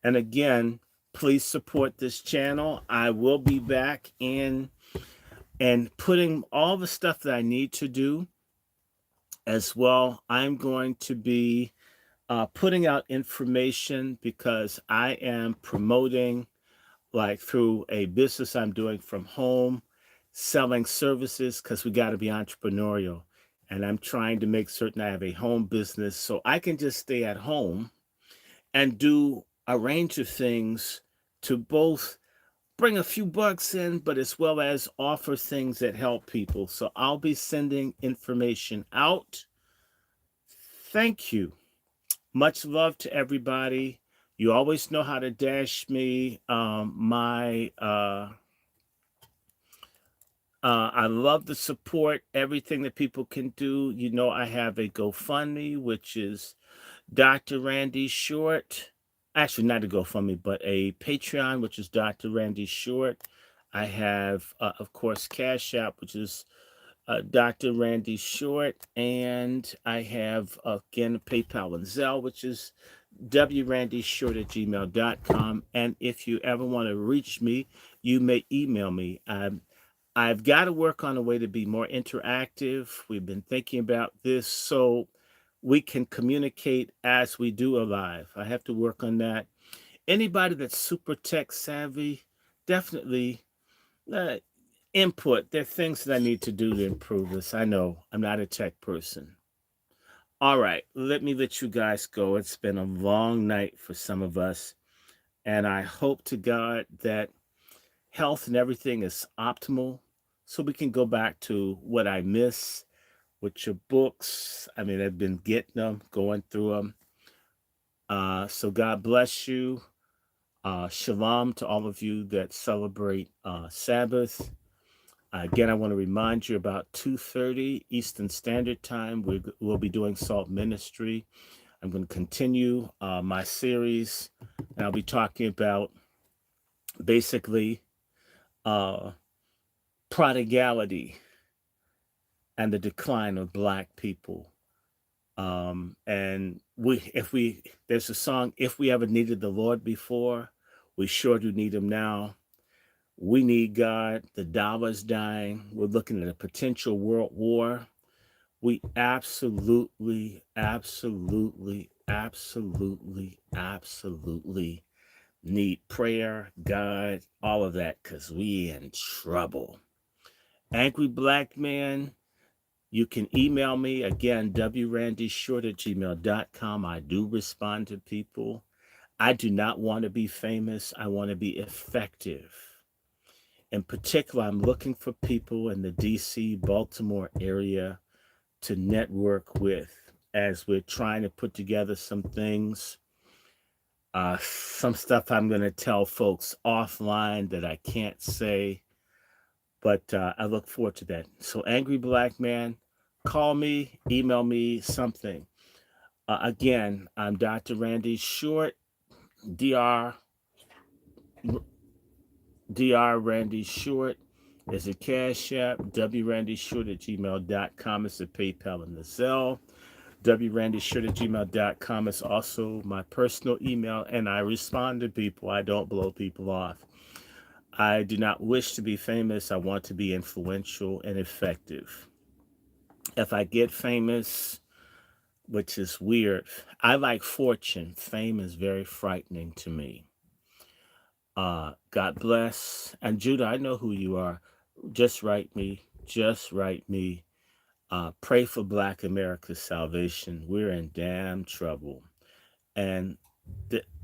And again, please support this channel. I will be back in and putting all the stuff that I need to do as well. I'm going to be putting out information because I am promoting, like through a business I'm doing from home, selling services because we got to be entrepreneurial. And I'm trying to make certain I have a home business so I can just stay at home and do a range of things to both bring a few bucks in, but as well as offer things that help people. So I'll be sending information out. Thank you. Much love to everybody. You always know how to dash me. I love the support, everything that people can do. You know, I have a GoFundMe, which is DrRandyShort. Actually, not a GoFundMe, but a Patreon, which is DrRandyShort. I have, of course, Cash App, which is Dr. Randy Short. And I have, again, PayPal and Zelle, which is wrandyshort@gmail.com. And if you ever want to reach me, you may email me. I've got to work on a way to be more interactive. We've been thinking about this so we can communicate as we do a live. I have to work on that. Anybody that's super tech savvy, definitely input. There are things that I need to do to improve this. I know I'm not a tech person. All right, let me let you guys go. It's been a long night for some of us. And I hope to God that health and everything is optimal so we can go back to what I miss with your books. I mean, I've been getting them, going through them. So God bless you. Shalom to all of you that celebrate Sabbath. Again, I want to remind you about 2:30 Eastern Standard Time. We'll be doing Salt Ministry. I'm going to continue my series, and I'll be talking about basically prodigality and the decline of Black people. And there's a song, if we ever needed the Lord before, we sure do need him now. We need God. The dollar's dying. We're looking at a potential world war. We absolutely, absolutely, absolutely, absolutely need prayer, God, all of that, because we in trouble. Angry Black Man, you can email me again, DrRandyShort@gmail.com. I do respond to people. I do not want to be famous. I want to be effective. In particular, I'm looking for people in the DC, Baltimore area to network with as we're trying to put together some things. Some stuff I'm going to tell folks offline that I can't say, but I look forward to that. So, Angry Black Man, call me, email me, something. Again, I'm Dr. Randy Short, Dr. Randy Short. There's a Cash App, WRandyShort@gmail.com. It's a PayPal and the Zelle. WRandyShort@gmail.com is also my personal email, and I respond to people. I don't blow people off. I do not wish to be famous. I want to be influential and effective. If I get famous, which is weird, I like fortune. Fame is very frightening to me. God bless. And Judah, I know who you are. Just write me. Just write me. Pray for Black America's salvation. We're in damn trouble. And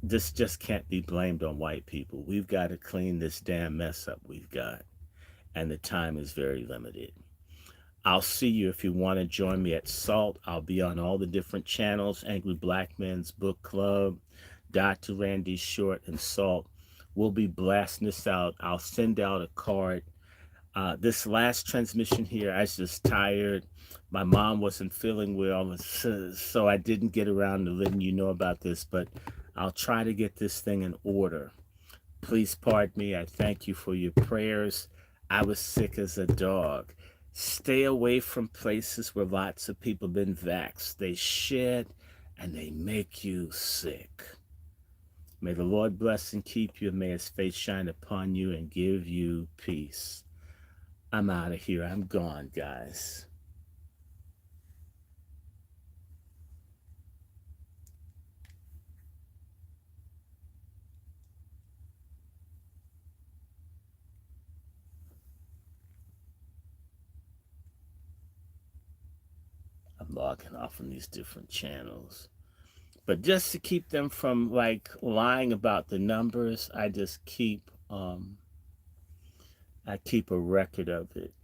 this just can't be blamed on white people. We've got to clean this damn mess up we've got. And the time is very limited. I'll see you if you want to join me at SALT. I'll be on all the different channels, Angry Black Men's Book Club, Dr. Randy Short, and SALT. We'll be blasting this out. I'll send out a card. This last transmission here, I was just tired. My mom wasn't feeling well, so I didn't get around to letting you know about this, but I'll try to get this thing in order. Please pardon me. I thank you for your prayers. I was sick as a dog. Stay away from places where lots of people have been vaxxed. They shed and they make you sick. May the Lord bless and keep you, and may his face shine upon you and give you peace. I'm out of here. I'm gone, guys. I'm logging off on these different channels. But just to keep them from like lying about the numbers, I just keep I keep a record of it.